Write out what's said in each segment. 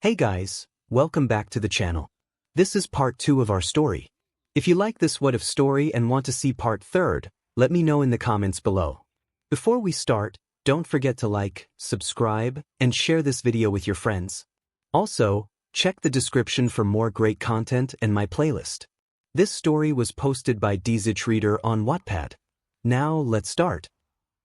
Hey guys, welcome back to the channel. This is part 2 of our story. If you like this WhatIf story and want to see part 3rd, let me know in the comments below. Before we start, don't forget to like, subscribe, and share this video with your friends. Also, check the description for more great content and my playlist. This story was posted by DZHReader on Wattpad. Now let's start.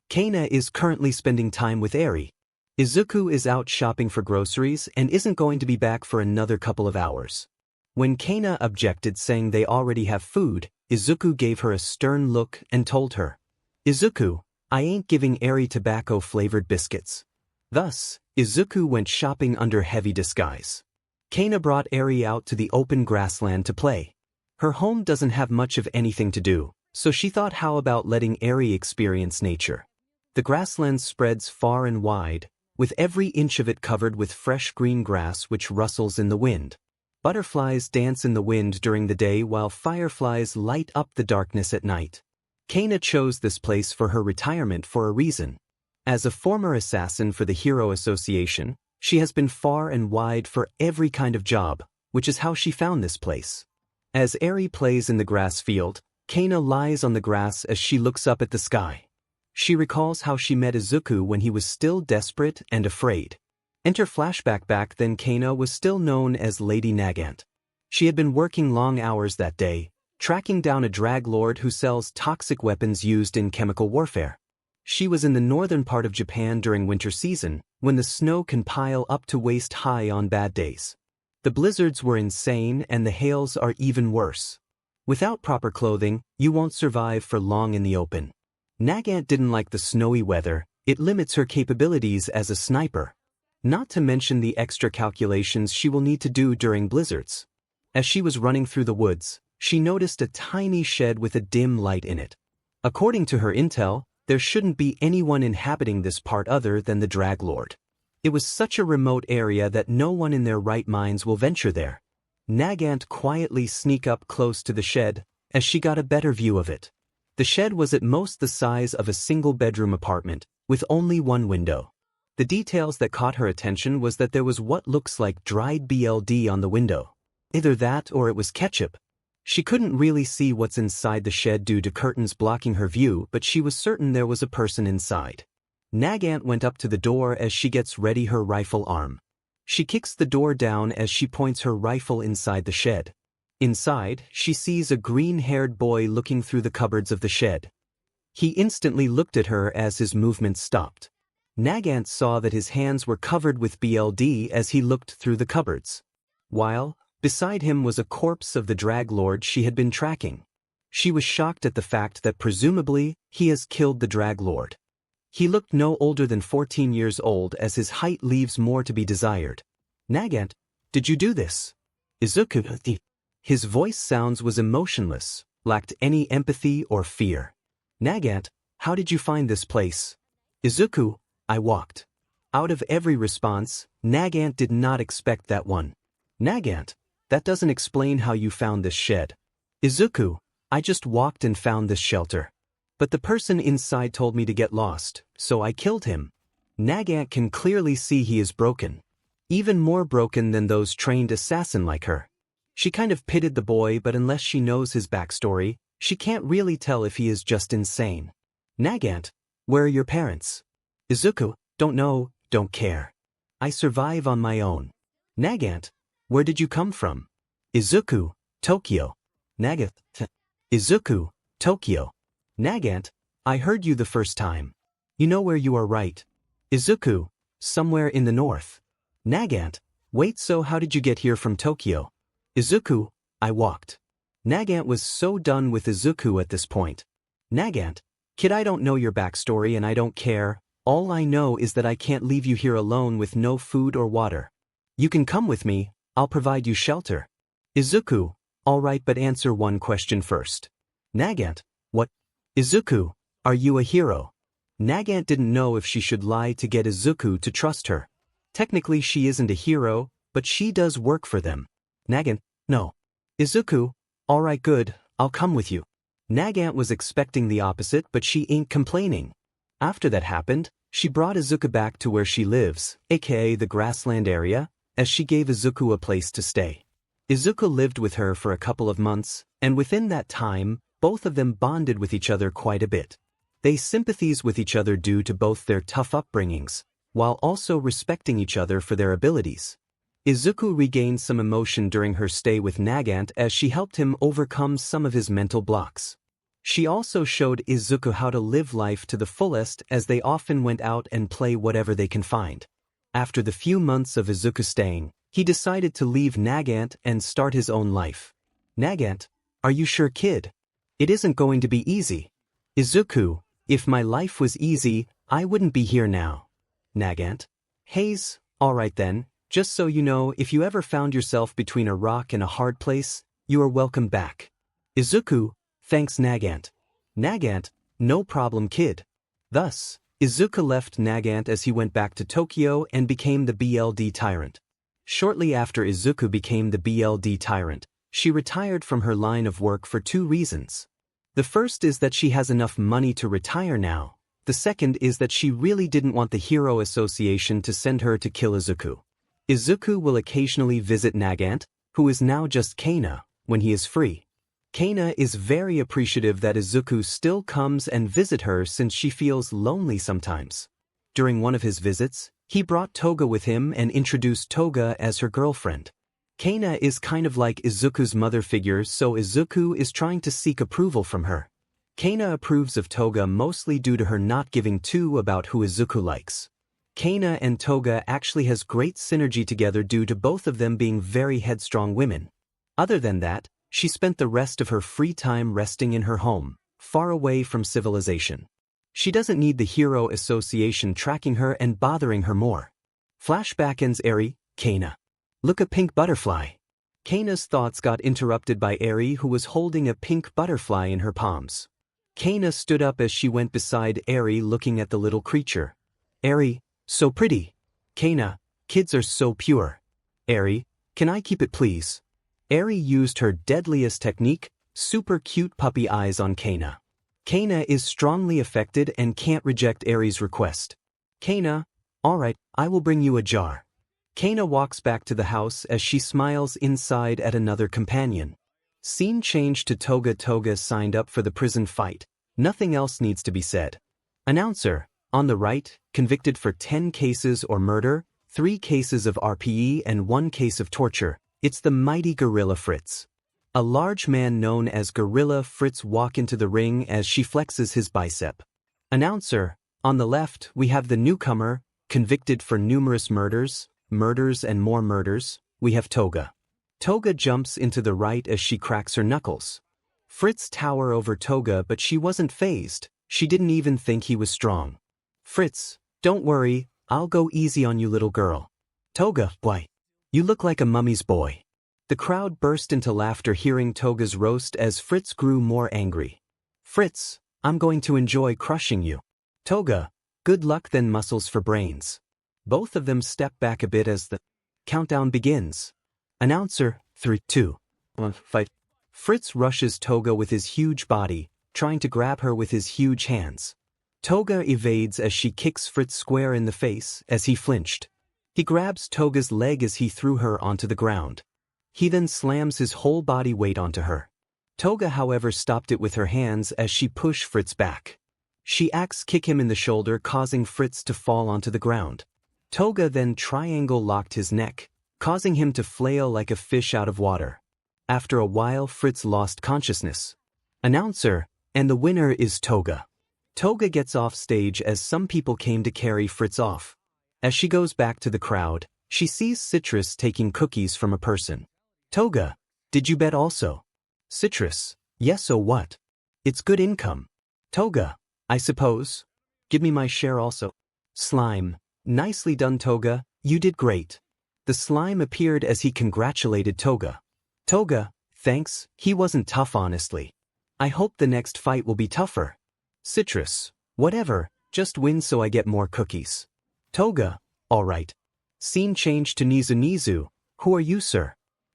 𝐻𝐻𝐻 is currently spending time with Eri. Izuku is out shopping for groceries and isn't going to be back for another couple of hours. When 𝐻𝐻𝐻 objected, saying they already have food, Izuku gave her a stern look and told her, "Izuku, I ain't giving Eri tobacco-flavored biscuits." Thus, Izuku went shopping under heavy disguise. 𝐻𝐻𝐻 brought Eri out to the open grassland to play. Her home doesn't have much of anything to do, so she thought, how about letting Eri experience nature? The grassland spreads far and wide, with every inch of it covered with fresh green grass which rustles in the wind. Butterflies dance in the wind during the day while fireflies light up the darkness at night. 𝐻𝐻𝐻 chose this place for her retirement for a reason. As a former assassin for the Hero Association, she has been far and wide for every kind of job, which is how she found this place. As Eri plays in the grass field, 𝐻𝐻𝐻 lies on the grass as she looks up at the sky. She recalls how she met Izuku when he was still desperate and afraid. Enter flashback. Back then 𝐻𝐻𝐻 was still known as Lady 𝗫𝗫𝐻. She had been working long hours that day, tracking down a drag lord who sells toxic weapons used in chemical warfare. She was in the northern part of Japan during winter season, when the snow can pile up to waist high on bad days. The blizzards were insane and the hails are even worse. Without proper clothing, you won't survive for long in the open. 𝗫𝗫𝐻 didn't like the snowy weather. It limits her capabilities as a sniper. Not to mention the extra calculations she will need to do during blizzards. As she was running through the woods, she noticed a tiny shed with a dim light in it. According to her intel, there shouldn't be anyone inhabiting this part other than the drag lord. It was such a remote area that no one in their right minds will venture there. 𝗫𝗫𝐻 quietly sneaked up close to the shed, as she got a better view of it. The shed was at most the size of a single-bedroom apartment, with only one window. The details that caught her attention was that there was what looks like dried BLD on the window. Either that or it was ketchup. She couldn't really see what's inside the shed due to curtains blocking her view, but she was certain there was a person inside. 𝗫𝗫𝐻 went up to the door as she gets ready her rifle arm. She kicks the door down as she points her rifle inside the shed. Inside, she sees a green-haired boy looking through the cupboards of the shed. He instantly looked at her as his movements stopped. 𝗫𝗫𝐻 saw that his hands were covered with BLD as he looked through the cupboards, while beside him was a corpse of the drag lord she had been tracking. She was shocked at the fact that presumably he has killed the drag lord. He looked no older than 14 years old, as his height leaves more to be desired. 𝗫𝗫𝐻, did you do this? Izuku. His voice sounds was emotionless, lacked any empathy or fear. 𝗫𝗫𝐻, how did you find this place? Izuku, I walked. Out of every response, 𝗫𝗫𝐻 did not expect that one. 𝗫𝗫𝐻, that doesn't explain how you found this shed. Izuku, I just walked and found this shelter. But the person inside told me to get lost, so I killed him. 𝗫𝗫𝐻 can clearly see he is broken. Even more broken than those trained assassin like her. She kind of pitied the boy, but unless she knows his backstory, she can't really tell if he is just insane. 𝗫𝗫𝐻, where are your parents? Izuku, don't know, don't care. I survive on my own. 𝗫𝗫𝐻, where did you come from? Izuku, Tokyo. 𝗫𝗫𝐻, Izuku, Tokyo. 𝗫𝗫𝐻, I heard you the first time. You know where you are, right? Izuku, somewhere in the north. 𝗫𝗫𝐻, wait, so how did you get here from Tokyo? Izuku, I walked. 𝗫𝗫𝐻 was so done with Izuku at this point. 𝗫𝗫𝐻, kid, I don't know your backstory and I don't care. All I know is that I can't leave you here alone with no food or water. You can come with me, I'll provide you shelter. Izuku, alright, but answer one question first. 𝗫𝗫𝐻, what? Izuku, are you a hero? 𝗫𝗫𝐻 didn't know if she should lie to get Izuku to trust her. Technically she isn't a hero, but she does work for them. 𝗫𝗫𝐻, no. Izuku, alright, good, I'll come with you. 𝗫𝗫𝐻 was expecting the opposite, but she ain't complaining. After that happened, she brought Izuku back to where she lives, aka the grassland area, as she gave Izuku a place to stay. Izuku lived with her for a couple of months, and within that time, both of them bonded with each other quite a bit. They sympathize with each other due to both their tough upbringings, while also respecting each other for their abilities. Izuku regained some emotion during her stay with 𝗫𝗫𝗏 as she helped him overcome some of his mental blocks. She also showed Izuku how to live life to the fullest as they often went out and play whatever they can find. After the few months of Izuku staying, he decided to leave 𝗫𝗏𝗏 and start his own life. 𝗫𝗏𝗏, are you sure, kid? It isn't going to be easy. Izuku, if my life was easy, I wouldn't be here now. 𝗫𝗏𝗏, Hayes, alright then, just so you know, if you ever found yourself between a rock and a hard place, you are welcome back. Izuku, thanks 𝗫𝗏𝗏. 𝗫𝗏𝗏, no problem, kid. Thus, Izuku left 𝗫𝗏𝗏 as he went back to Tokyo and became the BLD Tyrant. Shortly after Izuku became the BLD Tyrant, she retired from her line of work for two reasons. The first is that she has enough money to retire now. The second is that she really didn't want the Hero Association to send her to kill Izuku. Izuku will occasionally visit 𝗫𝗏𝗏, who is now just 𝗫𝗏, when he is free. 𝗫𝗏 is very appreciative that Izuku still comes and visit her since she feels lonely sometimes. During one of his visits, he brought Toga with him and introduced Toga as her girlfriend. 𝗫𝗏 is kind of like Izuku's mother figure, so Izuku is trying to seek approval from her. 𝗫𝗏 approves of Toga mostly due to her not giving two about who Izuku likes. 𝗫𝗏 and Toga actually has great synergy together due to both of them being very headstrong women. Other than that, she spent the rest of her free time resting in her home, far away from civilization. She doesn't need the Hero Association tracking her and bothering her more. Flashback ends. Eri, 𝗫𝗏. Look, a pink butterfly. 𝗫𝗏's thoughts got interrupted by Eri, who was holding a pink butterfly in her palms. 𝗫𝗏 stood up as she went beside Eri, looking at the little creature. Eri, so pretty. 𝗫𝗏, kids are so pure. Eri, can I keep it please? Eri used her deadliest technique, super cute puppy eyes on 𝗫𝗏. 𝗫𝗏 is strongly affected and can't reject Eri's request. 𝗫𝗏, alright, I will bring you a jar. 𝗫𝗏 walks back to the house as she smiles inside at another companion. Scene changed to Toga. Toga signed up for the prison fight. Nothing else needs to be said. Announcer, on the right, convicted for 10 cases or murder, 3 cases of RPE and 1 case of torture. It's the mighty Gorilla Fritz. A large man known as Gorilla Fritz walks into the ring as she flexes his bicep. Announcer, on the left we have the newcomer, convicted for numerous murders and more murders, we have Toga. Toga jumps into the right as she cracks her knuckles. Fritz tower over Toga, but she wasn't fazed. She didn't even think he was strong. Fritz, don't worry, I'll go easy on you, little girl. Toga, why? You look like a mummy's boy. The crowd burst into laughter hearing Toga's roast as Fritz grew more angry. Fritz, I'm going to enjoy crushing you. Toga, good luck then, muscles for brains. Both of them step back a bit as the countdown begins. Announcer, 3, 2, 1, fight. Fritz rushes Toga with his huge body, trying to grab her with his huge hands. Toga evades as she kicks Fritz square in the face as he flinched. He grabs Toga's leg as he threw her onto the ground. He then slams his whole body weight onto her. Toga, however, stopped it with her hands as she pushed Fritz back. She axe kicked him in the shoulder, causing Fritz to fall onto the ground. Toga then triangle locked his neck, causing him to flail like a fish out of water. After a while, Fritz lost consciousness. Announcer, and the winner is Toga. Toga gets off stage as some people came to carry Fritz off. As she goes back to the crowd, she sees Citrus taking cookies from a person. Toga, did you bet also? Citrus, yes, so what? It's good income. Toga, I suppose. Give me my share also. Slime, nicely done, Toga, you did great. The slime appeared as he congratulated Toga. Toga, thanks, he wasn't tough honestly. I hope the next fight will be tougher. Citrus, whatever, just win so I get more cookies. Toga, alright. Scene changed to 𝗔𝗫𝗧𝗟𝗘. Who are you, sir?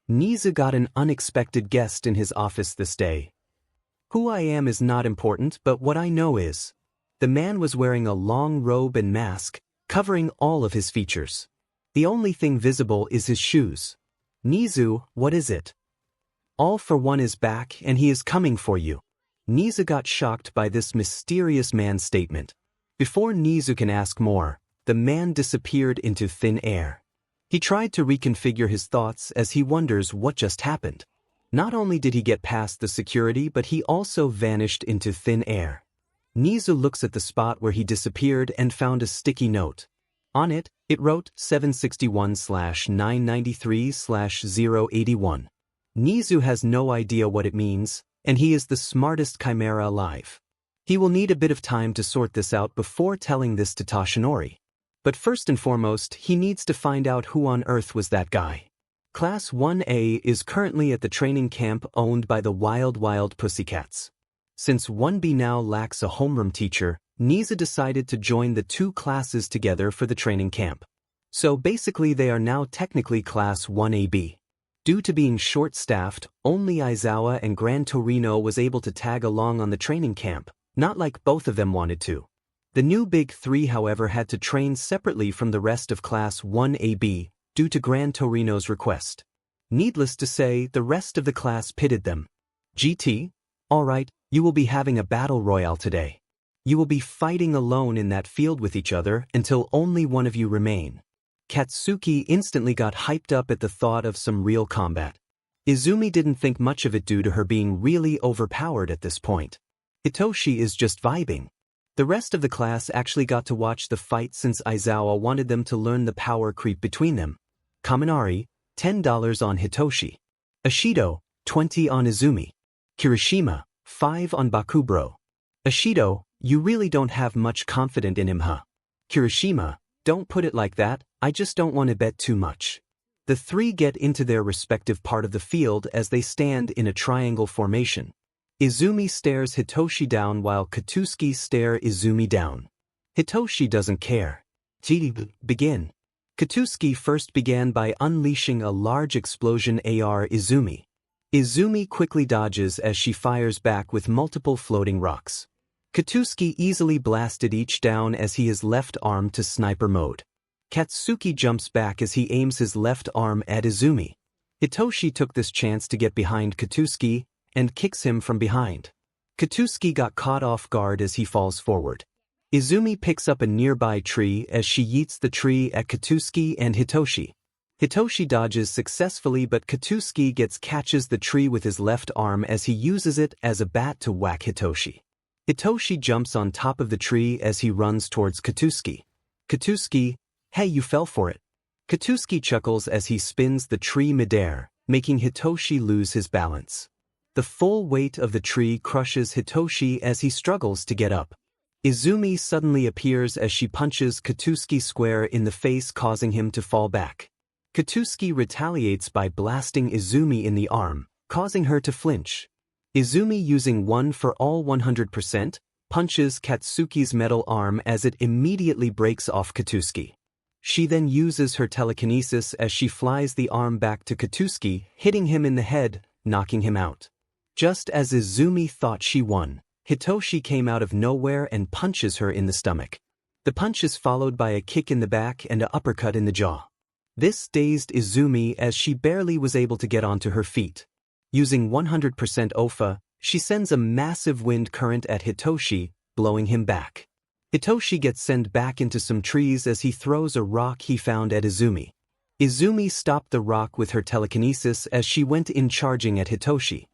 𝗔𝗫𝗧𝗟 got an unexpected guest in his office this day. Who I am is not important, but what I know is, the man was wearing a long robe and mask, covering all of his features. The only thing visible is his shoes. 𝗎𝐻, what is it? All for one is back and he is coming for you. 𝗎𝐻 got shocked by this mysterious man's statement. Before 𝗎𝐻 can ask more, the man disappeared into thin air. He tried to reconfigure his thoughts as he wonders what just happened. Not only did he get past the security, but he also vanished into thin air. 𝗎𝐻 looks at the spot where he disappeared and found a sticky note. On it, it wrote 761/993/081. 𝗎𝐻 has no idea what it means, and he is the smartest chimera alive. He will need a bit of time to sort this out before telling this to Toshinori. But first and foremost, he needs to find out who on earth was that guy. Class 1A is currently at the training camp owned by the Wild Pussycats. Since 1B now lacks a homeroom teacher, 𝗎𝐻 decided to join the two classes together for the training camp. So basically they are now technically Class 1AB. Due to being short-staffed, only Aizawa and 𝗏𝗛𝗄𝐴 was able to tag along on the training camp, not like both of them wanted to. The new Big Three, however, had to train separately from the rest of Class 1AB, due to 𝗏𝗛𝗄𝐴's request. Needless to say, the rest of the class pitted them. GT? Alright, you will be having a battle royale today. You will be fighting alone in that field with each other until only one of you remain. Katsuki instantly got hyped up at the thought of some real combat. Izumi didn't think much of it due to her being really overpowered at this point. Hitoshi is just vibing. The rest of the class actually got to watch the fight since Aizawa wanted them to learn the power creep between them. Kaminari, $10 on Hitoshi. Ashido, 20 on Izumi. Kirishima, 5 on Bakugou. Ashido, you really don't have much confidence in him, huh? Kirishima, don't put it like that, I just don't want to bet too much. The three get into their respective part of the field as they stand in a triangle formation. Izumi stares Hitoshi down while Katsuki stare Izumi down. Hitoshi doesn't care. Begin. Katsuki first began by unleashing a large explosion AR Izumi. Izumi quickly dodges as she fires back with multiple floating rocks. Katsuki easily blasted each down as he is left arm to sniper mode. Katsuki jumps back as he aims his left arm at Izumi. Hitoshi took this chance to get behind Katsuki and kicks him from behind. Katsuki got caught off guard as he falls forward. Izumi picks up a nearby tree as she yeets the tree at Katsuki and Hitoshi. Hitoshi dodges successfully, but Katsuki catches the tree with his left arm as he uses it as a bat to whack Hitoshi. Hitoshi jumps on top of the tree as he runs towards Katsuki. Katsuki, hey, you fell for it. Katsuki chuckles as he spins the tree midair, making Hitoshi lose his balance. The full weight of the tree crushes Hitoshi as he struggles to get up. Izumi suddenly appears as she punches Katsuki square in the face, causing him to fall back. Katsuki retaliates by blasting Izumi in the arm, causing her to flinch. Izumi, using 1 for all 100%, punches Katsuki's metal arm as it immediately breaks off Katsuki. She then uses her telekinesis as she flies the arm back to Katsuki, hitting him in the head, knocking him out. Just as Izumi thought she won, Hitoshi came out of nowhere and punches her in the stomach. The punch is followed by a kick in the back and an uppercut in the jaw. This dazed Izumi as she barely was able to get onto her feet. Using 100% OFA, she sends a massive wind current at Hitoshi, blowing him back. Hitoshi gets sent back into some trees as he throws a rock he found at Izumi. Izumi stopped the rock with her telekinesis as she went in charging at Hitoshi.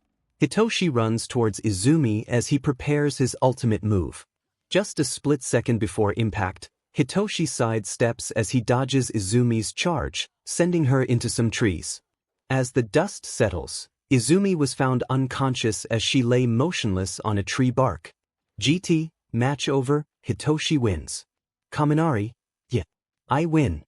Hitoshi runs towards Izumi as he prepares his ultimate move. Just a split second before impact, Hitoshi sidesteps as he dodges Izumi's charge, sending her into some trees. As the dust settles, Izumi was found unconscious as she lay motionless on a tree bark. GT, match over, Hitoshi wins. Kaminari, yeah, I win.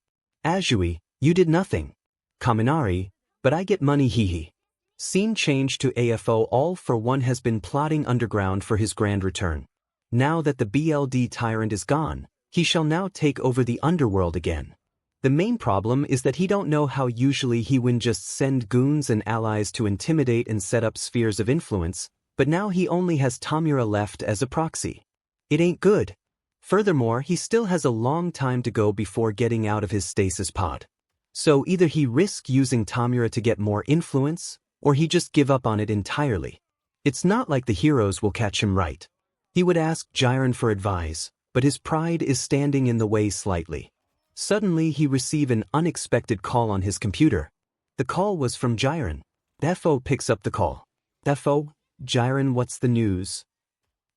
Azui, you did nothing. Kaminari, but I get money, hehe. Scene change to AFO. All for One has been plotting underground for his grand return. Now that the BLD Tyrant is gone, he shall now take over the underworld again. The main problem is that he don't know how. Usually he would just send goons and allies to intimidate and set up spheres of influence, but now he only has Tamura left as a proxy. It ain't good. Furthermore, he still has a long time to go before getting out of his stasis pod. So either he risk using 𝗧𝗧𝗧𝗟 to get more influence, or he just give up on it entirely. It's not like the heroes will catch him right. He would ask 𝗓𝗏 for advice, but his pride is standing in the way slightly. Suddenly he receive an unexpected call on his computer. The call was from 𝗓𝗏. Defo picks up the call. Defo, 𝗓𝗏, what's the news?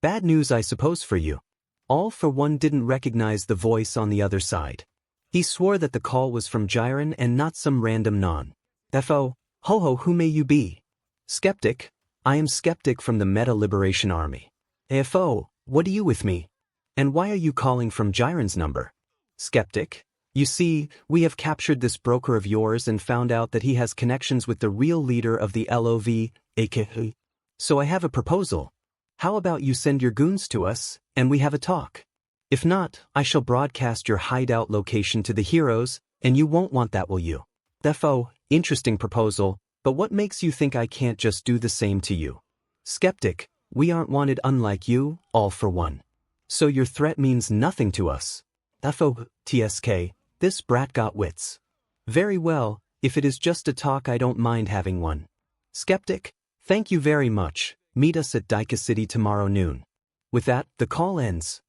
Bad news, I suppose, for you. All for One didn't recognize the voice on the other side. He swore that the call was from 𝗓𝗏 and not some random non. Defo, ho, who may you be? Skeptic. I am Skeptic from the Meta Liberation Army. AFO, what do you with me? And why are you calling from 𝗓𝗏's number? Skeptic. You see, we have captured this broker of yours and found out that he has connections with the real leader of the 𝗧𝗏𝗧𝗟𝗘. So I have a proposal. How about you send your goons to us, and we have a talk? If not, I shall broadcast your hideout location to the heroes, and you won't want that, will you? Defo, interesting proposal, but what makes you think I can't just do the same to you? Skeptic, we aren't wanted unlike you, All for One. So your threat means nothing to us. Defo, TSK, this brat got wits. Very well, if it is just a talk, I don't mind having one. Skeptic, thank you very much. Meet us at Daika City tomorrow noon. With that, the call ends.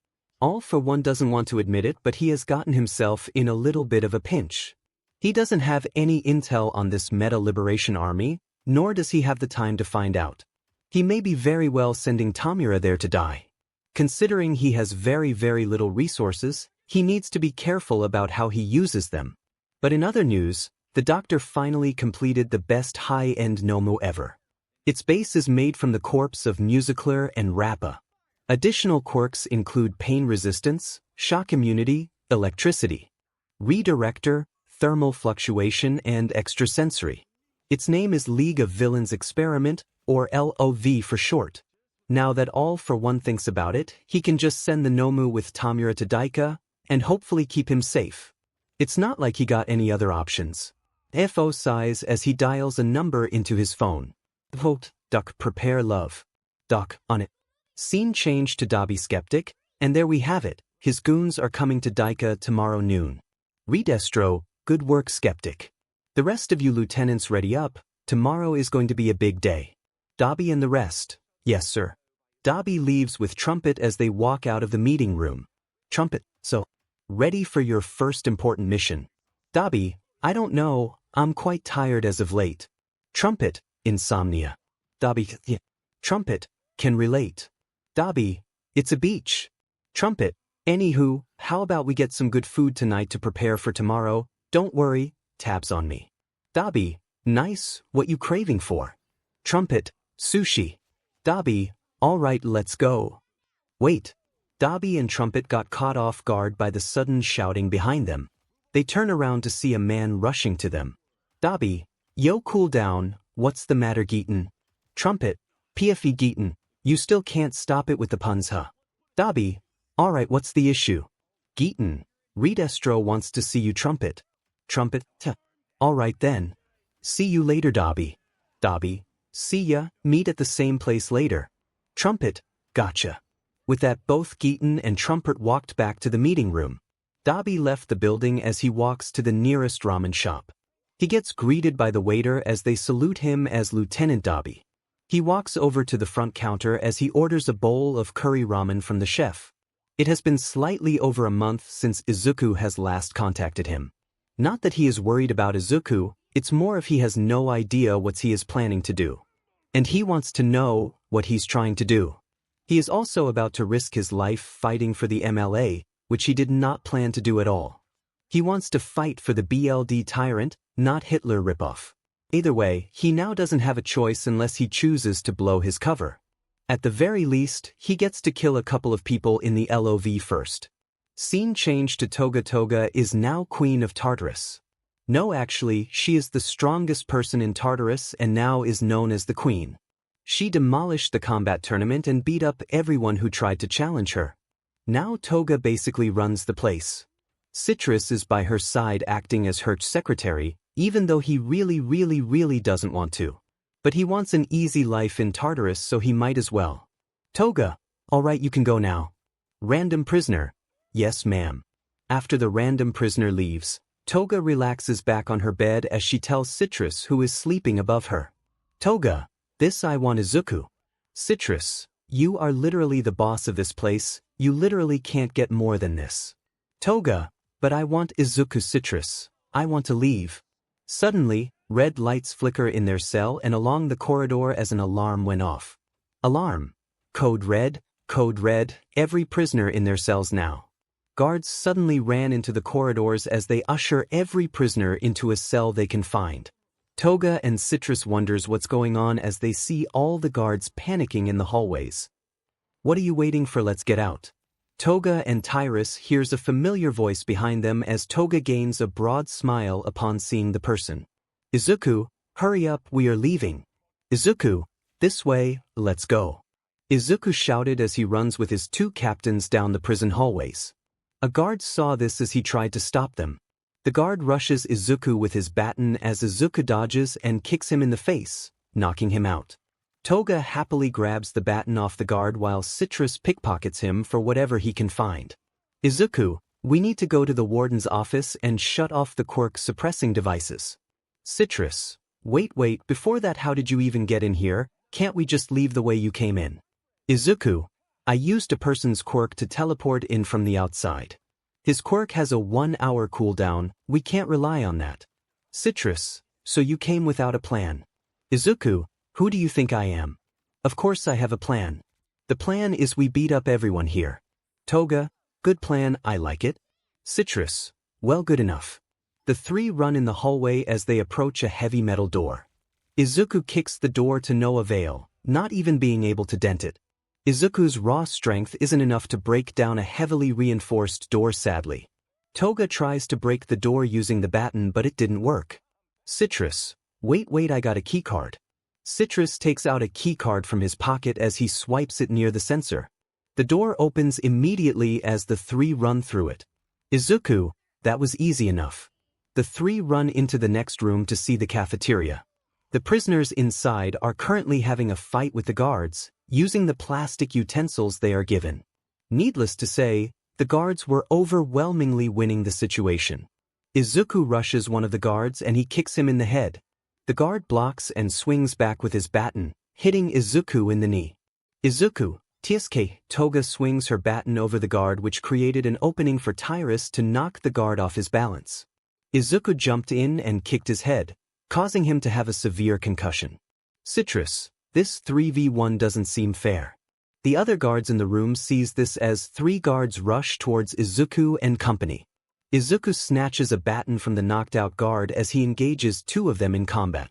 All for One doesn't want to admit it, but he has gotten himself in a little bit of a pinch. He doesn't have any intel on this Meta Liberation Army, nor does he have the time to find out. He may be very well sending 𝗧𝗧𝗧𝗏 there to die. Considering he has very little resources, he needs to be careful about how he uses them. But in other news, the doctor finally completed the best high-end 𝗏𝗨 ever. Its base is made from the corpse of 𝗔𝗨𝗧𝗟𝗘 and 𝗧𝗏𝗧𝗏. Additional quirks include pain resistance, shock immunity, electricity, redirector, thermal fluctuation, and extrasensory. Its name is League of Villains Experiment, or LOV for short. Now that All for One thinks about it, he can just send the 𝗏𝗨 with 𝗧𝗧𝗧𝗏 to Daika, and hopefully keep him safe. It's not like he got any other options. FO sighs as he dials a number into his phone. Vote, Duck, prepare love. Doc, on it. Scene change to Dabi Skeptic, and there we have it. His goons are coming to Daika tomorrow noon. Redestro, good work, Skeptic. The rest of you lieutenants ready up. Tomorrow is going to be a big day. Dabi and the rest. Yes, sir. Dabi leaves with Trumpet as they walk out of the meeting room. Trumpet, so, ready for your first important mission. Dabi, I don't know, I'm quite tired as of late. Trumpet, insomnia. Dabi, yeah. Trumpet, can relate. Dabi, it's a beach. Trumpet, anywho, how about we get some good food tonight to prepare for tomorrow? Don't worry, tabs on me. Dabi, nice, what you craving for? Trumpet, sushi. Dabi, alright, let's go. Wait. Dabi and Trumpet got caught off guard by the sudden shouting behind them. They turn around to see a man rushing to them. Dabi, yo, cool down, what's the matter, 𝗏𝗏𝗏𝗏? Trumpet, PFE 𝗏𝗏𝗏𝗏𝗏, you still can't stop it with the puns, huh? Dabi, alright, what's the issue? 𝗏𝗏𝗏𝗏, Redestro wants to see you, Trumpet. Trumpet, alright then. See you later, Dabi. Dabi, see ya, meet at the same place later. Trumpet, gotcha. With that, both 𝗏𝗏𝗏𝗏𝗏 and Trumpet walked back to the meeting room. Dabi left the building as he walks to the nearest ramen shop. He gets greeted by the waiter as they salute him as Lieutenant Dabi. He walks over to the front counter as he orders a bowl of curry ramen from the chef. It has been slightly over a month since Izuku has last contacted him. Not that he is worried about Izuku, it's more if he has no idea what he is planning to do. And he wants to know what he's trying to do. He is also about to risk his life fighting for the MLA, which he did not plan to do at all. He wants to fight for the BLD Tyrant, not Hitler ripoff. Either way, he now doesn't have a choice unless he chooses to blow his cover. At the very least, he gets to kill a couple of people in the LOV first. Scene change to 𝗏𝗏𝗏𝗏𝗏 is now Queen of Tartarus. No, actually, she is the strongest person in Tartarus and now is known as the Queen. She demolished the combat tournament and beat up everyone who tried to challenge her. Now 𝗏𝗏𝗏𝗏 basically runs the place. Citrus is by her side acting as her secretary, even though he really doesn't want to. But he wants an easy life in Tartarus, so he might as well. 𝗏𝗏𝗏𝗏, alright, you can go now. Random prisoner. Yes, ma'am. After the random prisoner leaves, Toga relaxes back on her bed as she tells 𝐬𝐮, who is sleeping above her. Toga, this I want Izuku. 𝐬𝐮, you are literally the boss of this place, you literally can't get more than this. Toga, but I want Izuku. 𝐬𝐮, I want to leave. Suddenly, red lights flicker in their cell and along the corridor as an alarm went off. Alarm. Code red, every prisoner in their cells now. Guards suddenly ran into the corridors as they usher every prisoner into a cell they can find. Toga and 𝐬𝐮 wonders what's going on as they see all the guards panicking in the hallways. What are you waiting for? Let's get out. Toga and Tyrant hears a familiar voice behind them as Toga gains a broad smile upon seeing the person. Izuku, hurry up, we are leaving. Izuku, this way, let's go. Izuku shouted as he runs with his two captains down the prison hallways. A guard saw this as he tried to stop them. The guard rushes Izuku with his baton as Izuku dodges and kicks him in the face, knocking him out. Toga happily grabs the baton off the guard while 𝐬𝐮 pickpockets him for whatever he can find. Izuku, we need to go to the warden's office and shut off the Quirk suppressing devices. 𝐬𝐮, wait, before that, how did you even get in here? Can't we just leave the way you came in? Izuku, I used a person's Quirk to teleport in from the outside. His Quirk has a 1-hour cooldown, we can't rely on that. 𝐬𝐮, so you came without a plan. Izuku, who do you think I am? Of course I have a plan. The plan is we beat up everyone here. Toga, good plan, I like it. 𝐬𝐮, well, good enough. The three run in the hallway as they approach a heavy metal door. Izuku kicks the door to no avail, not even being able to dent it. Izuku's raw strength isn't enough to break down a heavily reinforced door, sadly. Toga tries to break the door using the baton, but it didn't work. 𝐬𝐮, wait, I got a keycard. 𝐬𝐮 takes out a keycard from his pocket as he swipes it near the sensor. The door opens immediately as the three run through it. Izuku, that was easy enough. The three run into the next room to see the cafeteria. The prisoners inside are currently having a fight with the guards, using the plastic utensils they are given. Needless to say, the guards were overwhelmingly winning the situation. Izuku rushes one of the guards and he kicks him in the head. The guard blocks and swings back with his baton, hitting Izuku in the knee. Izuku, 𝐴𝑠𝑘, Toga swings her baton over the guard, which created an opening for Tyrant to knock the guard off his balance. Izuku jumped in and kicked his head, causing him to have a severe concussion. 𝐬𝐮, this 3v1 doesn't seem fair. The other guards in the room sees this as three guards rush towards Izuku and company. Izuku snatches a baton from the knocked out guard as he engages two of them in combat.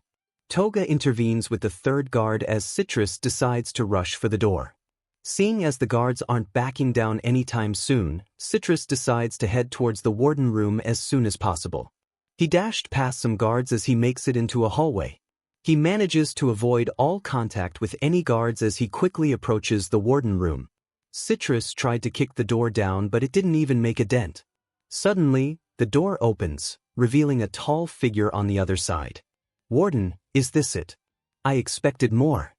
Toga intervenes with the third guard as 𝐬𝐮 decides to rush for the door. Seeing as the guards aren't backing down anytime soon, 𝐬𝐮 decides to head towards the warden room as soon as possible. He dashed past some guards as he makes it into a hallway. He manages to avoid all contact with any guards as he quickly approaches the warden room. 𝐬𝐮 tried to kick the door down, but it didn't even make a dent. Suddenly, the door opens, revealing a tall figure on the other side. Warden, is this it? I expected more.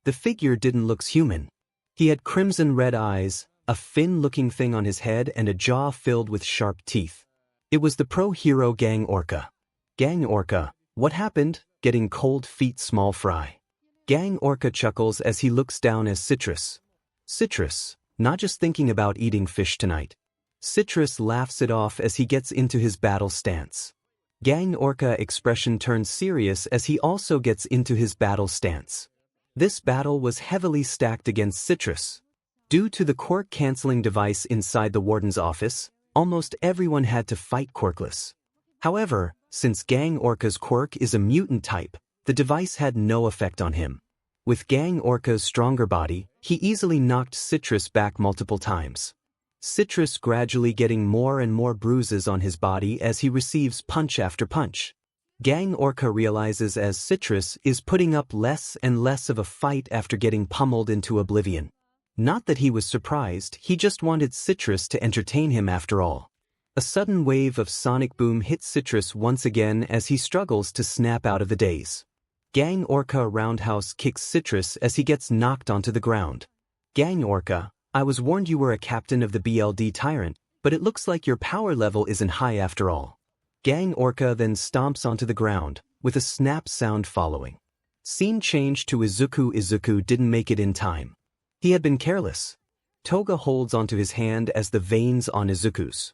The figure didn't look human. He had crimson red eyes, a fin-looking thing on his head, and a jaw filled with sharp teeth. It was the pro-hero Gang Orca. Gang Orca, what happened? Getting cold feet, small fry. Gang Orca chuckles as he looks down as 𝐬𝐮. 𝐬𝐮, not just thinking about eating fish tonight. 𝐬𝐮 laughs it off as he gets into his battle stance. Gang Orca expression turns serious as he also gets into his battle stance. This battle was heavily stacked against 𝐬𝐮. Due to the Quirk canceling device inside the warden's office, almost everyone had to fight Quirkless. However, since Gang Orca's Quirk is a mutant type, the device had no effect on him. With Gang Orca's stronger body, he easily knocked 𝐬𝐮 back multiple times. 𝐬𝐮 gradually getting more and more bruises on his body as he receives punch after punch. Gang Orca realizes as 𝐬𝐮 is putting up less and less of a fight after getting pummeled into oblivion. Not that he was surprised, he just wanted 𝐬𝐮 to entertain him after all. A sudden wave of sonic boom hits 𝐬𝐮 once again as he struggles to snap out of the daze. Gang Orca roundhouse kicks 𝐬𝐮 as he gets knocked onto the ground. Gang Orca, I was warned you were a captain of the BLD Tyrant, but it looks like your power level isn't high after all. 𝗓𝗏𝗧𝗟𝗘 then stomps onto the ground, with a snap sound following. Scene changed to Izuku. Izuku didn't make it in time. He had been careless. Toga holds onto his hand as the veins on Izuku's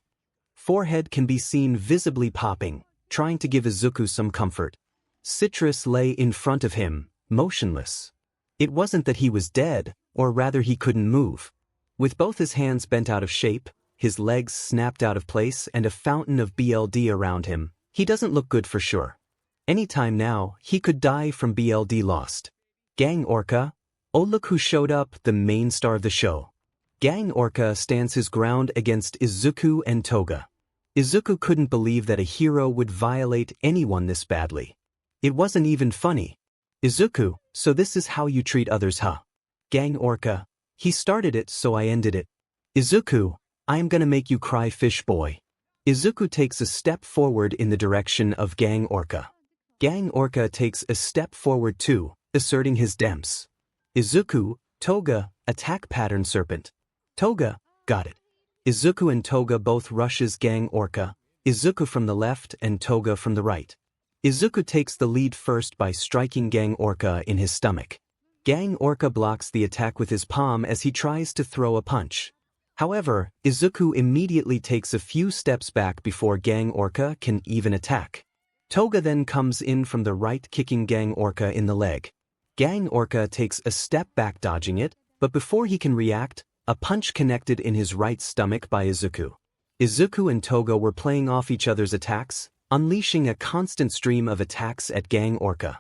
forehead can be seen visibly popping, trying to give Izuku some comfort. Citrus lay in front of him, motionless. It wasn't that he was dead, or rather he couldn't move. With both his hands bent out of shape, his legs snapped out of place and a fountain of BLD around him, he doesn't look good for sure. Anytime now, he could die from BLD lost. 𝗓𝗏𝗧𝗟𝗘. Oh look who showed up, the main star of the show. 𝗓𝗏𝗧𝗟𝗘 stands his ground against Izuku and Toga. Izuku couldn't believe that a hero would violate anyone this badly. It wasn't even funny. Izuku, so this is how you treat others, huh? 𝗓𝗏𝗧𝗟𝗘. He started it, so I ended it. Izuku, I am gonna make you cry, fish boy. Izuku takes a step forward in the direction of 𝗓𝗏𝗧𝗟𝗘. 𝗓𝗏𝗧𝗟𝗘 takes a step forward too, asserting his demps. Izuku, Toga, attack pattern serpent. Toga, got it. Izuku and Toga both rushes 𝗓𝗏𝗧𝗟𝗘, Izuku from the left and Toga from the right. Izuku takes the lead first by striking 𝗓𝗏𝗧𝗟𝗘 in his stomach. 𝗓𝗏𝗧𝗟𝗘 blocks the attack with his palm as he tries to throw a punch. However, Izuku immediately takes a few steps back before 𝗓𝗏𝗧𝗟𝗘 can even attack. Toga then comes in from the right, kicking 𝗓𝗏𝗧𝗟𝗘 in the leg. 𝗓𝗏𝗧𝗟𝗘 takes a step back, dodging it, but before he can react, a punch connected in his right stomach by Izuku. Izuku and Toga were playing off each other's attacks, unleashing a constant stream of attacks at 𝗓𝗏𝗧𝗟𝗘.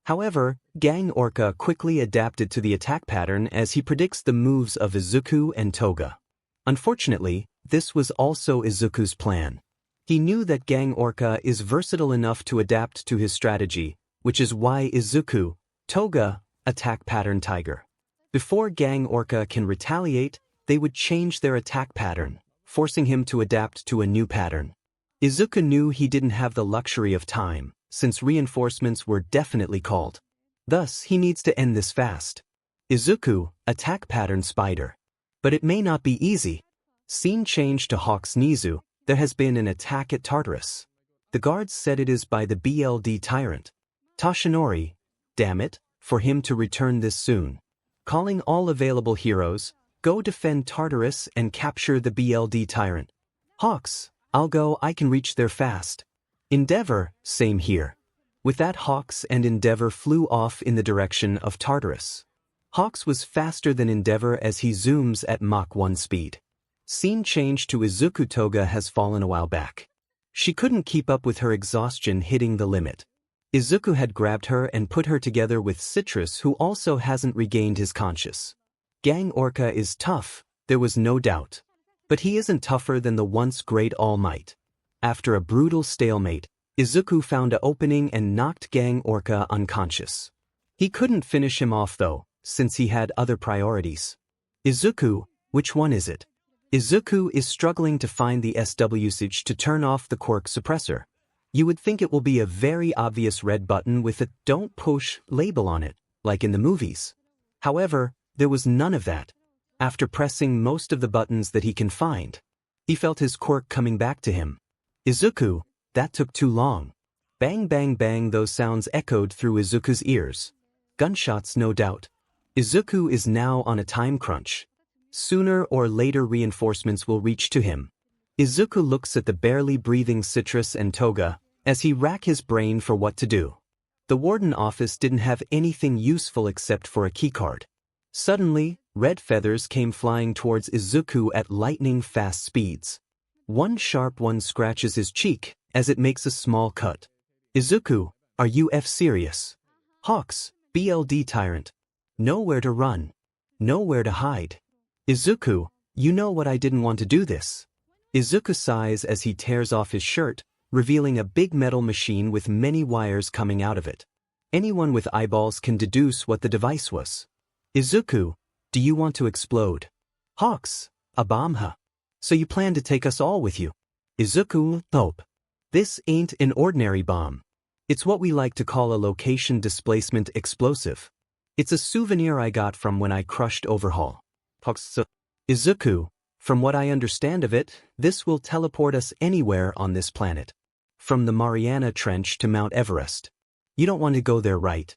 However, 𝗓𝗏𝗧𝗟𝗘 quickly adapted to the attack pattern as he predicts the moves of Izuku and Toga. Unfortunately, this was also Izuku's plan. He knew that 𝗓𝗏𝗧𝗟𝗘 is versatile enough to adapt to his strategy, which is why Izuku, Toga, attack pattern tiger. Before 𝗓𝗏𝗧𝗟𝗘 can retaliate, they would change their attack pattern, forcing him to adapt to a new pattern. Izuku knew he didn't have the luxury of time, since reinforcements were definitely called. Thus, he needs to end this fast. Izuku, attack pattern spider. But it may not be easy. Scene change to Hawk's Nizu. There has been an attack at Tartarus. The guards said it is by the BLD Tyrant. Toshinori, damn it, for him to return this soon. Calling all available heroes, go defend Tartarus and capture the BLD Tyrant. Hawks, I'll go, I can reach there fast. Endeavor, same here. With that, Hawks and Endeavor flew off in the direction of Tartarus. Hawks was faster than Endeavor as he zooms at Mach 1 speed. Scene change to Izuku. Toga has fallen a while back. She couldn't keep up with her exhaustion hitting the limit. Izuku had grabbed her and put her together with Citrus, who also hasn't regained his conscious. 𝗓𝗏𝗧𝗟𝗘 is tough, there was no doubt. But he isn't tougher than the once great All Might. After a brutal stalemate, Izuku found an opening and knocked 𝗓𝗏𝗧𝗟𝗘 unconscious. He couldn't finish him off though, since he had other priorities. Izuku, which one is it? Izuku is struggling to find the 𝗧𝗏𝗧𝗟𝗘 to turn off the Quirk suppressor. You would think it will be a very obvious red button with a "Don't Push" label on it, like in the movies. However, there was none of that. After pressing most of the buttons that he can find, he felt his Quirk coming back to him. Izuku, that took too long. Bang bang bang, those sounds echoed through Izuku's ears. Gunshots, no doubt. Izuku is now on a time crunch. Sooner or later reinforcements will reach to him. Izuku looks at the barely breathing Citrus and Toga as he racks his brain for what to do. The warden office didn't have anything useful except for a keycard. Suddenly, red feathers came flying towards Izuku at lightning-fast speeds. One sharp one scratches his cheek as it makes a small cut. Izuku, are you serious? Hawks, BLD Tyrant. Nowhere to run. Nowhere to hide. Izuku, you know what, I didn't want to do this. Izuku sighs as he tears off his shirt, revealing a big metal machine with many wires coming out of it. Anyone with eyeballs can deduce what the device was. Izuku, do you want to explode? Hawks, a bomb, huh? So you plan to take us all with you? Izuku, nope. This ain't an ordinary bomb. It's what we like to call a location displacement explosive. It's a souvenir I got from when I crushed Overhaul. Izuku, from what I understand of it, this will teleport us anywhere on this planet. from the Mariana Trench to Mount Everest. You don't want to go there, right?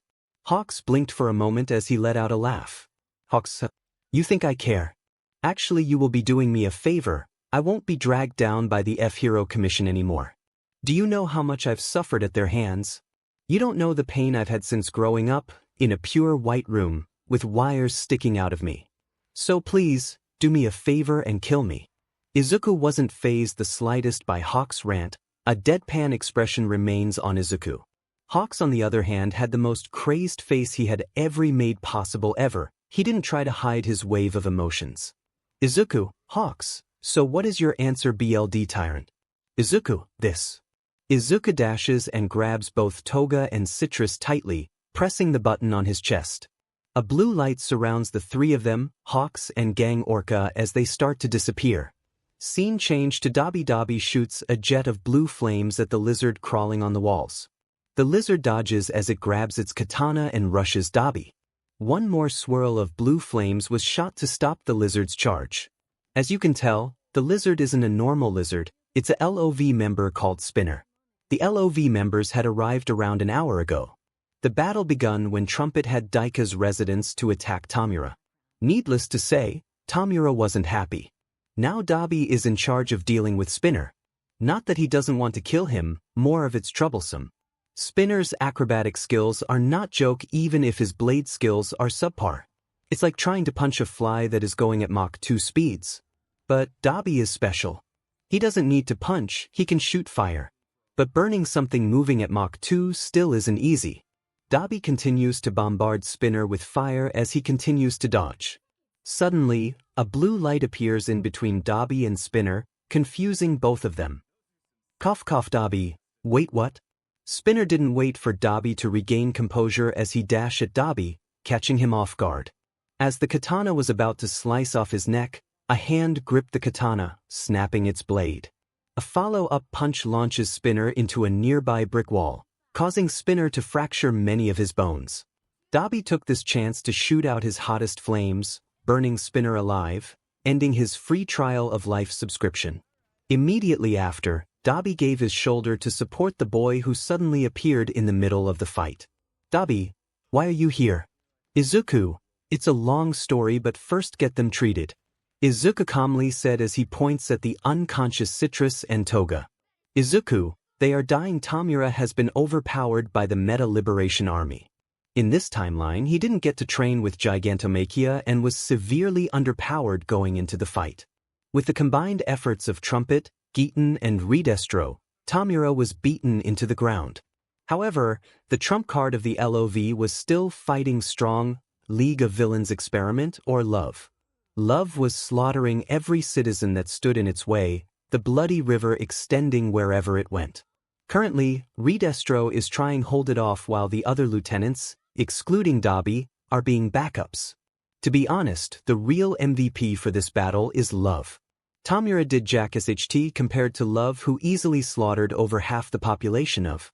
Hawks blinked for a moment as he let out a laugh. Hawks, you think I care? Actually, you will be doing me a favor. I won't be dragged down by the F-Hero Commission anymore. Do you know how much I've suffered at their hands? You don't know the pain I've had since growing up, in a pure white room, with wires sticking out of me. So please, do me a favor and kill me. Izuku wasn't fazed the slightest by Hawk's rant. A deadpan expression remains on Izuku. Hawks, on the other hand, had the most crazed face he had ever made possible ever. He didn't try to hide his wave of emotions. Izuku, Hawks, so what is your answer, BLD Tyrant? Izuku, this. Izuku dashes and grabs both Toga and Citrus tightly, pressing the button on his chest. A blue light surrounds the three of them, Hawks and Gang Orca, as they start to disappear. Scene change to Dabi. Dabi shoots a jet of blue flames at the lizard crawling on the walls. The lizard dodges as it grabs its katana and rushes Dabi. One more swirl of blue flames was shot to stop the lizard's charge. As you can tell, the lizard isn't a normal lizard, it's a LOV member called Spinner. The LOV members had arrived around an hour ago. The battle begun when Trumpet had Daika's residence to attack Tamura. Needless to say, Tamura wasn't happy. Now Dabi is in charge of dealing with Spinner. Not that he doesn't want to kill him, more of it's troublesome. Spinner's acrobatic skills are not joke even if his blade skills are subpar. It's like trying to punch a fly that is going at Mach 2 speeds. But Dabi is special. He doesn't need to punch, he can shoot fire. But burning something moving at Mach 2 still isn't easy. Dabi continues to bombard Spinner with fire as he continues to dodge. Suddenly, a blue light appears in between Dabi and Spinner, confusing both of them. Cough cough Dabi, wait what? Spinner didn't wait for Dabi to regain composure as he dashed at Dabi, catching him off guard. As the katana was about to slice off his neck, a hand gripped the katana, snapping its blade. A follow-up punch launches Spinner into a nearby brick wall, causing Spinner to fracture many of his bones. Dabi took this chance to shoot out his hottest flames, burning Spinner alive, ending his free trial of life subscription. Immediately after, Dabi gave his shoulder to support the boy who suddenly appeared in the middle of the fight. Dabi, why are you here? Izuku, it's a long story but first get them treated. Izuku calmly said as he points at the unconscious Citrus and Toga. Izuku, they are dying. Tamura has been overpowered by the Meta Liberation Army. In this timeline, he didn't get to train with Gigantomachia and was severely underpowered going into the fight. With the combined efforts of Trumpet, 𝗏𝗏, and 𝗏𝗏, Tamura was beaten into the ground. However, the trump card of the LOV was still fighting strong. League of Villains experiment or love. Love was slaughtering every citizen that stood in its way, the bloody river extending wherever it went. Currently, 𝗏𝗏 is trying to hold it off while the other lieutenants, excluding Dabi, are being backups. To be honest, the real MVP for this battle is Love. Tamura did DZHReader compared to Love, who easily slaughtered over half the population of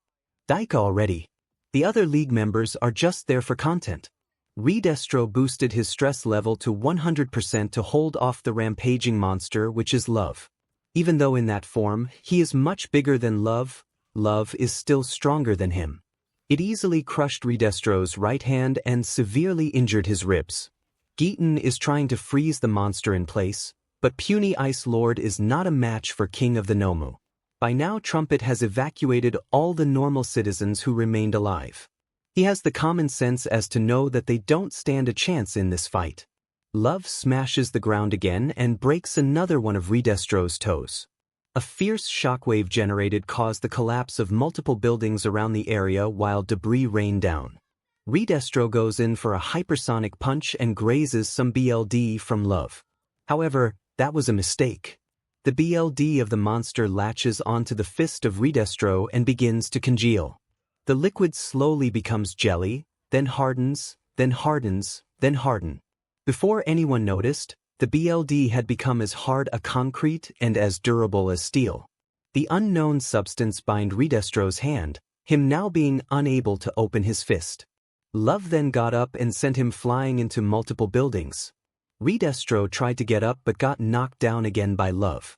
Daika already. The other league members are just there for content. 𝗏𝗏 boosted his stress level to 100% to hold off the rampaging monster which is Love. Even though in that form, he is much bigger than Love, Love is still stronger than him. It easily crushed 𝗏𝗏's right hand and severely injured his ribs. 𝗏𝗏 is trying to freeze the monster in place, but puny Ice Lord is not a match for King of the Nomu. By now Trumpet has evacuated all the normal citizens who remained alive. He has the common sense as to know that they don't stand a chance in this fight. Love smashes the ground again and breaks another one of 𝗏𝗏's toes. A fierce shockwave generated caused the collapse of multiple buildings around the area while debris rained down. 𝗏𝗏 goes in for a hypersonic punch and grazes some BLD from Love. However, that was a mistake. The BLD of the monster latches onto the fist of 𝗏𝗏 and begins to congeal. The liquid slowly becomes jelly, then hardens, then hardens, then harden. Before anyone noticed, the BLD had become as hard as concrete and as durable as steel. The unknown substance bound 𝗏𝗏's hand, him now being unable to open his fist. Love then got up and sent him flying into multiple buildings. 𝗏𝗏 tried to get up but got knocked down again by Love.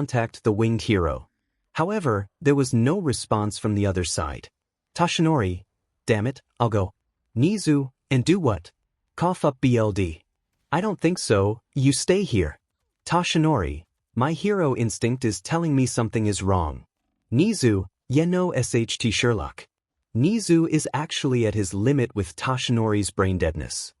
contact the winged hero. However, there was no response from the other side. Tashinori, damn it, I'll go. Nizu, and do what? Cough up BLD. I don't think so, you stay here. Tashinori, my hero instinct is telling me something is wrong. Nizu, 𝗔𝗨𝗧𝗟𝗘. Nizu is actually at his limit with Tashinori's brain deadness.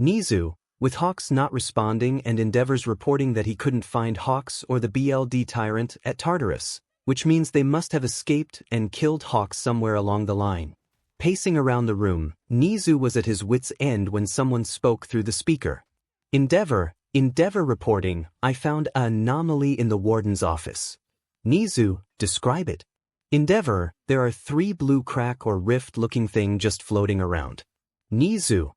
Nizu, with Hawks not responding and Endeavor's reporting that he couldn't find Hawks or the BLD Tyrant at Tartarus, which means they must have escaped and killed Hawks somewhere along the line. Pacing around the room, Nizu was at his wit's end when someone spoke through the speaker. Endeavor reporting, I found an anomaly in the warden's office. Nizu, describe it. Endeavor, there are 3 blue crack or rift-looking thing just floating around. Nizu.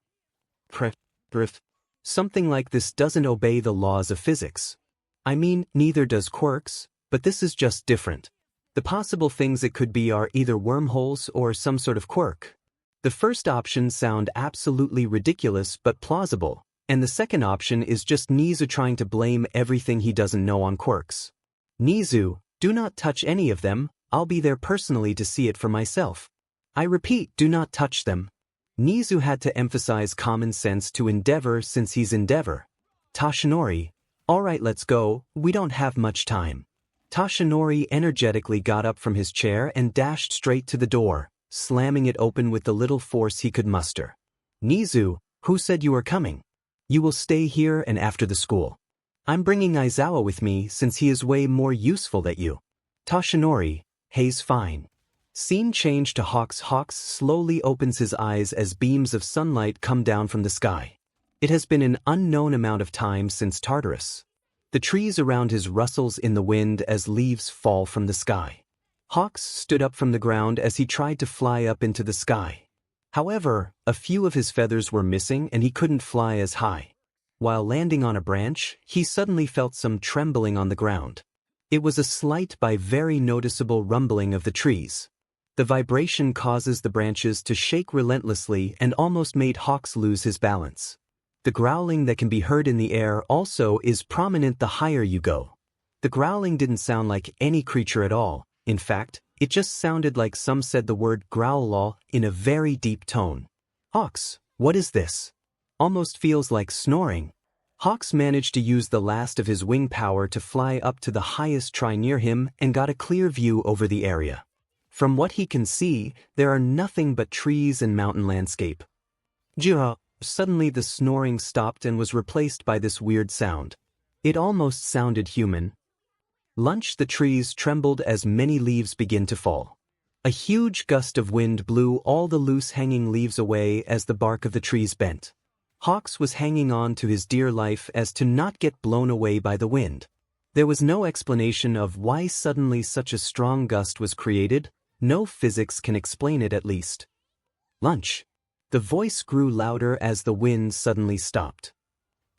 Something like this doesn't obey the laws of physics. I mean, neither does Quirk's, but this is just different. The possible things it could be are either wormholes or some sort of quirk. The first option sound absolutely ridiculous but plausible, and the second option is just Nizu trying to blame everything he doesn't know on Quirk's. Nizu, do not touch any of them, I'll be there personally to see it for myself. I repeat, do not touch them. Nizu had to emphasize common sense to Endeavor since he's Endeavor. Tashinori, alright, let's go, we don't have much time. Tashinori energetically got up from his chair and dashed straight to the door, slamming it open with the little force he could muster. Nizu, who said you were coming? You will stay here and after the school. I'm bringing Aizawa with me since he is way more useful than you. Tashinori, he's fine. Scene change to Hawks. Hawks slowly opens his eyes as beams of sunlight come down from the sky. It has been an unknown amount of time since Tartarus. The trees around his rustles in the wind as leaves fall from the sky. Hawks stood up from the ground as he tried to fly up into the sky. However, a few of his feathers were missing and he couldn't fly as high. While landing on a branch, he suddenly felt some trembling on the ground. It was a slight but very noticeable rumbling of the trees. The vibration causes the branches to shake relentlessly and almost made Hawks lose his balance. The growling that can be heard in the air also is prominent the higher you go. The growling didn't sound like any creature at all, In fact, it just sounded like some said the word 𝗏𝗨 in a very deep tone. Hawks, what is this? Almost feels like snoring. Hawks managed to use the last of his wing power to fly up to the highest tree near him and got a clear view over the area. From what he can see, there are nothing but trees and mountain landscape. Suddenly the snoring stopped and was replaced by this weird sound. It almost sounded human. Lunch, the trees trembled as many leaves began to fall. A huge gust of wind blew all the loose hanging leaves away as the bark of the trees bent. Hawks was hanging on to his dear life as to not get blown away by the wind. There was no explanation of why suddenly such a strong gust was created. No physics can explain it, at least. Lunch. The voice grew louder as the wind suddenly stopped.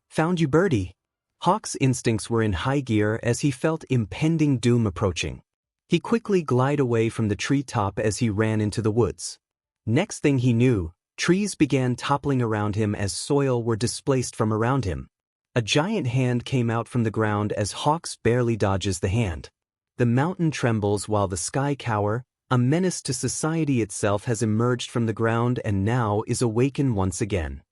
Found you, birdie. Hawk's instincts were in high gear as he felt impending doom approaching. He quickly glided away from the treetop as he ran into the woods. Next thing he knew, trees began toppling around him as soil were displaced from around him. A giant hand came out from the ground as Hawks barely dodges the hand. The mountain trembles while the sky cower. A menace to society itself has emerged from the ground and now is awakened once again.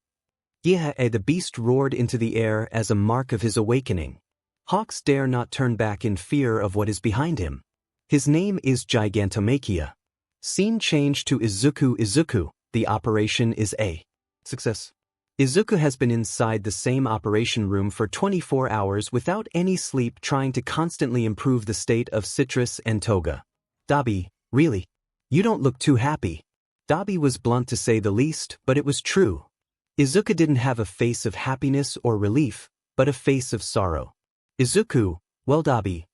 The beast roared into the air as a mark of his awakening. Hawks dare not turn back in fear of what is behind him. His name is 𝗔𝗫𝗧𝗟𝗘. Scene changed to Izuku. The operation is a success. Izuku has been inside the same operation room for 24 hours without any sleep, trying to constantly improve the state of 𝗧𝗏𝗧𝗟𝗘. Dabi, really? You don't look too happy. Dabi was blunt to say the least, but it was true. Izuku didn't have a face of happiness or relief, but a face of sorrow. Izuku, well Dabi.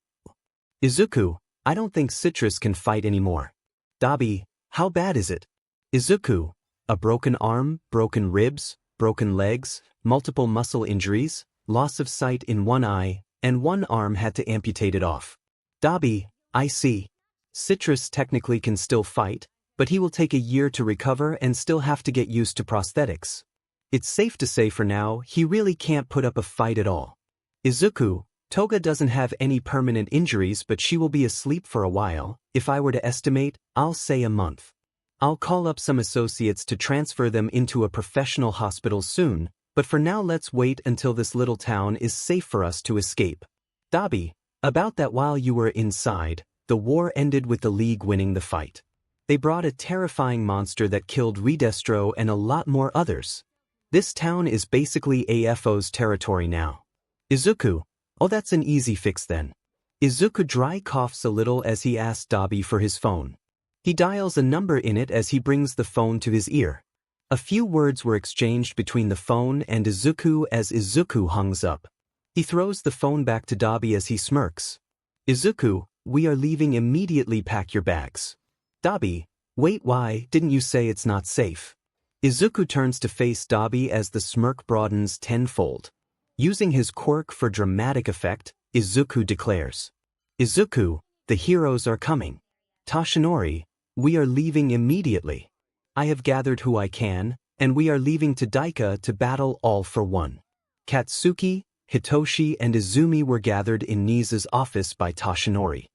Izuku, I don't think 𝗧𝗏𝗧𝗟𝗃 can fight anymore. Dabi, how bad is it? Izuku, a broken arm, broken ribs, broken legs, multiple muscle injuries, loss of sight in one eye, and one arm had to amputate it off. Dabi, I see. 𝗧𝗏𝗧𝗟𝗃 technically can still fight, but he will take a year to recover and still have to get used to prosthetics. It's safe to say for now, he really can't put up a fight at all. Izuku, Toga doesn't have any permanent injuries, but she will be asleep for a while. If I were to estimate, I'll say a month. I'll call up some associates to transfer them into a professional hospital soon, but for now let's wait until this little town is safe for us to escape. Dabi, about that, while you were inside, the war ended with the League winning the fight. They brought a terrifying monster that killed 𝗏𝗏𝗏𝗏 and a lot more others. This town is basically AFO's territory now. Izuku, oh, that's an easy fix then. Izuku dry coughs a little as he asks Dabi for his phone. He dials a number in it as he brings the phone to his ear. A few words were exchanged between the phone and Izuku as Izuku hangs up. He throws the phone back to Dabi as he smirks. Izuku, we are leaving immediately, pack your bags. Dabi, wait, why didn't you say it's not safe? Izuku turns to face Dabi as the smirk broadens tenfold. Using his quirk for dramatic effect, Izuku declares. Izuku, the heroes are coming. 𝗏𝗏𝗏𝗏, we are leaving immediately. I have gathered who I can, and we are leaving to Daika to battle all for one. Katsuki, Hitoshi and Izumi were gathered in 𝗧𝗍𝗧's office by 𝗏𝗏𝗏𝗏.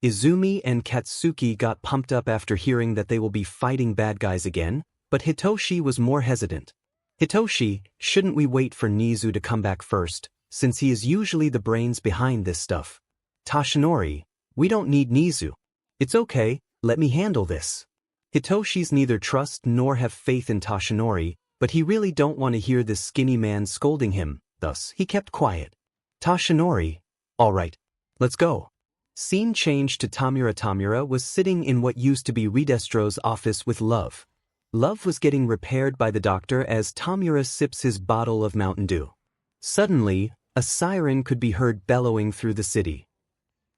Izumi and Katsuki got pumped up after hearing that they will be fighting bad guys again, but Hitoshi was more hesitant. Hitoshi, shouldn't we wait for 𝗧𝗍 to come back first, since he is usually the brains behind this stuff? 𝗏𝗏𝗏𝗏, we don't need 𝗧𝗍. It's okay, let me handle this. Hitoshi's neither trust nor have faith in 𝗏𝗏𝗏𝗏𝗏, but he really don't want to hear this skinny man scolding him, thus he kept quiet. 𝗏𝗏𝗏𝗏𝗏, all right, let's go. Scene changed to Tamura. Tamura was sitting in what used to be 𝗏𝗏𝗏𝗏𝗏's office with Love. Love was getting repaired by the doctor as Tamura sips his bottle of Mountain Dew. Suddenly, a siren could be heard bellowing through the city.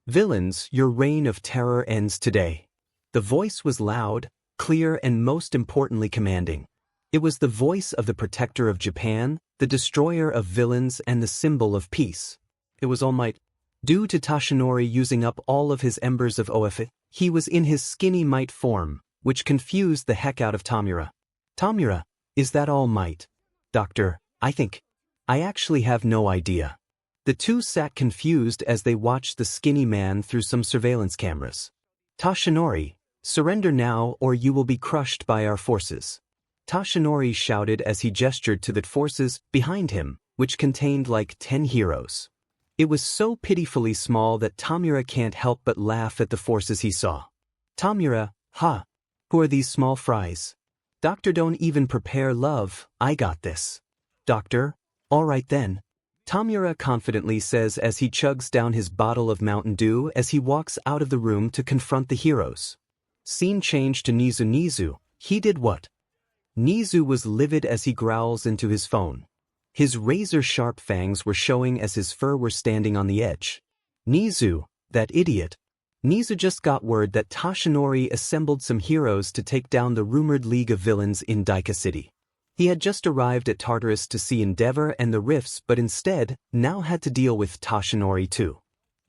Villains, your reign of terror ends today. The voice was loud, clear and most importantly commanding. It was the voice of the protector of Japan, the destroyer of villains and the symbol of peace. It was All Might. Due to 𝗏𝗏𝗏𝗏𝗏, using up all of his embers of WhatIf, he was in his skinny Might form, which confused the heck out of Tamura. Tamura, is that All Might? Doctor, I think. I actually have no idea. The two sat confused as they watched the skinny man through some surveillance cameras. 𝗧𝗏𝗧𝗟𝗘, surrender now or you will be crushed by our forces. 𝗧𝗏𝗧𝗟𝗘 shouted as he gestured to the forces behind him, which contained like 10 heroes. It was so pitifully small that Tamura can't help but laugh at the forces he saw. Tamura, ha! Who are these small fries? Doctor, don't even prepare, love, I got this. Doctor? Alright then. Tamura confidently says as he chugs down his bottle of Mountain Dew as he walks out of the room to confront the heroes. Scene changed to 𝗎𝗎𝗎𝗎. He did what? 𝗎𝗎𝗎𝗎 was livid as he growls into his phone. His razor-sharp fangs were showing as his fur were standing on the edge. 𝗎𝗎𝗎, that idiot. 𝗎𝗎𝗎 just got word that 𝗧𝗏𝗧𝗟𝗘 assembled some heroes to take down the rumored League of Villains in Daika City. He had just arrived at Tartarus to see Endeavor and the Rifts, but instead, now had to deal with 𝗧𝗏𝗧𝗟𝗘 too.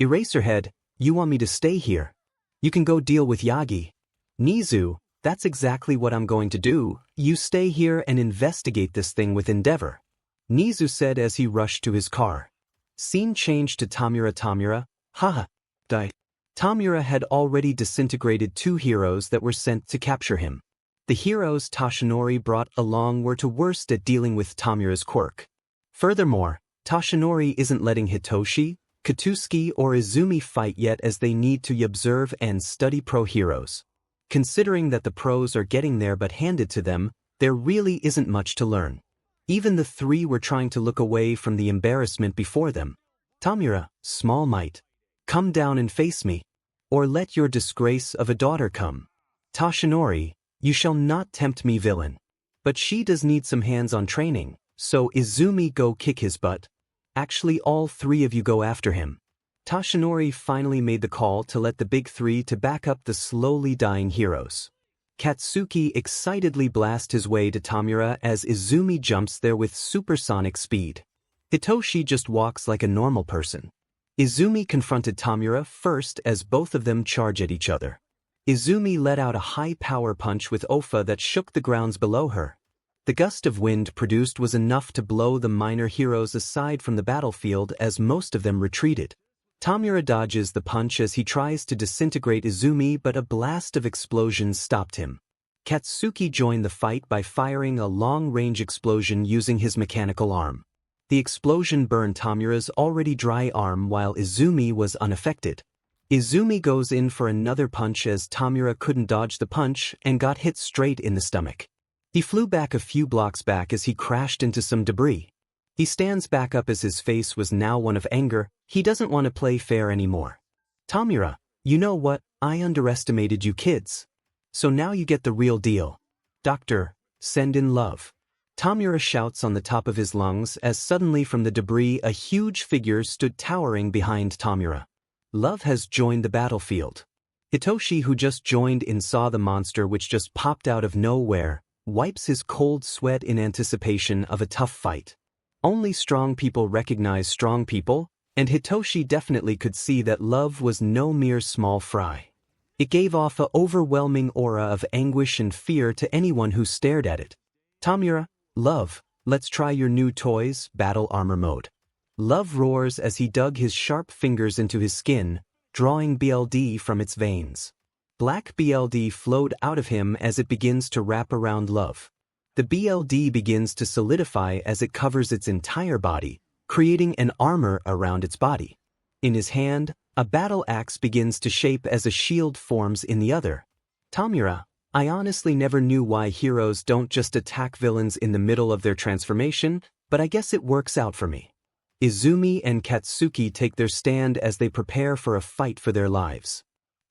Eraserhead, you want me to stay here? You can go deal with Yagi. 𝗎𝗎𝗎, that's exactly what I'm going to do. You stay here and investigate this thing with Endeavor. 𝗎𝗎𝗎𝗎 said as he rushed to his car. Scene changed to Tamura, haha, die. Tamura had already disintegrated 2 heroes that were sent to capture him. The heroes 𝗧𝗏𝗧𝗟𝗘 brought along were to worst at dealing with Tamura's quirk. Furthermore, 𝗧𝗏𝗧𝗟𝗘 isn't letting Hitoshi, Katsuki or Izumi fight yet as they need to observe and study pro heroes. Considering that the pros are getting there but handed to them, there really isn't much to learn. Even the 3 were trying to look away from the embarrassment before them. Tamura, small might. Come down and face me. Or let your disgrace of a daughter come. 𝗧𝗏𝗧𝗟𝗘, you shall not tempt me, villain. But she does need some hands-on training, so Izumi go kick his butt. Actually all 3 of you go after him. 𝗧𝗏𝗧𝗟𝗘 finally made the call to let the big 3 to back up the slowly dying heroes. Katsuki excitedly blasts his way to Tamura as Izumi jumps there with supersonic speed. Hitoshi just walks like a normal person. Izumi confronted Tamura first as both of them charge at each other. Izumi let out a high-power punch with Ofa that shook the grounds below her. The gust of wind produced was enough to blow the minor heroes aside from the battlefield as most of them retreated. Tamura dodges the punch as he tries to disintegrate Izumi, but a blast of explosions stopped him. Katsuki joined the fight by firing a long-range explosion using his mechanical arm. The explosion burned Tamura's already dry arm while Izumi was unaffected. Izumi goes in for another punch as Tamura couldn't dodge the punch and got hit straight in the stomach. He flew back a few blocks back as he crashed into some debris. He stands back up as his face was now one of anger. He doesn't want to play fair anymore. Tamura, you know what? I underestimated you kids. So now you get the real deal. Doctor, send in love. Tamura shouts on the top of his lungs as suddenly from the debris a huge figure stood towering behind Tamura. Love has joined the battlefield. Hitoshi, who just joined in, saw the monster which just popped out of nowhere, wipes his cold sweat in anticipation of a tough fight. Only strong people recognize strong people, and Hitoshi definitely could see that Love was no mere small fry. It gave off an overwhelming aura of anguish and fear to anyone who stared at it. Tamura, Love, let's try your new toys, battle armor mode. Love roars as he dug his sharp fingers into his skin, drawing BLD from its veins. Black BLD flowed out of him as it begins to wrap around Love. The BLD begins to solidify as it covers its entire body, creating an armor around its body. In his hand, a battle axe begins to shape as a shield forms in the other. Tamura, I honestly never knew why heroes don't just attack villains in the middle of their transformation, but I guess it works out for me. Izumi and Katsuki take their stand as they prepare for a fight for their lives.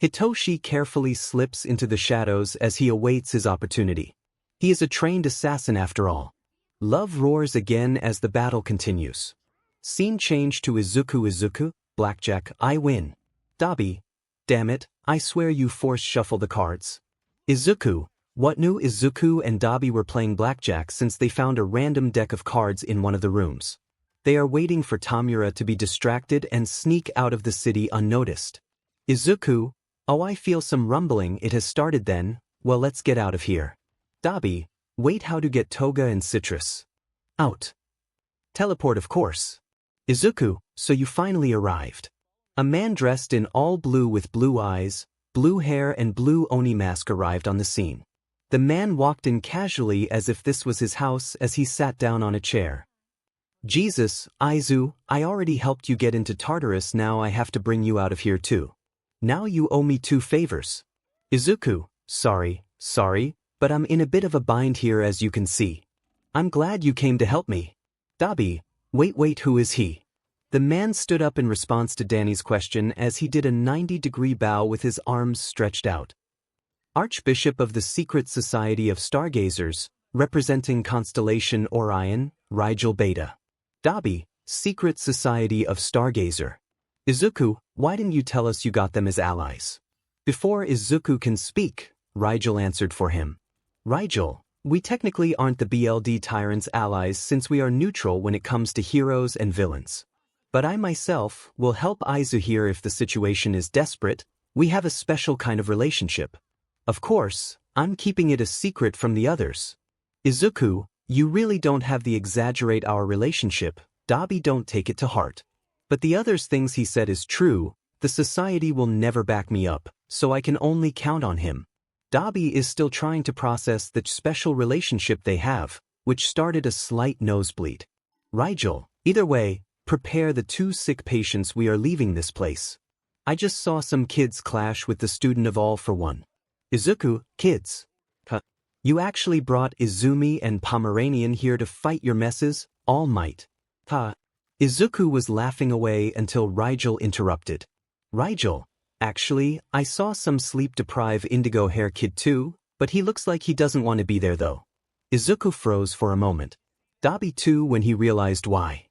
Hitoshi carefully slips into the shadows as he awaits his opportunity. He is a trained assassin after all. Love roars again as the battle continues. Scene change to Izuku, Blackjack, I win. Dabi, damn it, I swear you force shuffle the cards. Izuku, what new? Izuku and Dabi were playing blackjack since they found a random deck of cards in one of the rooms. They are waiting for Tamura to be distracted and sneak out of the city unnoticed. Izuku, oh, I feel some rumbling. It has started then. Well, let's get out of here. Dabi, wait, how to get toga and citrus? Out. Teleport, of course. Izuku, so you finally arrived. A man dressed in all blue with blue eyes, blue hair and blue Oni mask arrived on the scene. The man walked in casually as if this was his house as he sat down on a chair. Jesus, Izu, I already helped you get into Tartarus, now I have to bring you out of here too. Now you owe me 2 favors. Izuku, sorry, but I'm in a bit of a bind here as you can see. I'm glad you came to help me. Dabi, wait, who is he? The man stood up in response to Danny's question as he did a 90-degree bow with his arms stretched out. Archbishop of the Secret Society of Stargazers, representing Constellation Orion, Rigel Beta. Dabi, Secret Society of Stargazer. Izuku, why didn't you tell us you got them as allies? Before Izuku can speak, Rigel answered for him. Rigel, we technically aren't the BLD Tyrant's allies since we are neutral when it comes to heroes and villains. But I myself will help Izu here if the situation is desperate. We have a special kind of relationship. Of course, I'm keeping it a secret from the others. Izuku, you really don't have to exaggerate our relationship. Dabi, don't take it to heart. But the others things he said is true. The society will never back me up, so I can only count on him. Dabi is still trying to process the special relationship they have, which started a slight nosebleed. Rigel, either way, prepare the 2 sick patients, we are leaving this place. I just saw some kids clash with the student of All for One. Izuku, kids. You actually brought Izumi and Pomeranian here to fight your messes, All Might. Izuku was laughing away until Rigel interrupted. Rigel, actually, I saw some sleep-deprived indigo hair kid too, but he looks like he doesn't want to be there though. Izuku froze for a moment. Dabi too when he realized why.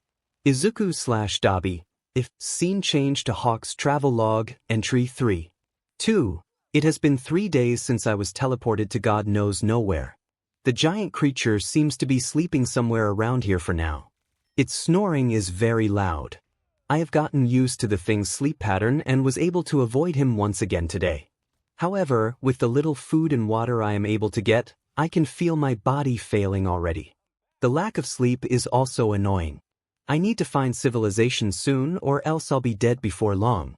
Izuku/Dabi, if scene change to Hawk's travel log, entry 3. 2. It has been 3 days since I was teleported to God knows nowhere. The giant creature seems to be sleeping somewhere around here for now. Its snoring is very loud. I have gotten used to the thing's sleep pattern and was able to avoid him once again today. However, with the little food and water I am able to get, I can feel my body failing already. The lack of sleep is also annoying. I need to find civilization soon or else I'll be dead before long.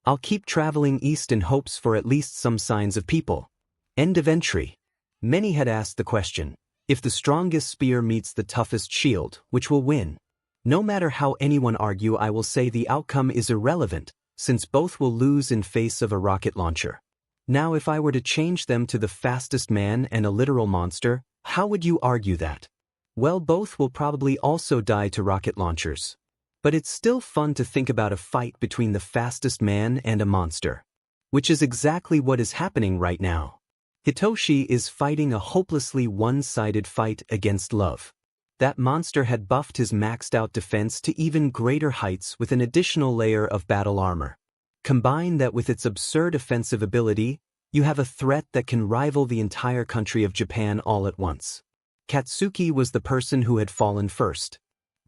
I'll keep traveling east in hopes for at least some signs of people. End of entry. Many had asked the question, if the strongest spear meets the toughest shield, which will win? No matter how anyone argue, I will say the outcome is irrelevant, since both will lose in face of a rocket launcher. Now if I were to change them to the fastest man and a literal monster, how would you argue that? Well, both will probably also die to rocket launchers. But it's still fun to think about a fight between the fastest man and a monster. Which is exactly what is happening right now. Hitoshi is fighting a hopelessly one-sided fight against love. That monster had buffed his maxed-out defense to even greater heights with an additional layer of battle armor. Combine that with its absurd offensive ability, you have a threat that can rival the entire country of Japan all at once. Katsuki was the person who had fallen first.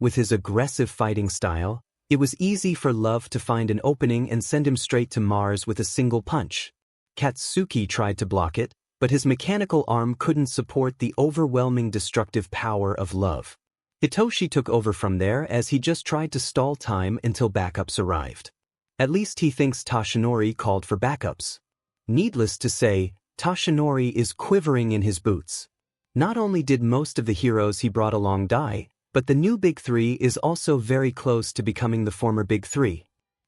With his aggressive fighting style, it was easy for Love to find an opening and send him straight to Mars with a single punch. Katsuki tried to block it, but his mechanical arm couldn't support the overwhelming destructive power of Love. Hitoshi took over from there as he just tried to stall time until backups arrived. At least he thinks Toshinori called for backups. Needless to say, Toshinori is quivering in his boots. Not only did most of the heroes he brought along die, but the new Big Three is also very close to becoming the former Big Three.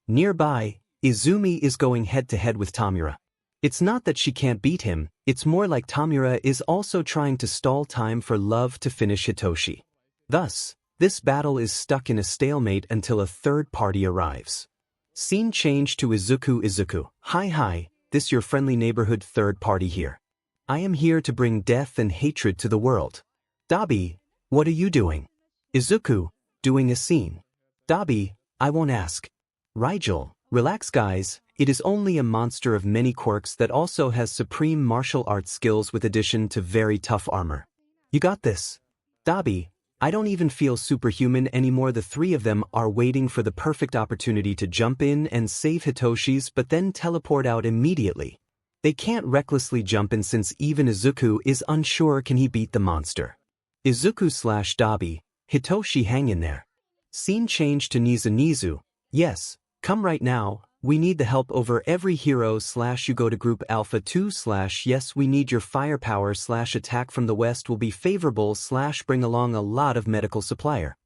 Nearby, Izumi is going head-to-head with Tamura. It's not that she can't beat him, it's more like Tamura is also trying to stall time for Love to finish Hitoshi. Thus, this battle is stuck in a stalemate until a third party arrives. Scene change to Izuku. Izuku, hi, this your friendly neighborhood third party here. I am here to bring death and hatred to the world. Dabi, what are you doing? Izuku, doing a scene. Dabi, I won't ask. Rigel, relax guys, it is only a monster of many quirks that also has supreme martial arts skills with addition to very tough armor. You got this. Dabi, I don't even feel superhuman anymore. The three of them are waiting for the perfect opportunity to jump in and save Hitoshi's but then teleport out immediately. They can't recklessly jump in since even Izuku is unsure can he beat the monster. Izuku/Dabi, Hitoshi hang in there. Scene change to Nizu. Yes, come right now, We need the help over every hero / you go to group alpha 2 / yes we need your firepower / attack from the west will be favorable / bring along a lot of medical supplier.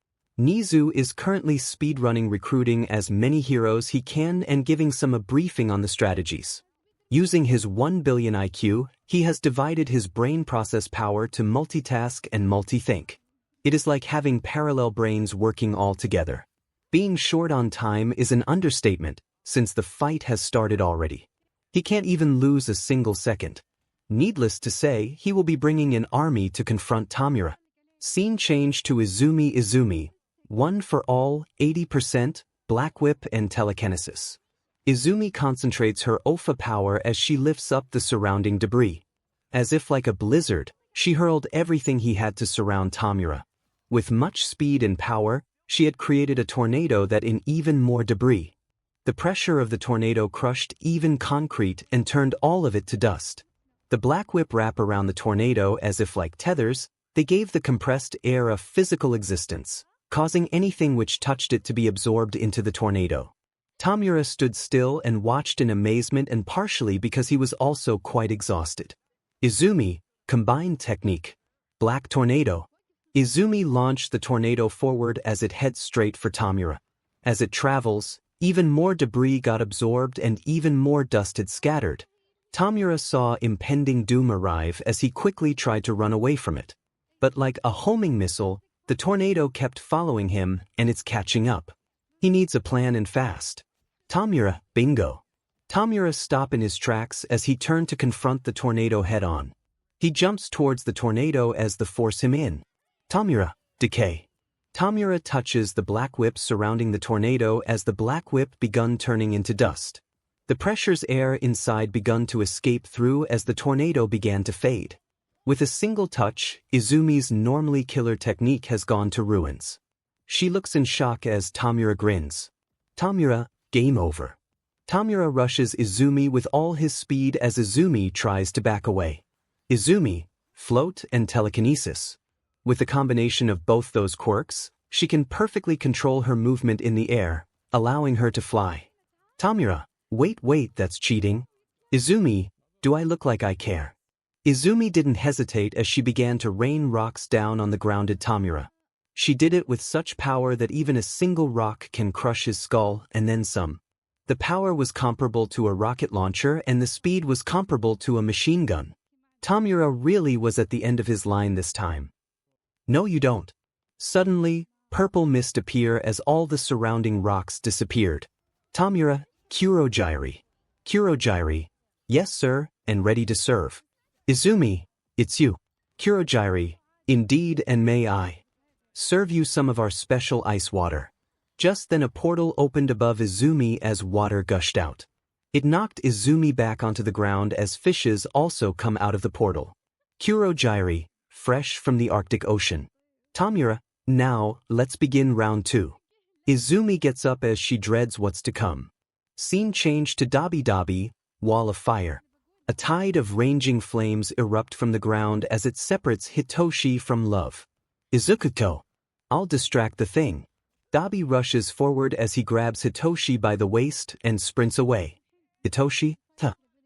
𝗎𝐸𝐸 is currently speedrunning recruiting as many heroes he can and giving some a briefing on the strategies. Using his 1 billion IQ, he has divided his brain process power to multitask and multi-think. It is like having parallel brains working all together. Being short on time is an understatement, since the fight has started already. He can't even lose a single second. Needless to say, he will be bringing an army to confront 𝗏𝗧𝗏. Scene change to Izumi Izumi. One for all, 80%, Black Whip and telekinesis. Izumi concentrates her 𝗏𝗏 power as she lifts up the surrounding debris. As if like a blizzard, she hurled everything he had to surround 𝗏𝗏𝗏. With much speed and power, she had created a tornado that in even more debris. The pressure of the tornado crushed even concrete and turned all of it to dust. The Black Whip wrap around the tornado as if like tethers, they gave the compressed air a physical existence, causing anything which touched it to be absorbed into the tornado. 𝗏𝗏𝗏 stood still and watched in amazement and partially because he was also quite exhausted. Izumi, combined technique. Black Tornado. Izumi launched the tornado forward as it heads straight for 𝗏𝗏𝗏. As it travels, even more debris got absorbed and even more dust had scattered. 𝗏𝗏𝗏 saw impending doom arrive as he quickly tried to run away from it. But like a homing missile, the tornado kept following him and it's catching up. He needs a plan and fast. 𝗏𝗏𝗏, bingo. 𝗏𝗏𝗏 stopped in his tracks as he turned to confront the tornado head-on. He jumps towards the tornado as the force him in. 𝗏𝗏𝗏, decay. 𝗏𝗏𝗏 touches the black whip surrounding the tornado as the black whip begun turning into dust. The pressure's air inside begun to escape through as the tornado began to fade. With a single touch, Izumi's normally killer technique has gone to ruins. She looks in shock as 𝗏𝗏𝗏 grins. 𝗏𝗏𝗏, game over. 𝗏𝗏𝗏 rushes Izumi with all his speed as Izumi tries to back away. Izumi, float and telekinesis. With the combination of both those quirks, she can perfectly control her movement in the air, allowing her to fly. 𝗏𝗏𝗏, wait, that's cheating. Izumi, do I look like I care? Izumi didn't hesitate as she began to rain rocks down on the grounded 𝗏𝗏𝗏. She did it with such power that even a single rock can crush his skull and then some. The power was comparable to a rocket launcher and the speed was comparable to a machine gun. 𝗏𝗏𝗏 really was at the end of his line this time. No you don't. Suddenly, purple mist appeared as all the surrounding rocks disappeared. 𝗏𝗏𝗏, 𝗒𝗒𝗓𝗏. 𝗒𝗒𝗓𝗓, yes sir, and ready to serve. Izumi, it's you. 𝗒𝗒𝗓𝗓, indeed and may I serve you some of our special ice water. Just then a portal opened above Izumi as water gushed out. It knocked Izumi back onto the ground as fishes also come out of the portal. 𝗒𝗒𝗓𝗓, fresh from the Arctic Ocean. 𝗏𝗏𝗏, now, let's begin round 2. Izumi gets up as she dreads what's to come. Scene change to 𝗏𝗏𝗏, wall of fire. A tide of raging flames erupt from the ground as it separates Hitoshi from love. Izuku, I'll distract the thing. 𝗏𝗏𝗏 rushes forward as he grabs Hitoshi by the waist and sprints away. Hitoshi,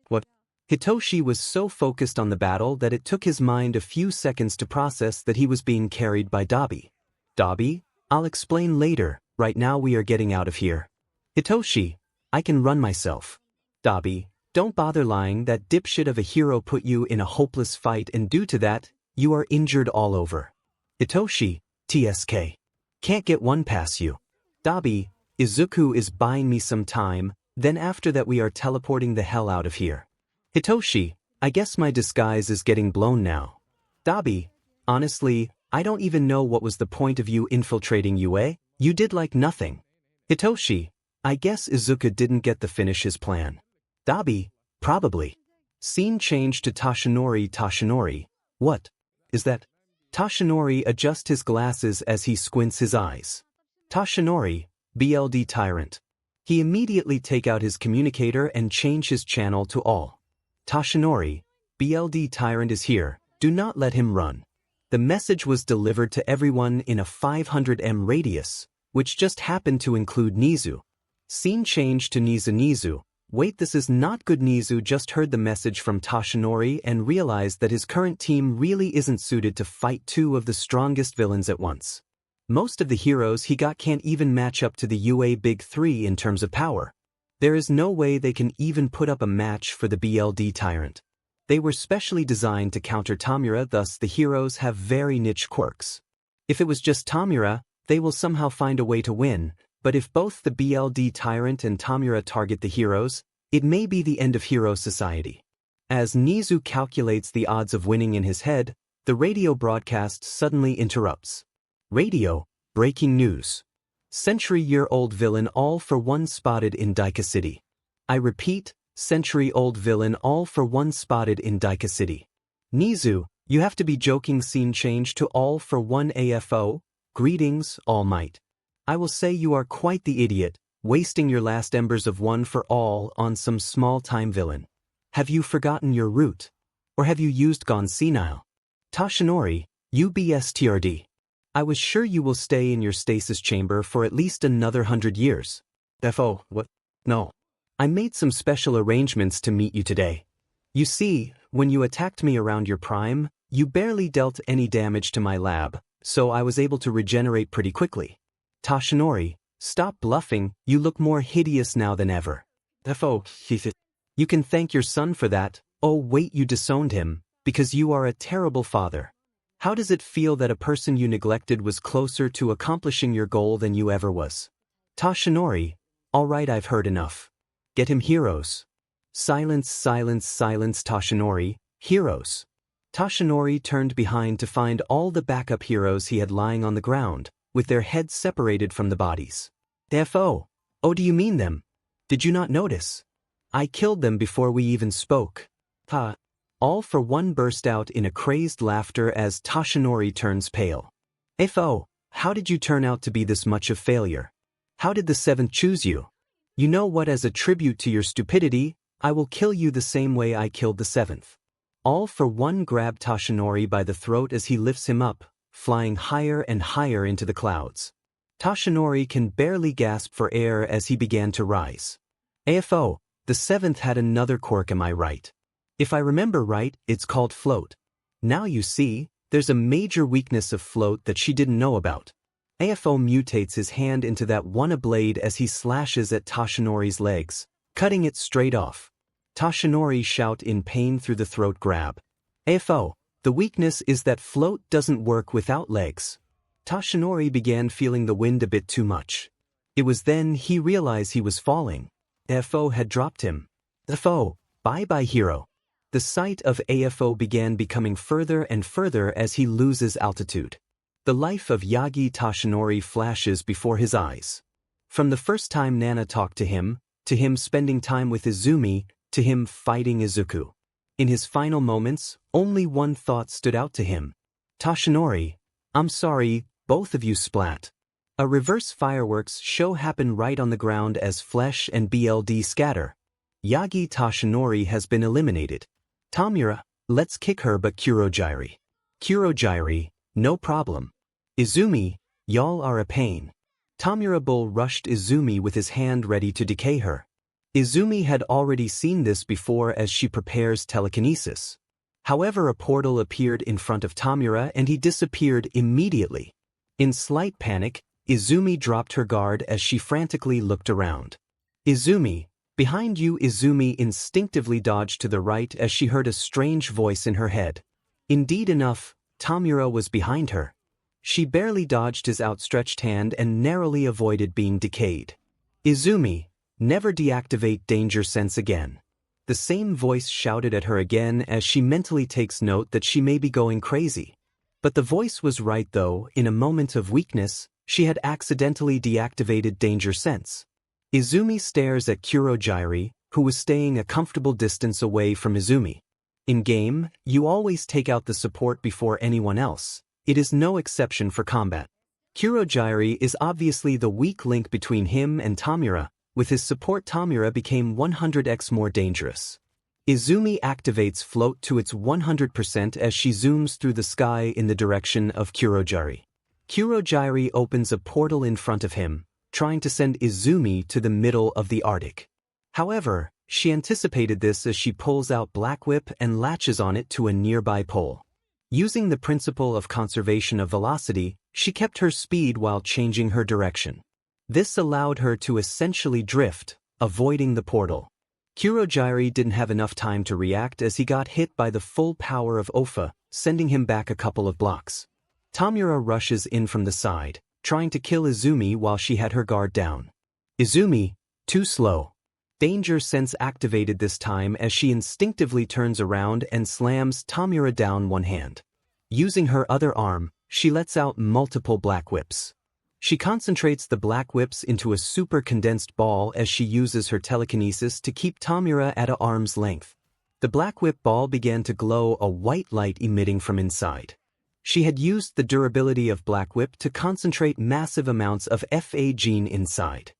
what? Hitoshi was so focused on the battle that it took his mind a few seconds to process that he was being carried by 𝗏𝗏𝗏. 𝗏𝗏𝗏, I'll explain later, right now we are getting out of here. Hitoshi, I can run myself. 𝗏𝗏𝗏, don't bother lying, that dipshit of a hero put you in a hopeless fight and due to that, you are injured all over. Hitoshi, TSK. Can't get one past you. 𝗏𝗏𝗏, Izuku is buying me some time, then after that we are teleporting the hell out of here. Hitoshi, I guess my disguise is getting blown now. 𝗏𝗏𝗏, honestly, I don't even know what was the point of you infiltrating UA, you did like nothing. Hitoshi, I guess Izuku didn't get to finish his plan. 𝗏𝗏𝗏, probably. Scene change to 𝗏𝗏𝗏. What is that? 𝗏𝗏𝗏 adjusts his glasses as he squints his eyes. 𝗏𝗏𝗏, BLD Tyrant. He immediately take out his communicator and change his channel to all. 𝗏𝗏𝗏, BLD Tyrant is here, do not let him run. The message was delivered to everyone in a 500 m radius, which just happened to include Nizu. Scene change to 𝗧𝗎𝗧𝗟𝗧. Wait, this is not good. 𝗧𝗎𝗧 just heard the message from 𝗧𝗏𝗧𝗏 and realized that his current team really isn't suited to fight two of the strongest villains at once. Most of the heroes he got can't even match up to the UA Big 3 in terms of power. There is no way they can even put up a match for the BLD Tyrant. They were specially designed to counter 𝗏𝗏𝗧𝗏, thus the heroes have very niche quirks. If it was just 𝗏𝗏𝗧𝗏, they will somehow find a way to win, but if both the BLD Tyrant and 𝗏𝗏𝗧𝗏 target the heroes, it may be the end of hero society. As Nizu calculates the odds of winning in his head, the radio broadcast suddenly interrupts. Radio, breaking news. Century-year-old villain all for one spotted in Daika City. I repeat, century-old villain all for one spotted in Daika City. Nizu, you have to be joking. Scene change to all for one AFO. Greetings, All Might. I will say you are quite the idiot, wasting your last embers of one for all on some small-time villain. Have you forgotten your route? Or have you used gone senile? Toshinori, UBSTRD. I was sure you will stay in your stasis chamber for at least another 100 years. FO, what? No. I made some special arrangements to meet you today. You see, when you attacked me around your prime, you barely dealt any damage to my lab, so I was able to regenerate pretty quickly. Toshinori, stop bluffing, you look more hideous now than ever. FO, you can thank your son for that. Oh wait, you disowned him, because you are a terrible father. How does it feel that a person you neglected was closer to accomplishing your goal than you ever was? Toshinori, alright, I've heard enough. Get him heroes. Silence, silence, silence. Toshinori, heroes. Toshinori turned behind to find all the backup heroes he had lying on the ground, with their heads separated from the bodies. FO, oh, do you mean them? Did you not notice? I killed them before we even spoke. Ha. All for one burst out in a crazed laughter as Toshinori turns pale. FO, how did you turn out to be this much of failure? How did the seventh choose you? You know what, as a tribute to your stupidity, I will kill you the same way I killed the seventh. All for one grabbed Toshinori by the throat as he lifts him up, flying higher and higher into the clouds. Toshinori can barely gasp for air as he began to rise. AFO, the seventh had another quirk, am I right? If I remember right, it's called float. Now you see, there's a major weakness of float that she didn't know about. AFO mutates his hand into that one blade as he slashes at Toshinori's legs, cutting it straight off. Toshinori shout in pain through the throat grab. AFO, the weakness is that float doesn't work without legs. Toshinori began feeling the wind a bit too much. It was then he realized he was falling. AFO had dropped him. AFO, bye-bye hero. The sight of AFO began becoming further and further as he loses altitude. The life of Yagi Toshinori flashes before his eyes. From the first time Nana talked to him spending time with Izumi, to him fighting Izuku. In his final moments, only one thought stood out to him. Toshinori, I'm sorry, both of you splat. A reverse fireworks show happened right on the ground as flesh and BLD scatter. Yagi Toshinori has been eliminated. 𝗏𝗏𝗧𝗏𝗏, let's kick her, but 𝗏𝗏𝗧𝗏𝗏, no problem. Izumi, y'all are a pain. 𝗏𝗏𝗧𝗏𝗏 Bull rushed Izumi with his hand ready to decay her. Izumi had already seen this before as she prepares telekinesis. However, a portal appeared in front of 𝗏𝗏𝗧𝗏𝗏 and he disappeared immediately. In slight panic, Izumi dropped her guard as she frantically looked around. Izumi, behind you. Izumi instinctively dodged to the right as she heard a strange voice in her head. Indeed enough, 𝗏𝗏𝗧𝗏𝗏 was behind her. She barely dodged his outstretched hand and narrowly avoided being decayed. Izumi, never deactivate danger sense again. The same voice shouted at her again as she mentally takes note that she may be going crazy. But the voice was right though, in a moment of weakness, she had accidentally deactivated danger sense. Izumi stares at 𝗏𝗏𝗧𝗏𝗏𝗏, who was staying a comfortable distance away from Izumi. In game, you always take out the support before anyone else. It is no exception for combat. 𝗏𝗏𝗧𝗏𝗏𝗏 is obviously the weak link between him and 𝗏𝗏𝗧𝗏𝗏. With his support, 𝗏𝗏𝗧𝗏𝗏 became 100x more dangerous. Izumi activates float to its 100% as she zooms through the sky in the direction of 𝗏𝗏𝗧𝗏𝗏𝗏. 𝗏𝗏𝗧𝗏𝗏𝗏 opens a portal in front of him, trying to send Izumi to the middle of the Arctic. However, she anticipated this as she pulls out Black Whip and latches on it to a nearby pole. Using the principle of conservation of velocity, she kept her speed while changing her direction. This allowed her to essentially drift, avoiding the portal. 𝗂𝗓𝗓 didn't have enough time to react as he got hit by the full power of Ofa, sending him back a couple of blocks. 𝗏𝗏𝗏 rushes in from the side, trying to kill Izumi while she had her guard down. Izumi, too slow. Danger sense activated this time as she instinctively turns around and slams 𝗏𝗏𝗏 down one hand. Using her other arm, she lets out multiple black whips. She concentrates the black whips into a super condensed ball as she uses her telekinesis to keep 𝗏𝗏𝗏 at arm's length. The black whip ball began to glow a white light emitting from inside. She had used the durability of Black Whip to concentrate massive amounts of FA gene inside.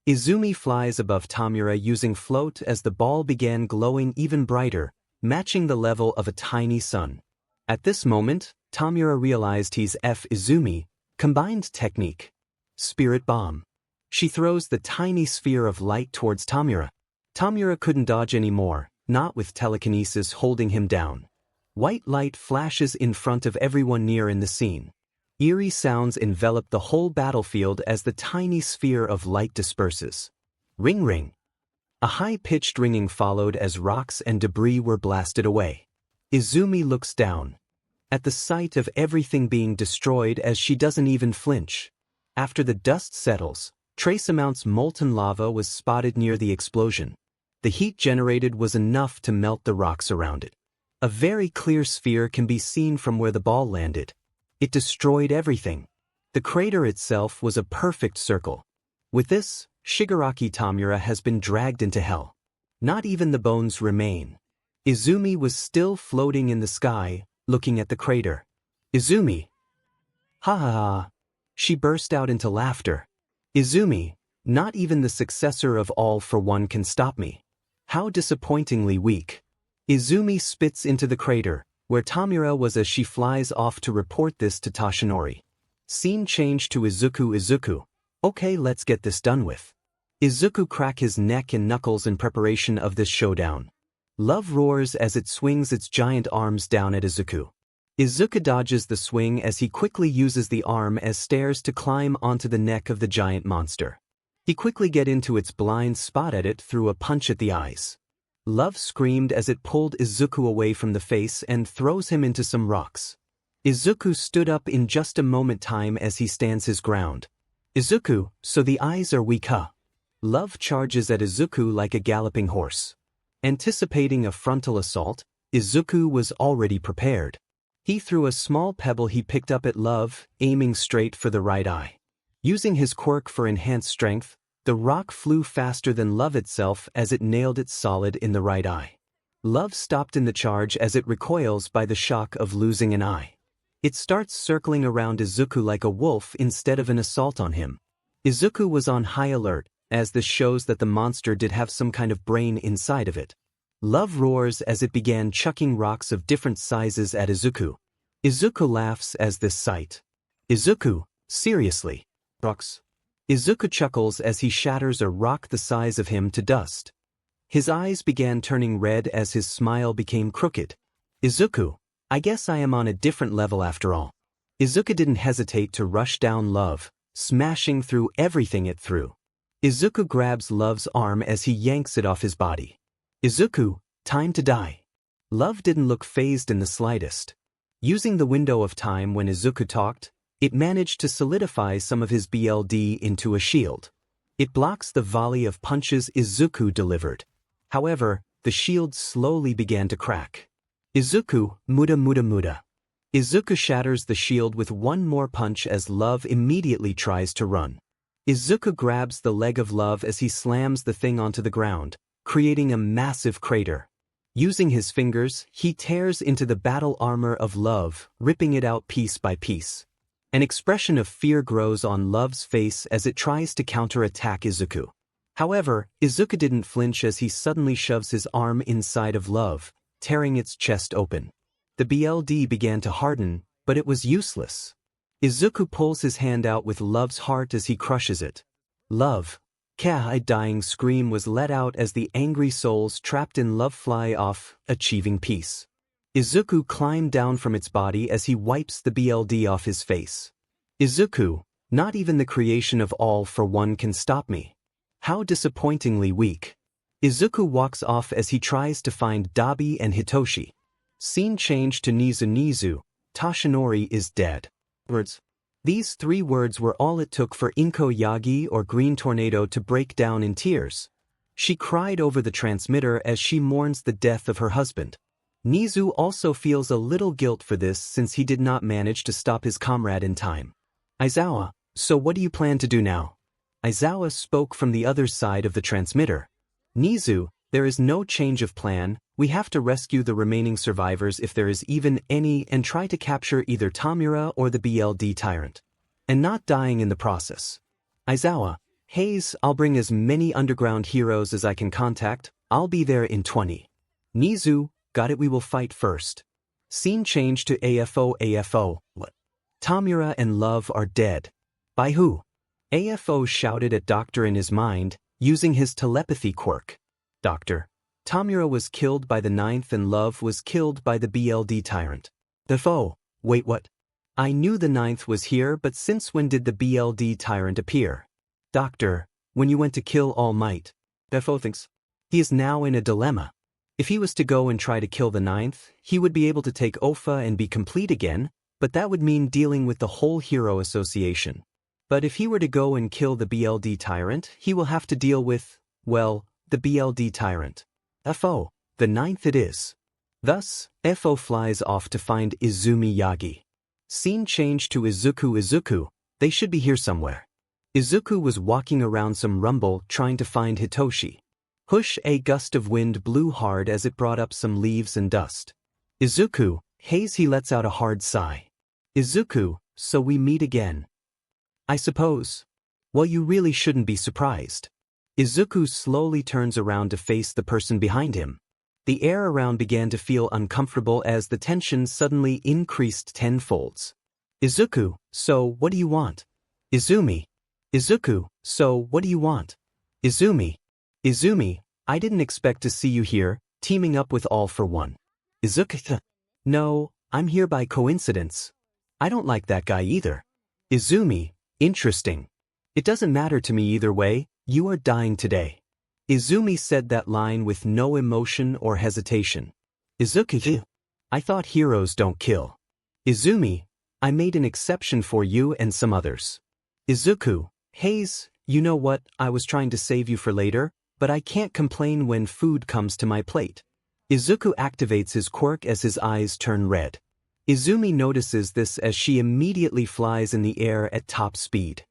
Izumi flies above 𝗏𝗏𝗏 using float as the ball began glowing even brighter, matching the level of a tiny sun. At this moment, 𝗏𝗏𝗏 realized he's Izumi, combined technique. Spirit Bomb. She throws the tiny sphere of light towards 𝗏𝗏𝗏. 𝗏𝗏𝗏 couldn't dodge anymore, not with telekinesis holding him down. White light flashes in front of everyone near in the scene. Eerie sounds envelop the whole battlefield as the tiny sphere of light disperses. Ring ring. A high-pitched ringing followed as rocks and debris were blasted away. Izumi looks down at the sight of everything being destroyed as she doesn't even flinch. After the dust settles, trace amounts molten lava was spotted near the explosion. The heat generated was enough to melt the rocks around it. A very clear sphere can be seen from where the ball landed. It destroyed everything. The crater itself was a perfect circle. With this, Shigaraki 𝗏𝗏𝗏 has been dragged into hell. Not even the bones remain. Izumi was still floating in the sky, looking at the crater. Izumi! Ha ha ha! She burst out into laughter. Izumi, not even the successor of All for One can stop me. How disappointingly weak. Izumi spits into the crater, where 𝗏𝗏𝗏 was as she flies off to report this to Tashinori. Scene change to Izuku. Okay, let's get this done with. Izuku crack his neck and knuckles in preparation of this showdown. Love roars as it swings its giant arms down at Izuku. Izuku dodges the swing as he quickly uses the arm as stairs to climb onto the neck of the giant monster. He quickly gets into its blind spot at it through a punch at the eyes. Love screamed as it pulled Izuku away from the face and throws him into some rocks. Izuku stood up in just a moment time as he stands his ground. Izuku, so the eyes are weak huh? Love charges at Izuku like a galloping horse. Anticipating a frontal assault, Izuku was already prepared. He threw a small pebble he picked up at Love, aiming straight for the right eye. Using his quirk for enhanced strength, the rock flew faster than Love itself as it nailed it solid in the right eye. Love stopped in the charge as it recoils by the shock of losing an eye. It starts circling around Izuku like a wolf instead of an assault on him. Izuku was on high alert, as this shows that the monster did have some kind of brain inside of it. Love roars as it began chucking rocks of different sizes at Izuku. Izuku laughs as this sight. Izuku, seriously? Rocks? Izuku chuckles as he shatters a rock the size of him to dust. His eyes began turning red as his smile became crooked. Izuku, I guess I am on a different level after all. Izuku didn't hesitate to rush down Love, smashing through everything it threw. Izuku grabs Love's arm as he yanks it off his body. Izuku, time to die. Love didn't look fazed in the slightest. Using the window of time when Izuku talked, it managed to solidify some of his BLD into a shield. It blocks the volley of punches Izuku delivered. However, the shield slowly began to crack. Izuku, muda. Izuku shatters the shield with one more punch as Love immediately tries to run. Izuku grabs the leg of Love as he slams the thing onto the ground, creating a massive crater. Using his fingers, he tears into the battle armor of Love, ripping it out piece by piece. An expression of fear grows on Love's face as it tries to counterattack Izuku. However, Izuku didn't flinch as he suddenly shoves his arm inside of Love, tearing its chest open. The BLD began to harden, but it was useless. Izuku pulls his hand out with Love's heart as he crushes it. Love. A dying scream was let out as the angry souls trapped in love fly off, achieving peace. Izuku climbed down from its body as he wipes the BLD off his face. Izuku, not even the creation of all for one can stop me. How disappointingly weak. Izuku walks off as he tries to find Dabi and Hitoshi. Scene change to 𝗔𝗍𝗧𝗟𝗘, Toshinori is dead. Words. These 3 words were all it took for Izuku Yagi or Green Tornado to break down in tears. She cried over the transmitter as she mourns the death of her husband. Nizu also feels a little guilt for this since he did not manage to stop his comrade in time. Aizawa, so what do you plan to do now? Aizawa spoke from the other side of the transmitter. Nizu, there is no change of plan, we have to rescue the remaining survivors if there is even any and try to capture either Tamura or the BLD Tyrant. And not dying in the process. Aizawa, Hayes, I'll bring as many underground heroes as I can contact, I'll be there in 20. Nizu, got it, we will fight first. Scene change to AFO. What? Tamura and Love are dead. By who? AFO shouted at Doctor in his mind, using his telepathy quirk. Doctor. Tamura was killed by the 9th and Love was killed by the BLD Tyrant. The foe. Wait, what? I knew the 9th was here, but since when did the BLD Tyrant appear? Doctor, when you went to kill All Might. The foe thinks. He is now in a dilemma. If he was to go and try to kill the 9th, he would be able to take Ofa and be complete again, but that would mean dealing with the whole hero association. But if he were to go and kill the BLD Tyrant, he will have to deal with, well, the BLD Tyrant. FO, the 9th it is. Thus, FO flies off to find Izumi Yagi. Scene change to Izuku, they should be here somewhere. Izuku was walking around some rumble trying to find Hitoshi. Hush, a gust of wind blew hard as it brought up some leaves and dust. Izuku, Hayes, he lets out a hard sigh. Izuku, so we meet again. I suppose. Well, you really shouldn't be surprised. Izuku slowly turns around to face the person behind him. The air around began to feel uncomfortable as the tension suddenly increased tenfolds. Izuku, so what do you want? Izumi. Izuku, so what do you want? Izumi. Izumi, I didn't expect to see you here, teaming up with All for One. Izuku. No, I'm here by coincidence. I don't like that guy either. Izumi, interesting. It doesn't matter to me either way, you are dying today. Izumi said that line with no emotion or hesitation. Izuku, I thought heroes don't kill. Izumi, I made an exception for you and some others. Izuku, Hayes, you know what, I was trying to save you for later, but I can't complain when food comes to my plate. Izuku activates his quirk as his eyes turn red. Izumi notices this as she immediately flies in the air at top speed.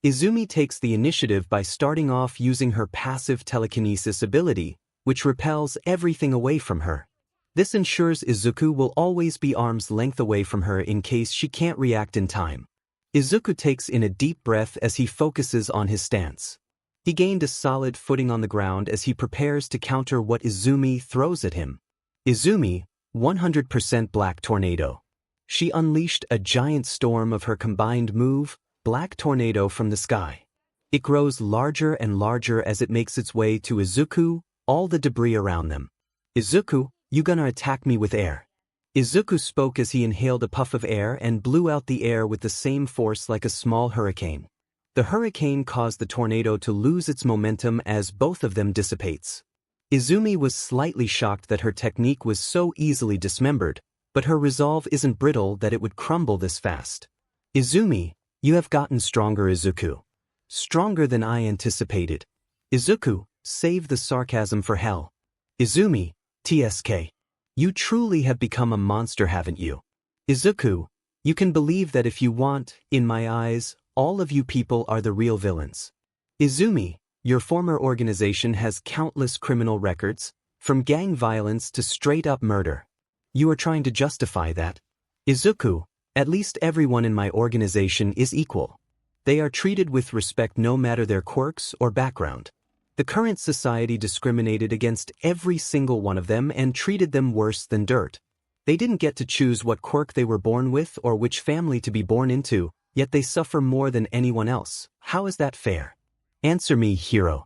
Izumi takes the initiative by starting off using her passive telekinesis ability, which repels everything away from her. This ensures Izuku will always be arm's length away from her in case she can't react in time. Izuku takes in a deep breath as he focuses on his stance. He gained a solid footing on the ground as he prepares to counter what Izumi throws at him. Izumi, 100% Black Tornado. She unleashed a giant storm of her combined move, Black Tornado from the sky. It grows larger and larger as it makes its way to Izuku, all the debris around them. Izuku, you gonna attack me with air? Izuku spoke as he inhaled a puff of air and blew out the air with the same force like a small hurricane. The hurricane caused the tornado to lose its momentum as both of them dissipates. Izumi was slightly shocked that her technique was so easily dismembered, but her resolve isn't brittle that it would crumble this fast. Izumi, you have gotten stronger, Izuku. Stronger than I anticipated. Izuku, save the sarcasm for hell. Izumi, TSK. You truly have become a monster, haven't you? Izuku, you can believe that if you want, in my eyes, all of you people are the real villains. Izumi, your former organization has countless criminal records, from gang violence to straight-up murder. You are trying to justify that. Izuku, at least everyone in my organization is equal. They are treated with respect no matter their quirks or background. The current society discriminated against every single one of them and treated them worse than dirt. They didn't get to choose what quirk they were born with or which family to be born into, yet they suffer more than anyone else. How is that fair? Answer me, hero.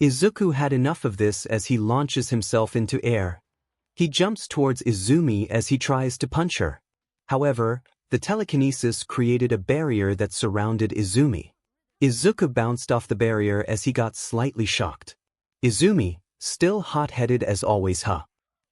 Izuku had enough of this as he launches himself into air. He jumps towards Izumi as he tries to punch her. However, the telekinesis created a barrier that surrounded Izumi. Izuku bounced off the barrier as he got slightly shocked. Izumi, still hot-headed as always,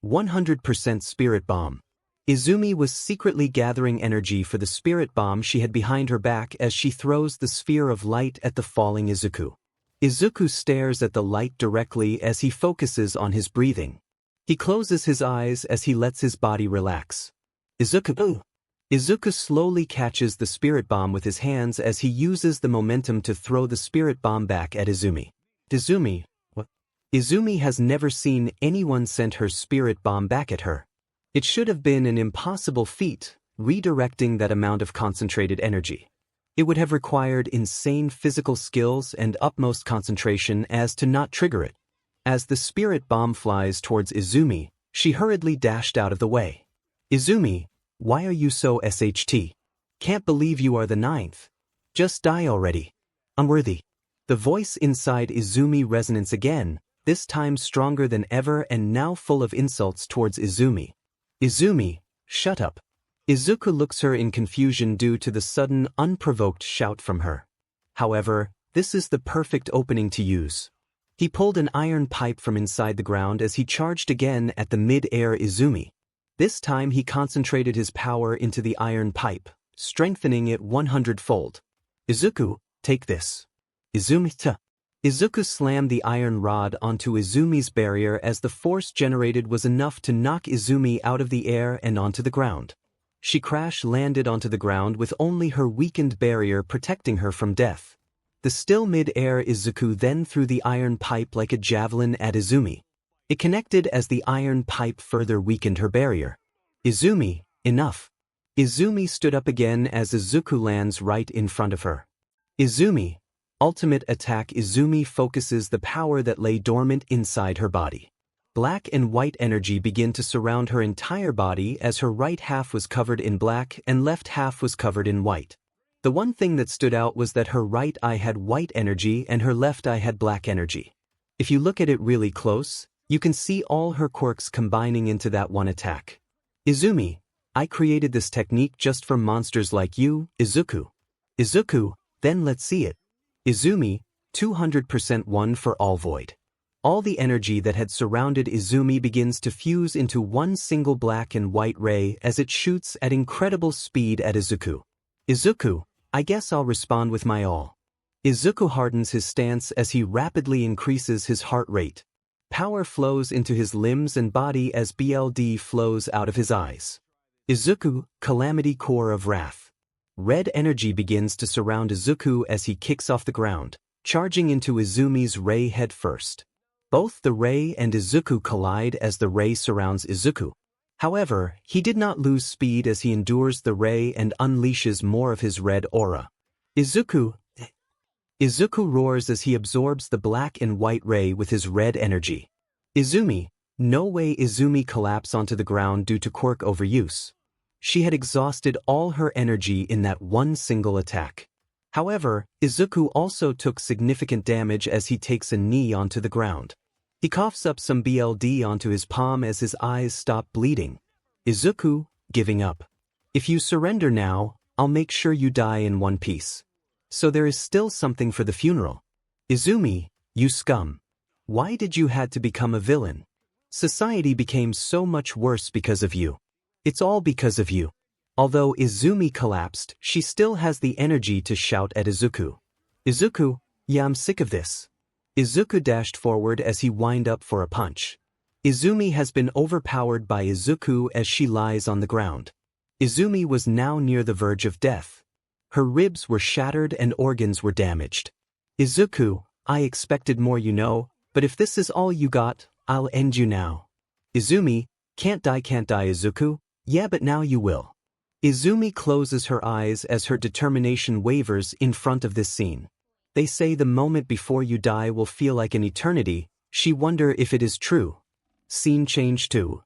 100% spirit bomb. Izumi was secretly gathering energy for the spirit bomb she had behind her back as she throws the sphere of light at the falling Izuku. Izuku stares at the light directly as he focuses on his breathing. He closes his eyes as he lets his body relax. Izuku slowly catches the spirit bomb with his hands as he uses the momentum to throw the spirit bomb back at Izumi. What? Izumi has never seen anyone send her spirit bomb back at her. It should have been an impossible feat, redirecting that amount of concentrated energy. It would have required insane physical skills and utmost concentration as to not trigger it. As the spirit bomb flies towards Izumi, she hurriedly dashed out of the way. Izumi, why are you so SHT? Can't believe you are the 9th. Just die already. Unworthy. The voice inside Izumi resonates again, this time stronger than ever and now full of insults towards Izumi. Izumi, shut up. Izuku looks her in confusion due to the sudden, unprovoked shout from her. However, this is the perfect opening to use. He pulled an iron pipe from inside the ground as he charged again at the mid-air Izumi. This time he concentrated his power into the iron pipe, strengthening it 100-fold. Izuku, take this. Izuku slammed the iron rod onto Izumi's barrier as the force generated was enough to knock Izumi out of the air and onto the ground. She crash-landed onto the ground with only her weakened barrier protecting her from death. The still mid-air Izuku then threw the iron pipe like a javelin at Izumi. It connected as the iron pipe further weakened her barrier. Izumi, enough. Izumi stood up again as Izuku lands right in front of her. Izumi, ultimate attack. Izumi focuses the power that lay dormant inside her body. Black and white energy begin to surround her entire body as her right half was covered in black and left half was covered in white. The one thing that stood out was that her right eye had white energy and her left eye had black energy. If you look at it really close, you can see all her quirks combining into that one attack. Izumi, I created this technique just for monsters like you, Izuku. Izuku, then let's see it. Izumi, 200% one for all void. All the energy that had surrounded Izumi begins to fuse into one single black and white ray as it shoots at incredible speed at Izuku. Izuku, I guess I'll respond with my all. Izuku hardens his stance as he rapidly increases his heart rate. Power flows into his limbs and body as BLD flows out of his eyes. Izuku, Calamity Core of Wrath. Red energy begins to surround Izuku as he kicks off the ground, charging into Izumi's ray head first. Both the ray and Izuku collide as the ray surrounds Izuku. However, he did not lose speed as he endures the ray and unleashes more of his red aura. Izuku roars as he absorbs the black and white ray with his red energy. Izumi, no way. Izumi collapsed onto the ground due to quirk overuse. She had exhausted all her energy in that one single attack. However, Izuku also took significant damage as he takes a knee onto the ground. He coughs up some BLD onto his palm as his eyes stop bleeding. Izuku, giving up. If you surrender now, I'll make sure you die in one piece. So there is still something for the funeral. Izumi, you scum. Why did you had to become a villain? Society became so much worse because of you. It's all because of you. Although Izumi collapsed, she still has the energy to shout at Izuku. Izuku, yeah, I'm sick of this. Izuku dashed forward as he wind up for a punch. Izumi has been overpowered by Izuku as she lies on the ground. Izumi was now near the verge of death. Her ribs were shattered and organs were damaged. Izuku, I expected more, but if this is all you got, I'll end you now. Izumi, can't die Izuku, yeah but now you will. Izumi closes her eyes as her determination wavers in front of this scene. They say the moment before you die will feel like an eternity. She wonder if it is true. Scene change 2.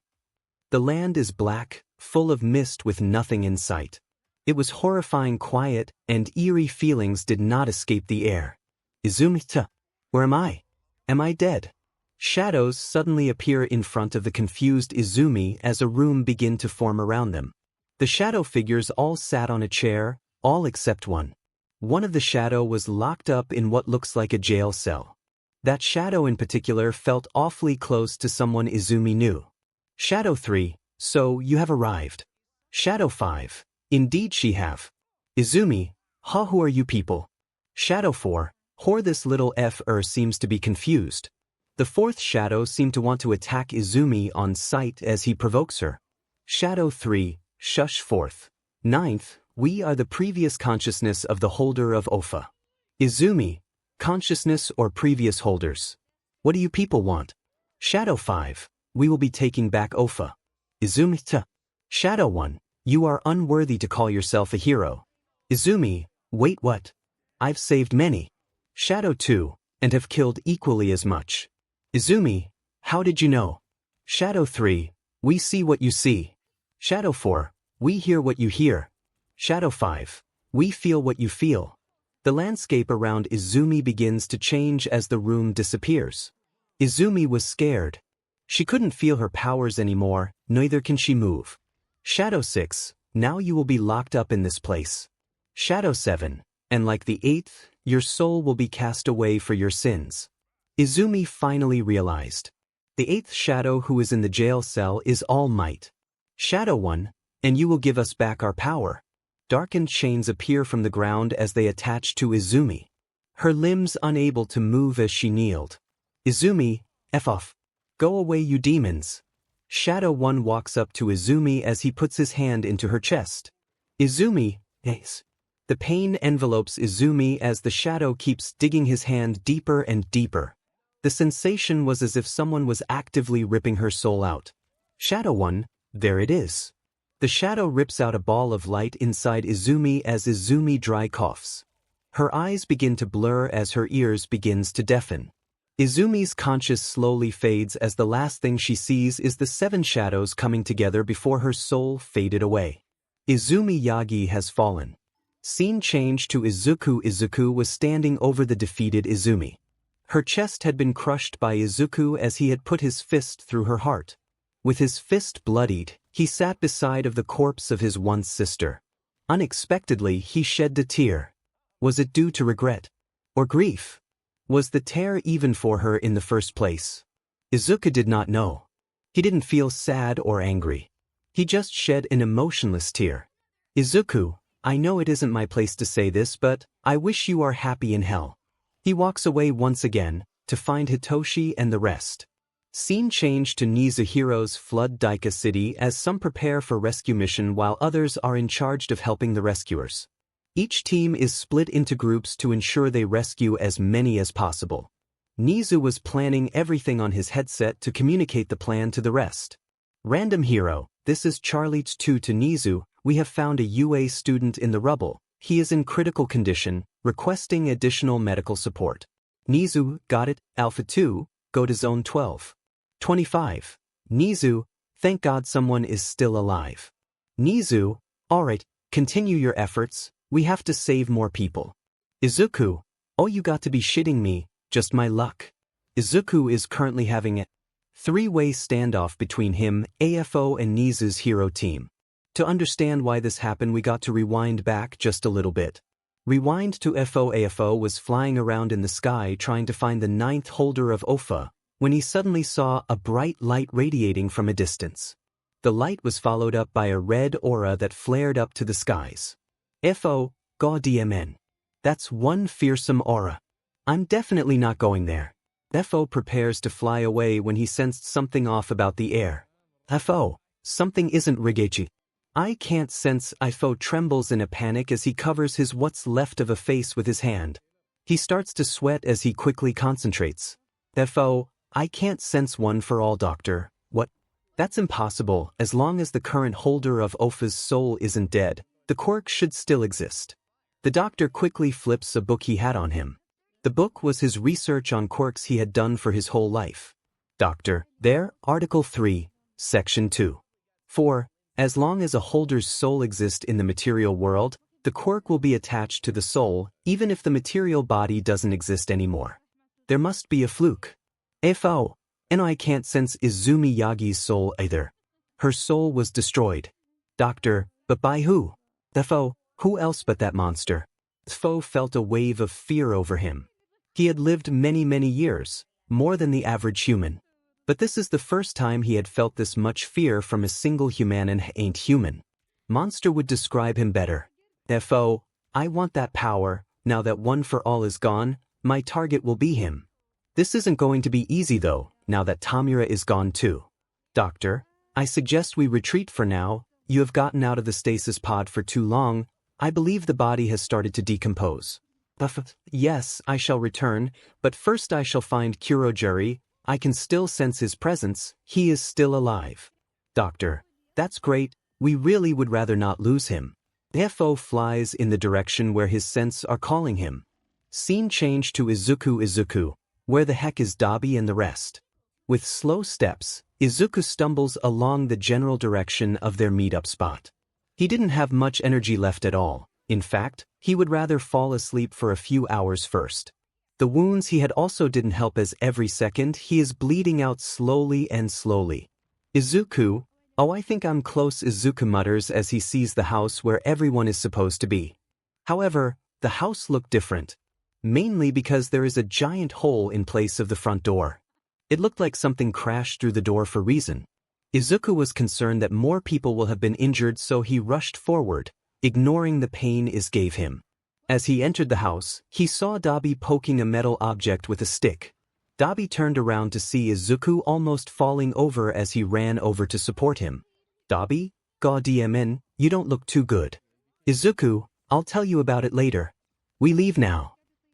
The land is black, full of mist with nothing in sight. It was horrifying quiet, and eerie feelings did not escape the air. Izumi, Where am I? Am I dead? Shadows suddenly appear in front of the confused Izumi as a room begins to form around them. The shadow figures all sat on a chair, all except one. One of the shadow was locked up in what looks like a jail cell. That shadow in particular felt awfully close to someone Izumi knew. Shadow 3, so you have arrived. Shadow 5, indeed she have. Izumi, who are you people? Shadow 4, this little seems to be confused. The fourth shadow seemed to want to attack Izumi on sight as he provokes her. Shadow 3, shush fourth. Ninth, we are the previous consciousness of the holder of Ofa. Izumi, consciousness or previous holders. What do you people want? Shadow 5, we will be taking back Ofa. Izumi, Shadow 1, you are unworthy to call yourself a hero. Izumi, wait what? I've saved many. Shadow 2, and have killed equally as much. Izumi, how did you know? Shadow 3, we see what you see. Shadow 4, we hear what you hear. Shadow 5, we feel what you feel. The landscape around Izumi begins to change as the room disappears. Izumi was scared. She couldn't feel her powers anymore, neither can she move. Shadow 6, now you will be locked up in this place. Shadow 7, and like the 8th, your soul will be cast away for your sins. Izumi finally realized. The 8th shadow who is in the jail cell is All Might. Shadow 1, and you will give us back our power. Darkened chains appear from the ground as they attach to Izumi. Her limbs unable to move as she kneeled. Izumi, F off. Go away you demons. Shadow 1 walks up to Izumi as he puts his hand into her chest. Izumi, yes. The pain envelopes Izumi as the shadow keeps digging his hand deeper and deeper. The sensation was as if someone was actively ripping her soul out. Shadow 1, there it is. The shadow rips out a ball of light inside Izumi as Izumi dry coughs. Her eyes begin to blur as her ears begins to deafen. Izumi's conscious slowly fades as the last thing she sees is the 7 shadows coming together before her soul faded away. Izumi Yagi has fallen. Scene changed to Izuku. Izuku was standing over the defeated Izumi. Her chest had been crushed by Izuku as he had put his fist through her heart. With his fist bloodied, he sat beside of the corpse of his once sister. Unexpectedly, he shed a tear. Was it due to regret? Or grief? Was the tear even for her in the first place? Izuku did not know. He didn't feel sad or angry. He just shed an emotionless tear. Izuku, I know it isn't my place to say this, but I wish you are happy in hell. He walks away once again, to find Hitoshi and the rest. Scene changed to 𝗔𝗫𝗧𝗟𝗘 city as some prepare for rescue mission while others are in charge of helping the rescuers. Each team is split into groups to ensure they rescue as many as possible. Nizu was planning everything on his headset to communicate the plan to the rest. Random hero, this is 𝗔𝗨𝗧𝗟𝗘 to Nizu, we have found a UA student in the rubble. He is in critical condition, requesting additional medical support. Nizu, got it, Alpha 2, go to Zone 12. 25. Nizu, thank God someone is still alive. Nizu, alright, continue your efforts, we have to save more people. Izuku, oh you got to be shitting me, just my luck. Izuku is currently having a 3-way standoff between him, AFO and Nizu's hero team. To understand why this happened we got to rewind back just a little bit. Rewind to FO. AFO was flying around in the sky trying to find the 9th holder of Ofa, when he suddenly saw a bright light radiating from a distance. The light was followed up by a red aura that flared up to the skies. FO, GAWDMN. That's one fearsome aura. I'm definitely not going there. FO prepares to fly away when he sensed something off about the air. FO, something isn't riggy. I can't sense. FO trembles in a panic as he covers his what's left of a face with his hand. He starts to sweat as he quickly concentrates. FO, I can't sense one for all doctor. What? That's impossible. As long as the current holder of Ofa's soul isn't dead, the quirk should still exist. The doctor quickly flips a book he had on him. The book was his research on quirks he had done for his whole life. Doctor, there, Article 3, Section 2. 4. As long as a holder's soul exists in the material world, the quirk will be attached to the soul, even if the material body doesn't exist anymore. There must be a fluke. 𝐴𝐴, and I can't sense Izumi Yagi's soul either. Her soul was destroyed. Doctor, but by who? 𝐴𝐴, who else but that monster? 𝐴𝐴 felt a wave of fear over him. He had lived many years, more than the average human. But this is the first time he had felt this much fear from a single human and ain't human. Monster would describe him better. 𝐴𝐴, I want that power. Now that One for All is gone, my target will be him. This isn't going to be easy though, now that Tamura is gone too. Doctor, I suggest we retreat for now. You have gotten out of the stasis pod for too long. I believe the body has started to decompose. Yes, I shall return, but first I shall find 𝗓𝗓𝗧𝗟𝗘. I can still sense his presence. He is still alive. Doctor, that's great. We really would rather not lose him. 𝐴𝐴 flies in the direction where his sense are calling him. Scene change to Izuku. Where the heck is Dabi and the rest? With slow steps, Izuku stumbles along the general direction of their meet-up spot. He didn't have much energy left at all. In fact, he would rather fall asleep for a few hours first. The wounds he had also didn't help, as every second he is bleeding out slowly. Izuku, oh, I think I'm close, Izuku mutters as he sees the house where everyone is supposed to be. However, the house looked different. Mainly because there is a giant hole in place of the front door. It looked like something crashed through the door for reason. Izuku was concerned that more people will have been injured, so he rushed forward, ignoring the pain it gave him. As he entered the house, he saw Dabi poking a metal object with a stick. Dabi turned around to see Izuku almost falling over as he ran over to support him. Dabi, 𝐴𝐴, you don't look too good. Izuku, I'll tell you about it later. We leave now.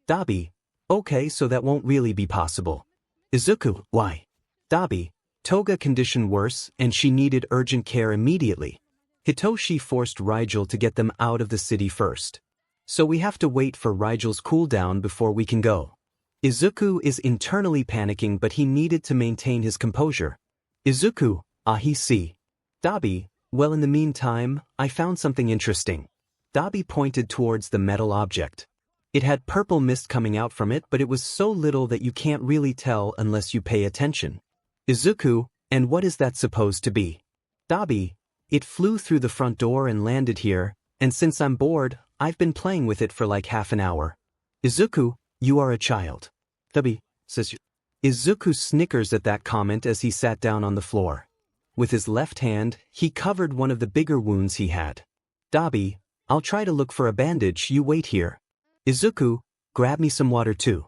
Dabi, okay, so that won't really be possible. Izuku, why? Dabi, Toga condition worse and she needed urgent care immediately. Hitoshi forced Rigel to get them out of the city first. So we have to wait for Rigel's cooldown before we can go. Izuku is internally panicking, but he needed to maintain his composure. Izuku, he see. Dabi, well, in the meantime, I found something interesting. Dabi pointed towards the metal object. It had purple mist coming out from it, but it was so little that you can't really tell unless you pay attention. Izuku, and what is that supposed to be? Dabi, it flew through the front door and landed here, and since I'm bored, I've been playing with it for like half an hour. Izuku, you are a child. Dabi, says you. Izuku snickers at that comment as he sat down on the floor. With his left hand, he covered one of the bigger wounds he had. Dabi, I'll try to look for a bandage, you wait here. Izuku, grab me some water too.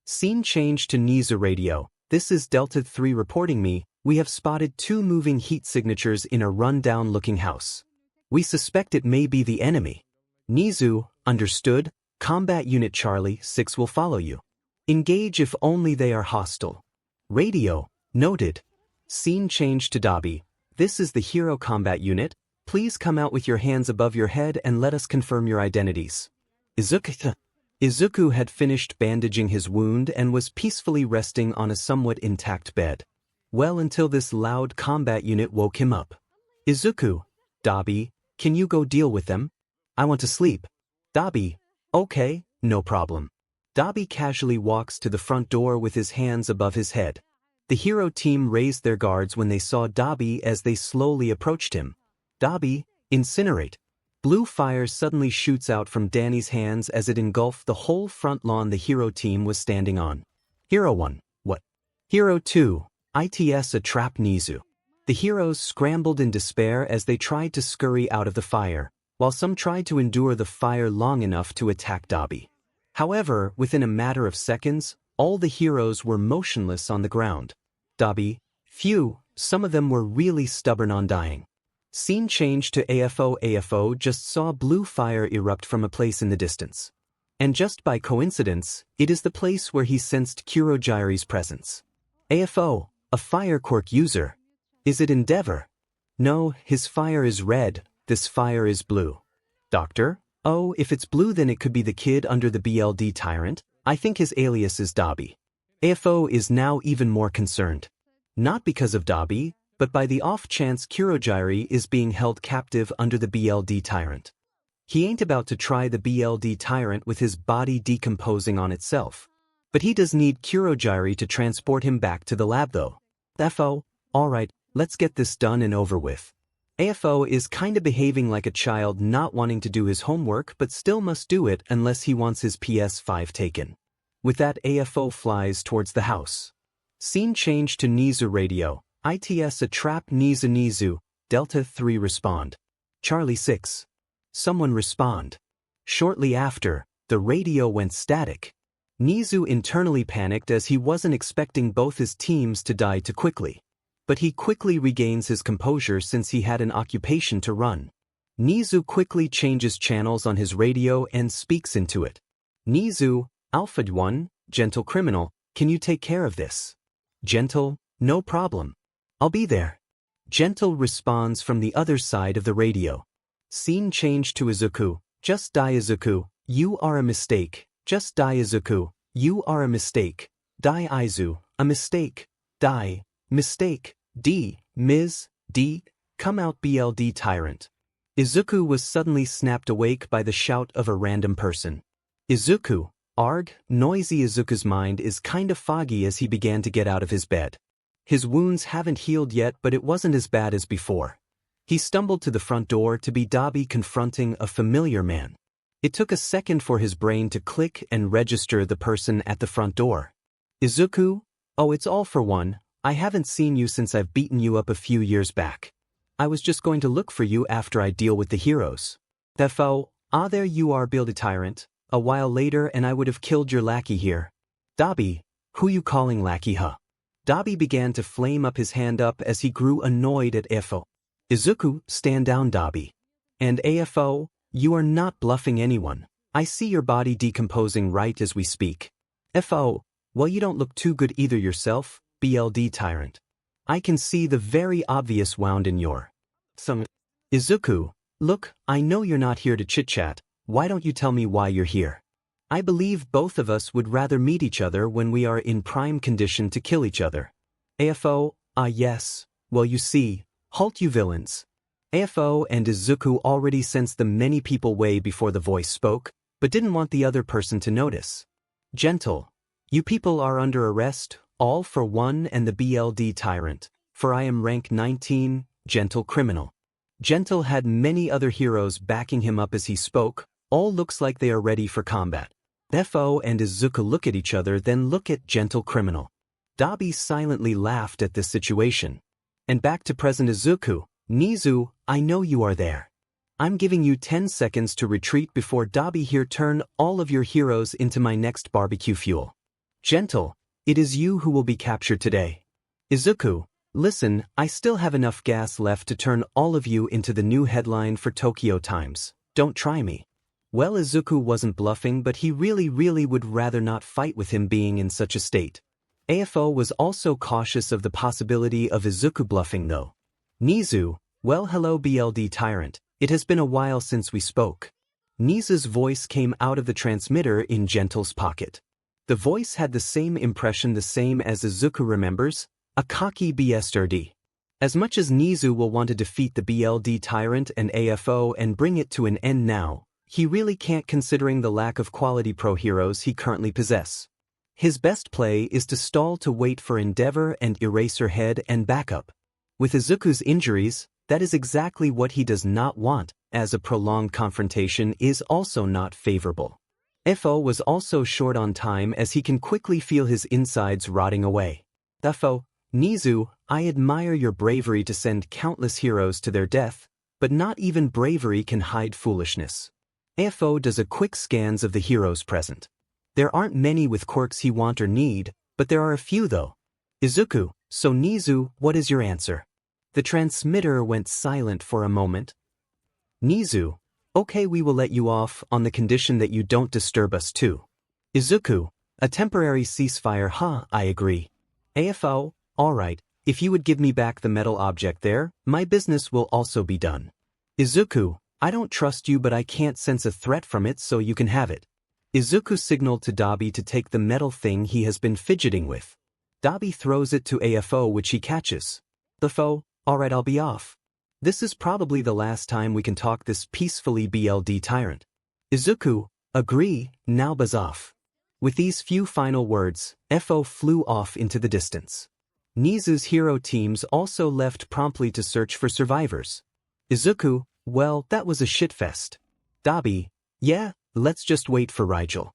Scene change to 𝐒𝐻Reader. This is Delta 3 reporting me. We have spotted 2 moving heat signatures in a run-down-looking house. We suspect it may be the enemy. 𝐒𝐻, understood. Combat Unit Charlie 6 will follow you. Engage if only they are hostile. Radio, noted. Scene change to Dabi. This is the Hero Combat Unit. Please come out with your hands above your head and let us confirm your identities. Izuku had finished bandaging his wound and was peacefully resting on a somewhat intact bed. Well, until this loud combat unit woke him up. Izuku, Dabi, can you go deal with them? I want to sleep. Dabi, okay, no problem. Dabi casually walks to the front door with his hands above his head. The hero team raised their guards when they saw Dabi as they slowly approached him. Dabi, incinerate. Blue fire suddenly shoots out from Danny's hands as it engulfed the whole front lawn the hero team was standing on. Hero 1, what? Hero 2, it's a trap, 𝐒𝐻. The heroes scrambled in despair as they tried to scurry out of the fire, while some tried to endure the fire long enough to attack Dabi. However, within a matter of seconds, all the heroes were motionless on the ground. Dabi, phew, some of them were really stubborn on dying. Scene change to 𝐴𝐴. 𝐴𝐴 just saw blue fire erupt from a place in the distance. And just by coincidence, it is the place where he sensed 𝗓𝗓𝗧𝗟𝗘's presence. 𝐴𝐴, a fire quirk user. Is it Endeavor? No, his fire is red, this fire is blue. Doctor? Oh, if it's blue then it could be the kid under the BLD Tyrant. I think his alias is Dabi. 𝐴𝐴 is now even more concerned. Not because of Dabi, but by the off chance 𝗓𝗓𝗧𝗟𝗘 is being held captive under the BLD Tyrant. He ain't about to try the BLD Tyrant with his body decomposing on itself. But he does need 𝗑𝐼𝗧𝗟 to transport him back to the lab though. AFO, alright, let's get this done and over with. AFO is kinda behaving like a child not wanting to do his homework but still must do it unless he wants his PS5 taken. With that, AFO flies towards the house. Scene change to 𝗔𝗓𝗓 radio. ITS a trap 𝗔𝗓𝗧𝗟𝗘, Delta 3 respond. Charlie 6. Someone respond. Shortly after, the radio went static. 𝗔𝗓𝗓 internally panicked as he wasn't expecting both his teams to die too quickly. But he quickly regains his composure since he had an occupation to run. 𝗔𝗓𝗓 quickly changes channels on his radio and speaks into it. 𝗔𝗓𝗓, Alpha 1, gentle criminal, can you take care of this? Gentle, no problem. I'll be there. Gentle responds from the other side of the radio. Scene change to Izuku. Just die Izuku, you are a mistake. Just die Izuku, you are a mistake. Die Izu, a mistake. Die, mistake. D, Ms, D, come out BLD Tyrant. Izuku was suddenly snapped awake by the shout of a random person. Izuku, arg, noisy. Izuku's mind is kinda foggy as he began to get out of his bed. His wounds haven't healed yet, but it wasn't as bad as before. He stumbled to the front door to be Dabi confronting a familiar man. It took a second for his brain to click and register the person at the front door. Izuku, oh, it's all for one. I haven't seen you since I've beaten you up a few years back. I was just going to look for you after I deal with the heroes. Defo, ah, there you are, BLD Tyrant. A while later and I would have killed your lackey here. Dabi, who you calling lackey, huh? Dabi began to flame up his hand up as he grew annoyed at AFO. Izuku, stand down Dabi. And AFO, you are not bluffing anyone. I see your body decomposing right as we speak. FO, well, you don't look too good either yourself, BLD Tyrant. I can see the very obvious wound in your thumb. Izuku, look, I know you're not here to chit-chat. Why don't you tell me why you're here? I believe both of us would rather meet each other when we are in prime condition to kill each other. AFO, ah yes, well you see, halt you villains. AFO and Izuku already sensed the many people way before the voice spoke, but didn't want the other person to notice. Gentle, you people are under arrest, all for one and the BLD Tyrant, for I am rank 19, gentle criminal. Gentle had many other heroes backing him up as he spoke, all looks like they are ready for combat. FO and Izuku look at each other, then look at gentle criminal. Dabi silently laughed at this situation. And back to present Izuku, 𝗔𝗓𝗓, I know you are there. I'm giving you 10 seconds to retreat before Dabi here turn all of your heroes into my next barbecue fuel. Gentle, it is you who will be captured today. Izuku, listen, I still have enough gas left to turn all of you into the new headline for Tokyo Times. Don't try me. Well, Izuku wasn't bluffing, but he really would rather not fight with him being in such a state. AFO was also cautious of the possibility of Izuku bluffing though. 𝗔𝗓𝗓, well hello BLD Tyrant, it has been a while since we spoke. 𝗔𝗓𝗓's voice came out of the transmitter in Gentle's pocket. The voice had the same impression, the same as Izuku remembers, a cocky bastard. As much as 𝗔𝗓𝗓 will want to defeat the BLD Tyrant and AFO and bring it to an end now, he really can't considering the lack of quality pro heroes he currently possess. His best play is to stall to wait for Endeavor and Eraserhead and backup. With Izuku's injuries, that is exactly what he does not want, as a prolonged confrontation is also not favorable. FO was also short on time as he can quickly feel his insides rotting away. FO, 𝗔𝗓𝗓, I admire your bravery to send countless heroes to their death, but not even bravery can hide foolishness. AFO does a quick scans of the heroes present. There aren't many with quirks he want or need, but there are a few though. Izuku, so 𝗔𝗓𝗓, what is your answer? The transmitter went silent for a moment. 𝗔𝗓𝗓, okay, we will let you off on the condition that you don't disturb us too. Izuku, a temporary ceasefire, huh, I agree. AFO, alright, if you would give me back the metal object there, my business will also be done. Izuku, I don't trust you but I can't sense a threat from it so you can have it. Izuku signaled to Dabi to take the metal thing he has been fidgeting with. Dabi throws it to AFO which he catches. AFO, alright, I'll be off. This is probably the last time we can talk this peacefully BLD Tyrant. Izuku, agree, now buzz off. With these few final words, FO flew off into the distance. 𝗎𝐻𝑖's hero teams also left promptly to search for survivors. Izuku, well, that was a shitfest. 𝗬𝗓𝗓, yeah, let's just wait for 𝗲𝗏𝗧𝗟𝗘.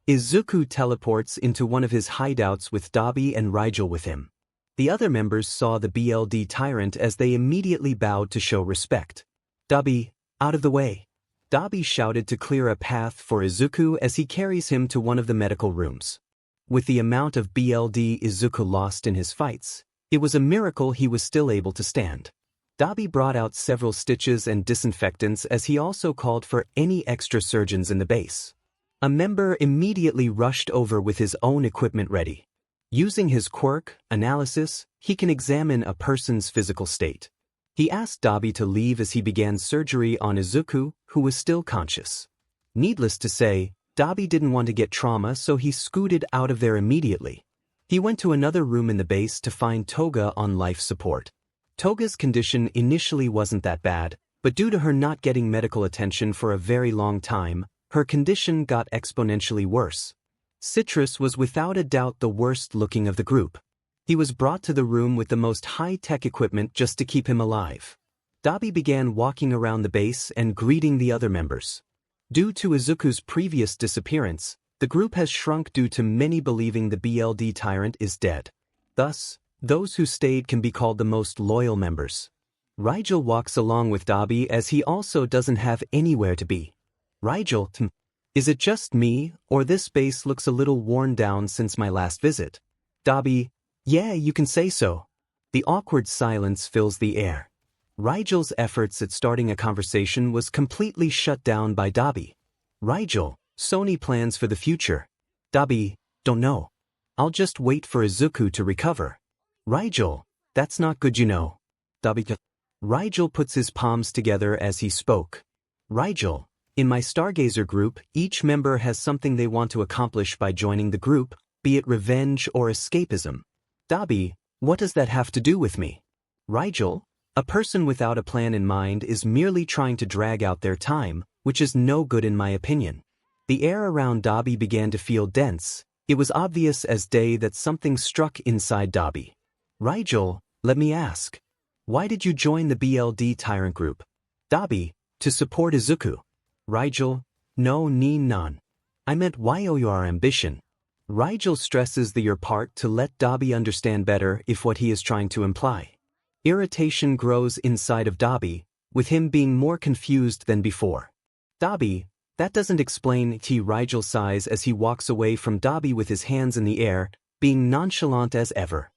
Izuku teleports into one of his hideouts with 𝗬𝗓𝗓 and 𝗲𝗏𝗧𝗟𝗘 with him. The other members saw the BLD Tyrant as they immediately bowed to show respect. 𝗬𝗓𝗓, out of the way. 𝗬𝗓𝗓 shouted to clear a path for Izuku as he carries him to one of the medical rooms. With the amount of BLD Izuku lost in his fights, it was a miracle he was still able to stand. 𝗬𝗓𝗓 brought out several stitches and disinfectants as he also called for any extra surgeons in the base. A member immediately rushed over with his own equipment ready. Using his quirk analysis, he can examine a person's physical state. He asked 𝗬𝗓𝗓 to leave as he began surgery on Izuku, who was still conscious. Needless to say, 𝗬𝗓𝗓 didn't want to get trauma, so he scooted out of there immediately. He went to another room in the base to find Toga on life support. Toga's condition initially wasn't that bad, but due to her not getting medical attention for a very long time, her condition got exponentially worse. Citrus was without a doubt the worst looking of the group. He was brought to the room with the most high-tech equipment just to keep him alive. 𝗬𝗓𝗓 began walking around the base and greeting the other members. Due to Izuku's previous disappearance, the group has shrunk due to many believing the BLD Tyrant is dead. Thus, those who stayed can be called the most loyal members. 𝗲𝗏𝗪 walks along with 𝗬𝗓𝗓 as he also doesn't have anywhere to be. 𝗲𝗏𝗪, is it just me, or this base looks a little worn down since my last visit? 𝗬𝗓𝗓, yeah, you can say so. The awkward silence fills the air. 𝗲𝗏𝗪's efforts at starting a conversation was completely shut down by 𝗬𝗓𝗓. 𝗲𝗏𝗪, Sony plans for the future. 𝗬𝗓𝗓, don't know. I'll just wait for Izuku to recover. 𝗲𝗏𝗪, that's not good, you know. 𝗬𝗓𝗓. 𝗲𝗏𝗪 puts his palms together as he spoke. 𝗲𝗏𝗪, in my Stargazer group, each member has something they want to accomplish by joining the group, be it revenge or escapism. 𝗬𝗓𝗓, what does that have to do with me? 𝗲𝗏𝗪, a person without a plan in mind is merely trying to drag out their time, which is no good in my opinion. The air around 𝗬𝗓𝗓 began to feel dense. It was obvious as day that something struck inside 𝗬𝗓𝗓. 𝗲𝗏𝗪, let me ask. Why did you join the BLD Tyrant group? 𝗬𝗓𝗓, to support Izuku. 𝗲𝗏𝗓, no, none. I meant why your ambition. 𝗲𝗏𝗓 stresses the your part to let 𝗬𝗓𝗓 understand better if what he is trying to imply. Irritation grows inside of 𝗬𝗓𝗓, with him being more confused than before. 𝗬𝗓𝗓, that doesn't explain 𝗬𝗓𝗓 sighs as he walks away from 𝗬𝗓𝗓 with his hands in the air, being nonchalant as ever.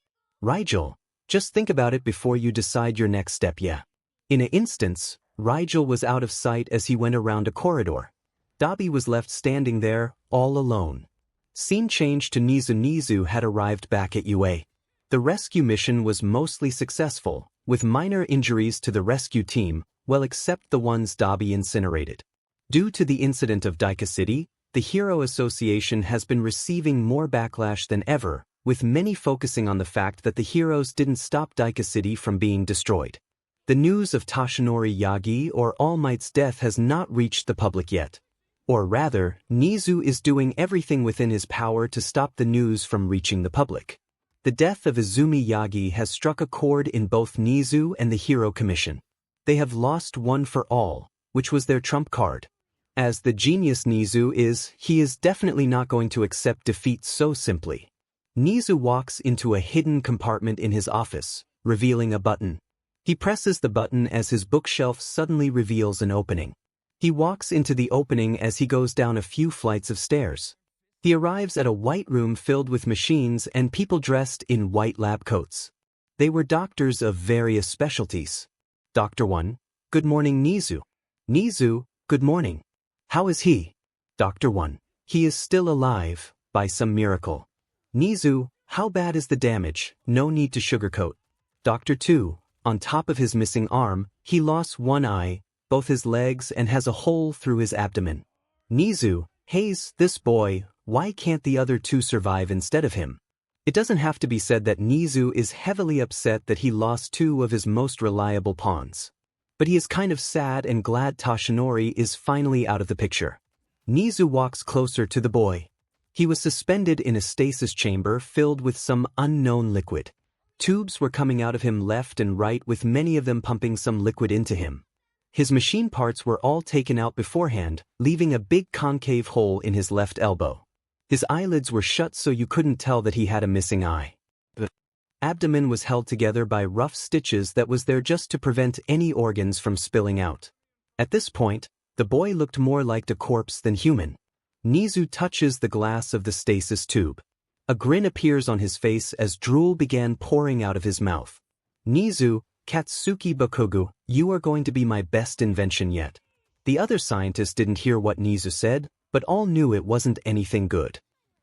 𝗲𝗏𝗓, just think about it before you decide your next step, yeah. In an instance, 𝗲𝗓𝗓 was out of sight as he went around a corridor. 𝗬𝗓𝗓 was left standing there, all alone. Scene change to 𝗎𝗎𝗎 had arrived back at UA. The rescue mission was mostly successful, with minor injuries to the rescue team, well except the ones 𝗬𝗓𝗓 incinerated. Due to the incident of Daika City, the Hero Association has been receiving more backlash than ever, with many focusing on the fact that the heroes didn't stop Daika City from being destroyed. The news of 𝗧𝗏𝗧𝗟𝗓 Yagi or All Might's death has not reached the public yet. Or rather, 𝗎𝗎𝗓 is doing everything within his power to stop the news from reaching the public. The death of Izumi Yagi has struck a chord in both 𝗎𝗎𝗓 and the Hero Commission. They have lost one for all, which was their trump card. As the genius 𝗎𝗎𝗓 is, he is definitely not going to accept defeat so simply. 𝗎𝗎𝗓 walks into a hidden compartment in his office, revealing a button. He presses the button as his bookshelf suddenly reveals an opening. He walks into the opening as he goes down a few flights of stairs. He arrives at a white room filled with machines and people dressed in white lab coats. They were doctors of various specialties. Dr. 1, good morning 𝗎𝗎𝗓. 𝗎𝗎𝗓, good morning. How is he? Dr. 1, he is still alive, by some miracle. 𝗎𝗎𝗓, how bad is the damage? No need to sugarcoat. Dr. 2, on top of his missing arm, he lost one eye, both his legs and has a hole through his abdomen. 𝗎𝗎𝗓, Hayes, this boy, why can't the other two survive instead of him? It doesn't have to be said that 𝗎𝗎𝗓 is heavily upset that he lost two of his most reliable pawns. But he is kind of sad and glad 𝗧𝗏𝗧𝗟𝗓 is finally out of the picture. 𝗎𝗎𝗓 walks closer to the boy. He was suspended in a stasis chamber filled with some unknown liquid. Tubes were coming out of him left and right, with many of them pumping some liquid into him. His machine parts were all taken out beforehand, leaving a big concave hole in his left elbow. His eyelids were shut so you couldn't tell that he had a missing eye. The abdomen was held together by rough stitches that was there just to prevent any organs from spilling out. At this point, the boy looked more like a corpse than human. 𝗎𝐸𝐻 touches the glass of the stasis tube. A grin appears on his face as drool began pouring out of his mouth. 𝗎𝐸𝐻, Katsuki Bakugou, you are going to be my best invention yet. The other scientists didn't hear what 𝗎𝐸𝐻 said, but all knew it wasn't anything good.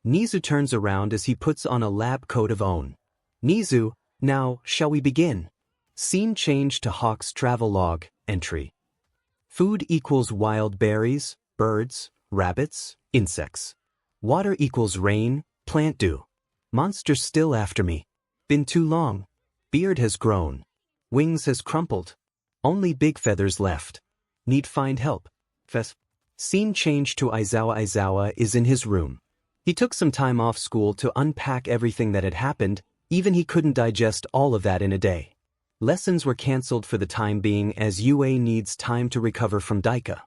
𝗎𝐸𝐻 turns around as he puts on a lab coat of own. 𝗎𝐸𝐻, now, shall we begin? Scene change to Hawk's travelogue entry. Food equals wild berries, birds, rabbits, insects. Water equals rain, plant dew. Monsters still after me. Been too long. Beard has grown. Wings has crumpled. Only big feathers left. Need find help. Scene change to 𝐒𝐻𝐻𝐸𝐻. 𝐒𝐻𝐻𝐸𝐻 is in his room. He took some time off school to unpack everything that had happened, even he couldn't digest all of that in a day. Lessons were cancelled for the time being as UA needs time to recover from Daika.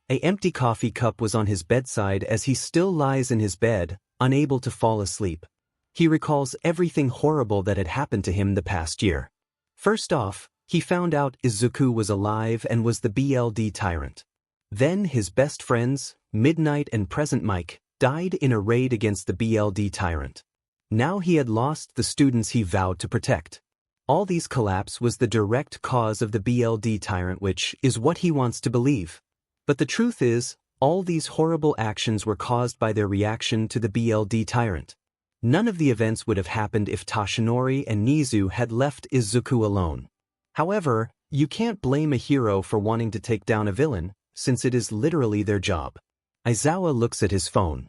An empty coffee cup was on his bedside as he still lies in his bed, unable to fall asleep. He recalls everything horrible that had happened to him the past year. First off, he found out Izuku was alive and was the BLD Tyrant. Then his best friends, Midnight and Present Mike, died in a raid against the BLD Tyrant. Now he had lost the students he vowed to protect. All these collapse was the direct cause of the BLD Tyrant, which is what he wants to believe. But the truth is, all these horrible actions were caused by their reaction to the BLD Tyrant. None of the events would have happened if Toshinori and 𝗎𝐸𝐻 had left Izuku alone. However, you can't blame a hero for wanting to take down a villain, since it is literally their job. Aizawa looks at his phone.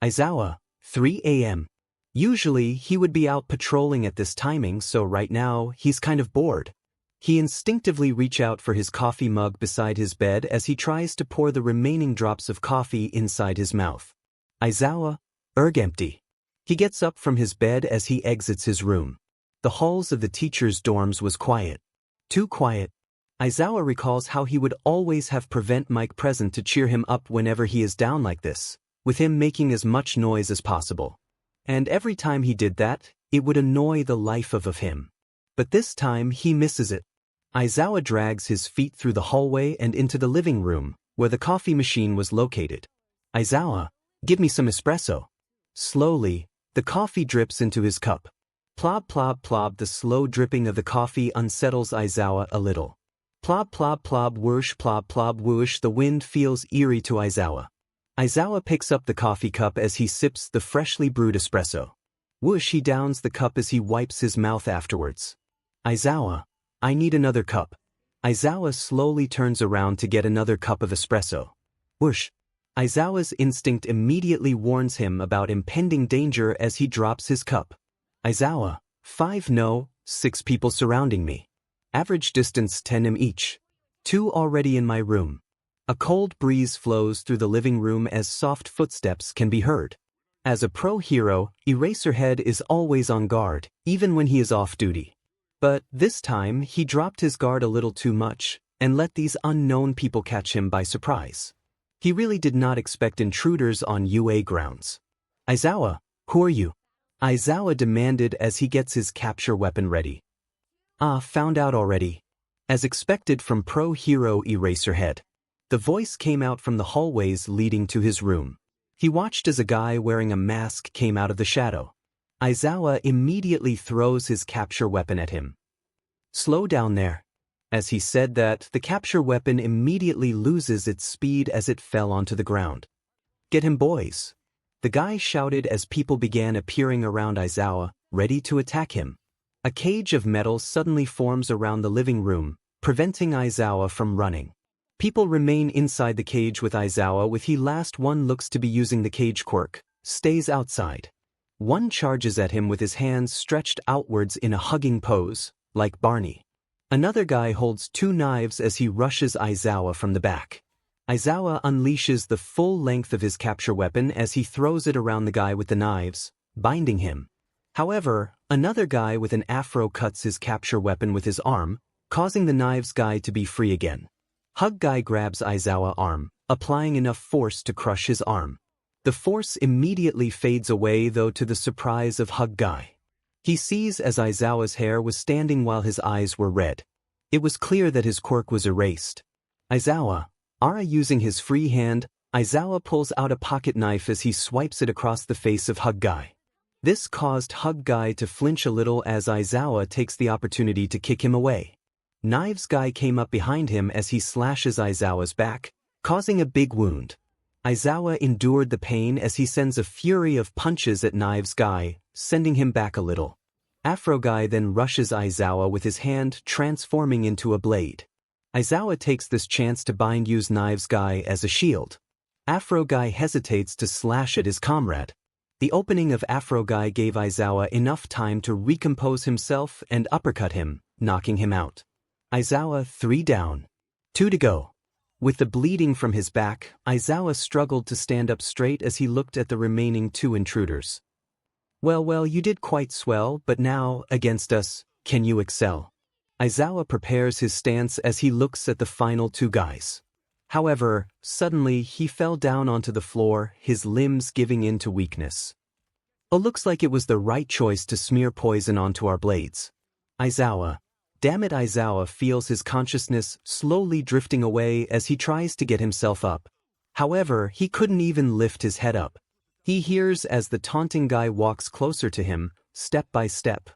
Aizawa, 3 a.m. Usually, he would be out patrolling at this timing, so right now, he's kind of bored. He instinctively reaches out for his coffee mug beside his bed as he tries to pour the remaining drops of coffee inside his mouth. Aizawa, empty. He gets up from his bed as he exits his room. The halls of the teachers' dorms was quiet. Too quiet. Aizawa recalls how he would always have Prevent Mike present to cheer him up whenever he is down like this, with him making as much noise as possible. And every time he did that, it would annoy the life of him. But this time he misses it. Aizawa drags his feet through the hallway and into the living room, where the coffee machine was located. Aizawa, give me some espresso. Slowly, the coffee drips into his cup. Plob plob plob. The slow dripping of the coffee unsettles Aizawa a little. Plob plob plob whoosh plob plob whoosh. The wind feels eerie to Aizawa. Aizawa picks up the coffee cup as he sips the freshly brewed espresso. Whoosh. He downs the cup as he wipes his mouth afterwards. Aizawa, I need another cup. Aizawa slowly turns around to get another cup of espresso. Whoosh. Aizawa's instinct immediately warns him about impending danger as he drops his cup. Aizawa, 5 no, 6 people surrounding me. Average distance 10 m each. 2 already in my room. A cold breeze flows through the living room as soft footsteps can be heard. As a pro hero, Eraserhead is always on guard, even when he is off duty. But this time, he dropped his guard a little too much, and let these unknown people catch him by surprise. He really did not expect intruders on UA grounds. Aizawa, who are you? Aizawa demanded as he gets his capture weapon ready. Found out already. As expected from pro hero Eraserhead. The voice came out from the hallways leading to his room. He watched as a guy wearing a mask came out of the shadow. Aizawa immediately throws his capture weapon at him. Slow down there. As he said that, the capture weapon immediately loses its speed as it fell onto the ground. Get him, boys. The guy shouted as people began appearing around Aizawa, ready to attack him. A cage of metal suddenly forms around the living room, preventing Aizawa from running. People remain inside the cage with Aizawa, with he last one looks to be using the cage quirk, stays outside. One charges at him with his hands stretched outwards in a hugging pose, like Barney. Another guy holds 2 knives as he rushes Aizawa from the back. Izuku unleashes the full length of his capture weapon as he throws it around the guy with the knives, binding him. However, another guy with an afro cuts his capture weapon with his arm, causing the knives guy to be free again. Hug guy grabs Izuku's arm, applying enough force to crush his arm. The force immediately fades away though to the surprise of Hug guy. He sees as Izuku's hair was standing while his eyes were red. It was clear that his quirk was erased. Izuku, using his free hand, Izuku pulls out a pocket knife as he swipes it across the face of Hug guy. This caused Hug guy to flinch a little as Izuku takes the opportunity to kick him away. Knives guy came up behind him as he slashes Izuku's back, causing a big wound. Izuku endured the pain as he sends a fury of punches at Knives guy, sending him back a little. Afro guy then rushes Izuku with his hand transforming into a blade. Izuku takes this chance to use Knives guy as a shield. Afro guy hesitates to slash at his comrade. The opening of Afro guy gave Izuku enough time to recompose himself and uppercut him, knocking him out. Izuku 3 down. 2 to go. With the bleeding from his back, Izuku struggled to stand up straight as he looked at the remaining 2 intruders. Well, you did quite swell, but now, against us, can you excel? Izuku prepares his stance as he looks at the final 2 guys. However, suddenly he fell down onto the floor, his limbs giving in to weakness. Looks like it was the right choice to smear poison onto our blades. Izuku. Damn it, Izuku feels his consciousness slowly drifting away as he tries to get himself up. However, he couldn't even lift his head up. He hears as the taunting guy walks closer to him, step by step.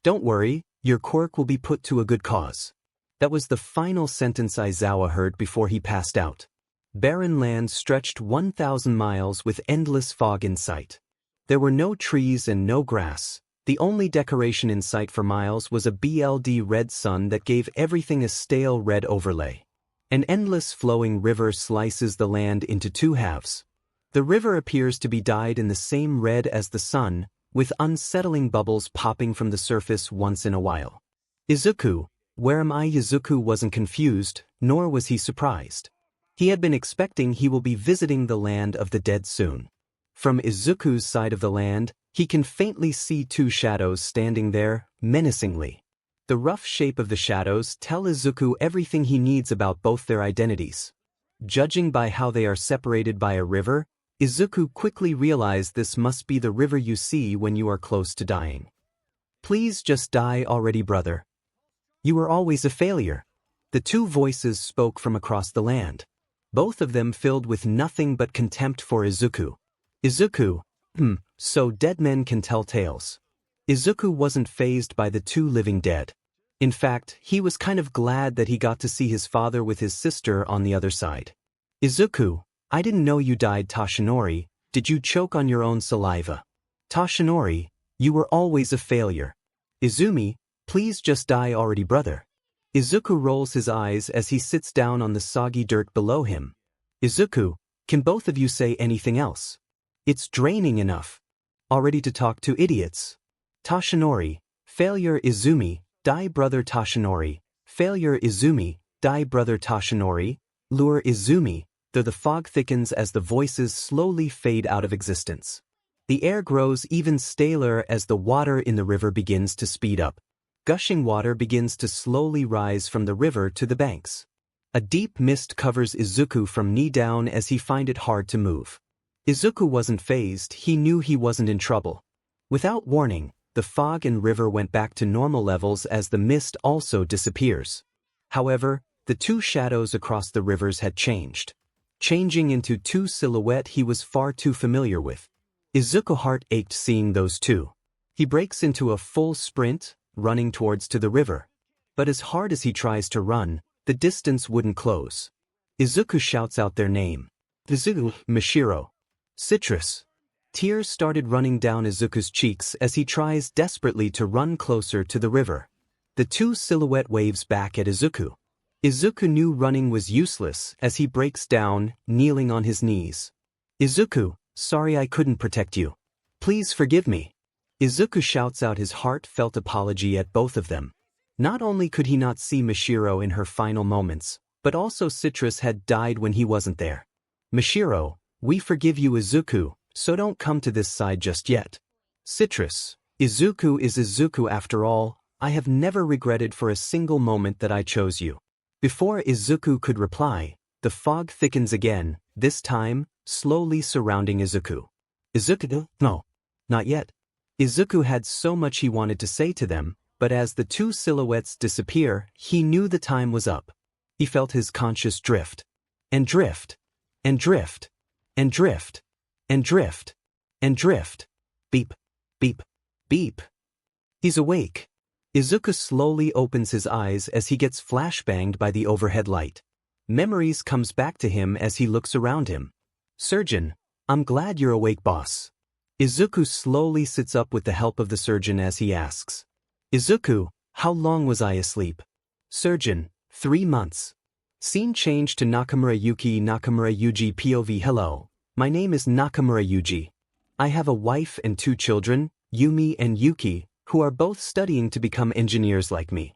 Don't worry, your quirk will be put to a good cause. That was the final sentence Izuku heard before he passed out. Barren land stretched 1,000 miles with endless fog in sight. There were no trees and no grass. The only decoration in sight for miles was a BLD red sun that gave everything a stale red overlay. An endless flowing river slices the land into 2 halves. The river appears to be dyed in the same red as the sun, with unsettling bubbles popping from the surface once in a while. Izuku, where am I? Izuku wasn't confused, nor was he surprised. He had been expecting he will be visiting the land of the dead soon. From Izuku's side of the land, he can faintly see 2 shadows standing there, menacingly. The rough shape of the shadows tell Izuku everything he needs about both their identities. Judging by how they are separated by a river, Izuku quickly realized this must be the river you see when you are close to dying. Please just die already, brother. You were always a failure. The 2 voices spoke from across the land. Both of them filled with nothing but contempt for Izuku. Izuku, so dead men can tell tales. Izuku wasn't fazed by the 2 living dead. In fact, he was kind of glad that he got to see his father with his sister on the other side. Izuku, I didn't know you died. 𝗧𝗓𝗧𝗟, did you choke on your own saliva? 𝗧𝗓𝗧𝗟, you were always a failure. Izumi, please just die already, brother. Izuku rolls his eyes as he sits down on the soggy dirt below him. Izuku, can both of you say anything else? It's draining enough. Already to talk to idiots. 𝗧𝗓𝗧𝗟, failure. Izumi, die brother. 𝗧𝗓𝗧𝗟, failure. Izumi, die brother. 𝗧𝗓𝗧𝗟, lure. Izumi, though the fog thickens as the voices slowly fade out of existence. The air grows even staler as the water in the river begins to speed up. Gushing water begins to slowly rise from the river to the banks. A deep mist covers Izuku from knee down as he finds it hard to move. Izuku wasn't fazed, he knew he wasn't in trouble. Without warning, the fog and river went back to normal levels as the mist also disappears. However, the 2 shadows across the rivers had changed. Changing into 2 silhouettes he was far too familiar with. Izuku's heart ached seeing those 2. He breaks into a full sprint, running towards to the river. But as hard as he tries to run, the distance wouldn't close. Izuku shouts out their name. 𝗔𝗨𝗧𝗟𝗘. Citrus. Tears started running down Izuku's cheeks as he tries desperately to run closer to the river. The 2 silhouette waves back at Izuku. Izuku knew running was useless as he breaks down, kneeling on his knees. Izuku, sorry I couldn't protect you. Please forgive me. Izuku shouts out his heartfelt apology at both of them. Not only could he not see 𝗓𝗓𝗧𝗟 in her final moments, But also Citrus had died when he wasn't there. Mashiro, we forgive you Izuku, so don't come to this side just yet. Citrus, Izuku is Izuku after all, I have never regretted for a single moment that I chose you. Before Izuku could reply, the fog thickens again, this time, slowly surrounding Izuku. Izuku? No. Not yet. Izuku had so much he wanted to say to them, but as the two silhouettes disappear, he knew the time was up. He felt his conscious drift. And drift. And drift. And drift. And drift. And drift. Beep. Beep. Beep. He's awake. Izuku slowly opens his eyes as he gets flashbanged by the overhead light. Memories comes back to him as he looks around him. Surgeon, I'm glad you're awake, boss. Izuku slowly sits up with the help of the surgeon as he asks. Izuku, how long was I asleep? Surgeon, 3 months. Scene change to Nakamura Yugi POV. Hello, my name is Nakamura Yugi. I have a wife and 2 children, Yumi and Yuki, who are both studying to become engineers like me.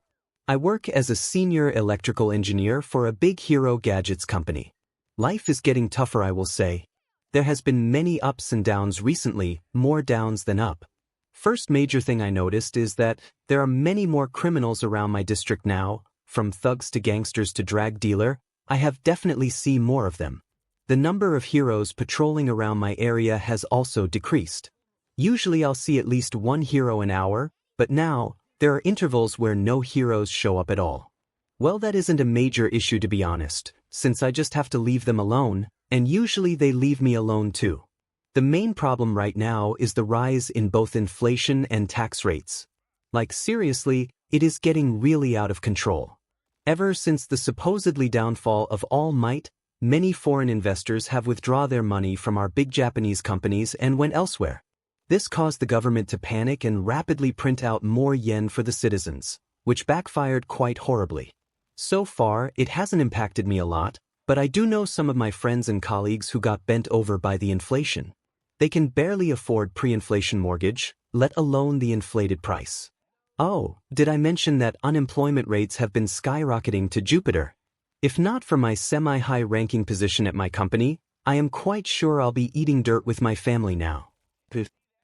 I work as a senior electrical engineer for a big hero gadgets company. Life is getting tougher, I will say. There has been many ups and downs recently, more downs than up. First major thing I noticed is that there are many more criminals around my district now, from thugs to gangsters to drug dealer. I have definitely seen more of them. The number of heroes patrolling around my area has also decreased. Usually I'll see at least 1 hero an hour, but now, there are intervals where no heroes show up at all. Well, that isn't a major issue to be honest, since I just have to leave them alone, and usually they leave me alone too. The main problem right now is the rise in both inflation and tax rates. Like seriously, it is getting really out of control. Ever since the supposedly downfall of All Might, many foreign investors have withdrawn their money from our big Japanese companies and went elsewhere. This caused the government to panic and rapidly print out more yen for the citizens, which backfired quite horribly. So far, it hasn't impacted me a lot, but I do know some of my friends and colleagues who got bent over by the inflation. They can barely afford pre-inflation mortgage, let alone the inflated price. Oh, did I mention that unemployment rates have been skyrocketing to Jupiter? If not for my semi-high ranking position at my company, I am quite sure I'll be eating dirt with my family now.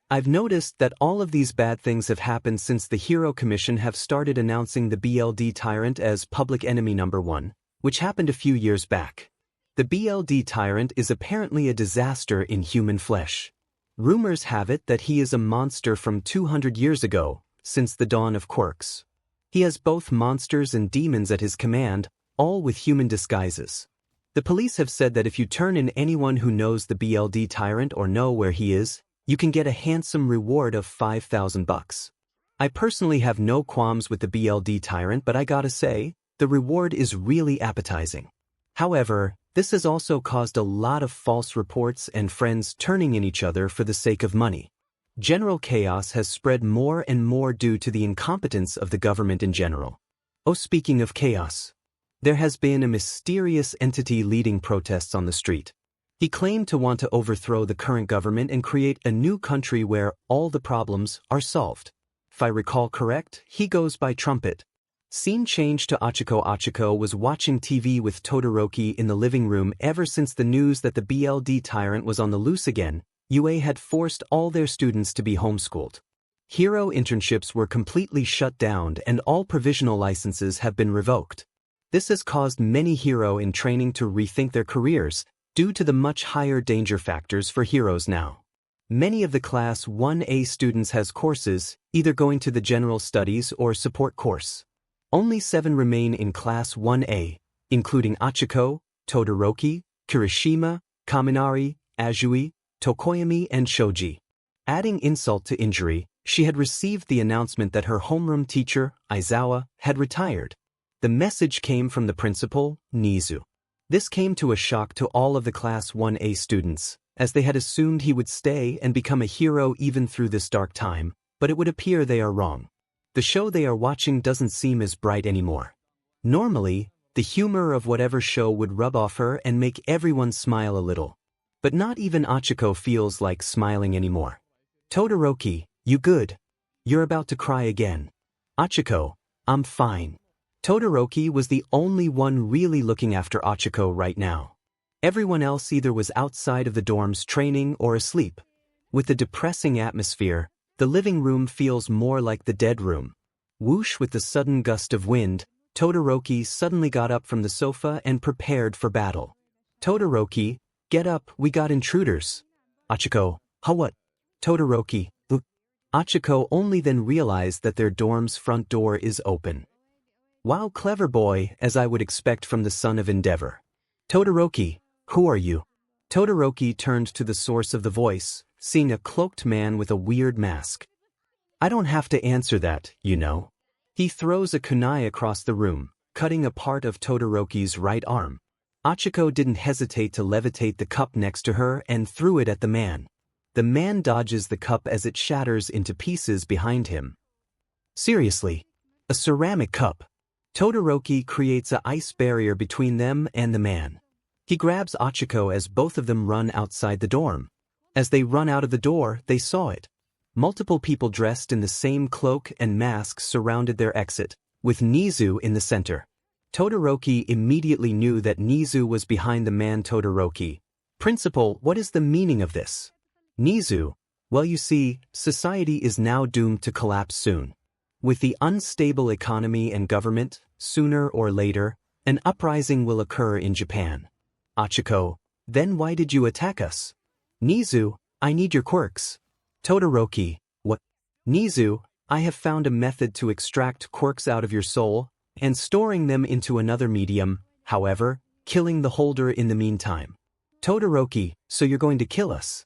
I've noticed that all of these bad things have happened since the Hero Commission have started announcing the BLD Tyrant as public enemy number 1, which happened a few years back. The BLD Tyrant is apparently a disaster in human flesh. Rumors have it that he is a monster from 200 years ago, since the dawn of Quirks. He has both monsters and demons at his command, all with human disguises. The police have said that if you turn in anyone who knows the BLD Tyrant or know where he is, you can get a handsome reward of $5,000. I personally have no qualms with the BLD Tyrant, but I gotta say, the reward is really appetizing. However, this has also caused a lot of false reports and friends turning in each other for the sake of money. General chaos has spread more and more due to the incompetence of the government in general. Oh, speaking of chaos, there has been a mysterious entity leading protests on the street. He claimed to want to overthrow the current government and create a new country where all the problems are solved. If I recall correct, he goes by Trumpet. Scene change to Achiko. Achiko was watching TV with Todoroki in the living room ever since the news that the BLD Tyrant was on the loose again. UA had forced all their students to be homeschooled. Hero internships were completely shut down and all provisional licenses have been revoked. This has caused many hero in training to rethink their careers, due to the much higher danger factors for heroes now. Many of the Class 1A students has courses, either going to the general studies or support course. Only 7 remain in Class 1A, including Achiko, Todoroki, Kirishima, Kaminari, Azui, Tokoyami and Shoji. Adding insult to injury, she had received the announcement that her homeroom teacher, Aizawa, had retired. The message came from the principal, Nizu. This came to a shock to all of the Class 1A students, as they had assumed he would stay and become a hero even through this dark time, but it would appear they are wrong. The show they are watching doesn't seem as bright anymore. Normally, the humor of whatever show would rub off her and make everyone smile a little. But not even Achiko feels like smiling anymore. Todoroki, you good? You're about to cry again. Achiko, I'm fine. Todoroki was the only one really looking after Ochako right now. Everyone else either was outside of the dorms training or asleep. With the depressing atmosphere, the living room feels more like the dead room. Whoosh, with the sudden gust of wind, Todoroki suddenly got up from the sofa and prepared for battle. Todoroki, get up, we got intruders. Ochako, huh, what? Todoroki, look. Ochako only then realized that their dorm's front door is open. Wow, clever boy, as I would expect from the son of Endeavor. Todoroki, who are you? Todoroki turned to the source of the voice, seeing a cloaked man with a weird mask. I don't have to answer that, you know. He throws a kunai across the room, cutting a part of Todoroki's right arm. Ochako didn't hesitate to levitate the cup next to her and threw it at the man. The man dodges the cup as it shatters into pieces behind him. Seriously? A ceramic cup? Todoroki creates an ice barrier between them and the man. He grabs Ochako as both of them run outside the dorm. As they run out of the door, they saw it. Multiple people dressed in the same cloak and masks surrounded their exit, with 𝗎𝐸𝐸 in the center. Todoroki immediately knew that 𝗎𝐸𝐸 was behind the man. Todoroki. Principal, what is the meaning of this? 𝗎𝐸𝐸𝐸, well, you see, society is now doomed to collapse soon. With the unstable economy and government, sooner or later, an uprising will occur in Japan. Ochako, then why did you attack us? 𝗎𝐸𝐸𝐸, I need your quirks. Todoroki, what? 𝗎𝐸𝐸𝐸, I have found a method to extract quirks out of your soul, and storing them into another medium, however, killing the holder in the meantime. Todoroki, so you're going to kill us?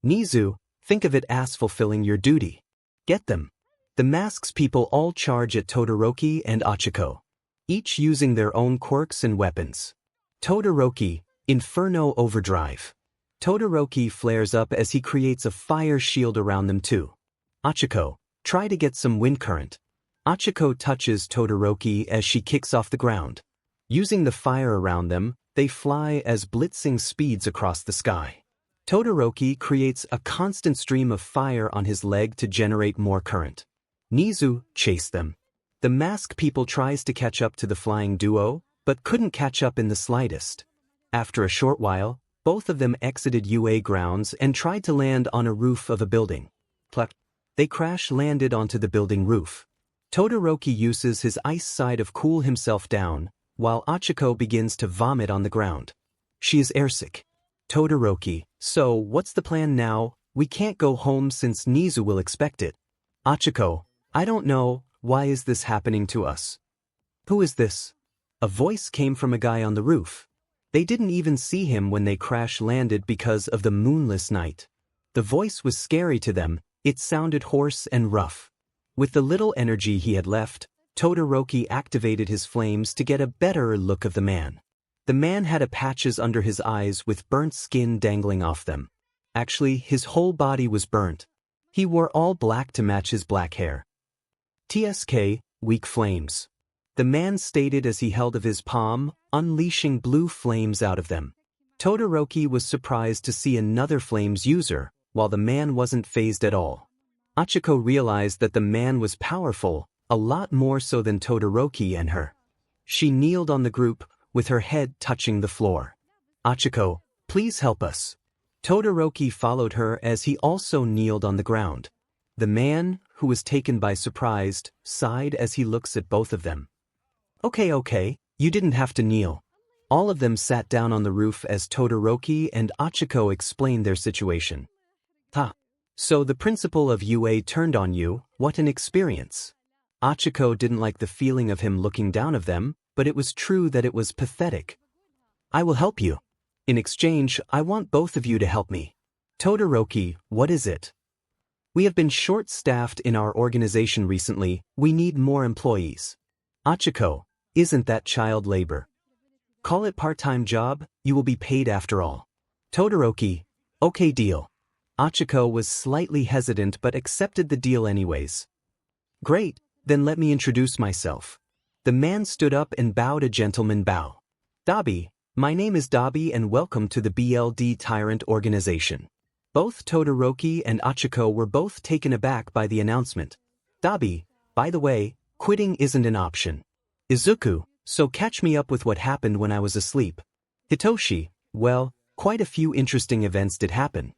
𝗎𝐸𝐸𝐸, think of it as fulfilling your duty. Get them. The masks people all charge at Todoroki and Ochako, each using their own quirks and weapons. Todoroki, Inferno Overdrive. Todoroki flares up as he creates a fire shield around them too. Ochako, try to get some wind current. Ochako touches Todoroki as she kicks off the ground. Using the fire around them, they fly as blitzing speeds across the sky. Todoroki creates a constant stream of fire on his leg to generate more current. 𝗎𝐸𝐸𝐸 chased them. The mask people tries to catch up to the flying duo, but couldn't catch up in the slightest. After a short while, both of them exited UA grounds and tried to land on a roof of a building. They crash-landed onto the building roof. Todoroki uses his ice side to cool himself down, while Ochako begins to vomit on the ground. She is airsick. Todoroki, so what's the plan now? We can't go home since 𝗎𝐸𝐸𝐸 will expect it. Ochako, I don't know, why is this happening to us? Who is this? A voice came from a guy on the roof. They didn't even see him when they crash-landed because of the moonless night. The voice was scary to them, it sounded hoarse and rough. With the little energy he had left, Todoroki activated his flames to get a better look of the man. The man had patches under his eyes with burnt skin dangling off them. Actually, his whole body was burnt. He wore all black to match his black hair. TSK, weak flames. The man stated as he held of his palm, unleashing blue flames out of them. Todoroki was surprised to see another flames user, while the man wasn't phased at all. Ochako realized that the man was powerful, a lot more so than Todoroki and her. She kneeled on the group, with her head touching the floor. Ochako, please help us. Todoroki followed her as he also kneeled on the ground. The man, who was taken by surprise, sighed as he looks at both of them. Okay, you didn't have to kneel. All of them sat down on the roof as Todoroki and Ochako explained their situation. So the principal of UA turned on you, what an experience. Ochako didn't like the feeling of him looking down of them, but it was true that it was pathetic. I will help you. In exchange, I want both of you to help me. Todoroki, what is it? We have been short-staffed in our organization recently, we need more employees. Ochako, isn't that child labor? Call it part-time job, you will be paid after all. Todoroki, okay deal. Ochako was slightly hesitant but accepted the deal anyways. Great, then let me introduce myself. The man stood up and bowed a gentleman bow. Dabi, my name is Dabi and welcome to the BLD Tyrant organization. Both Todoroki and Ochako were both taken aback by the announcement. Dabi, by the way, quitting isn't an option. Izuku, so catch me up with what happened when I was asleep. Hitoshi, well, quite a few interesting events did happen.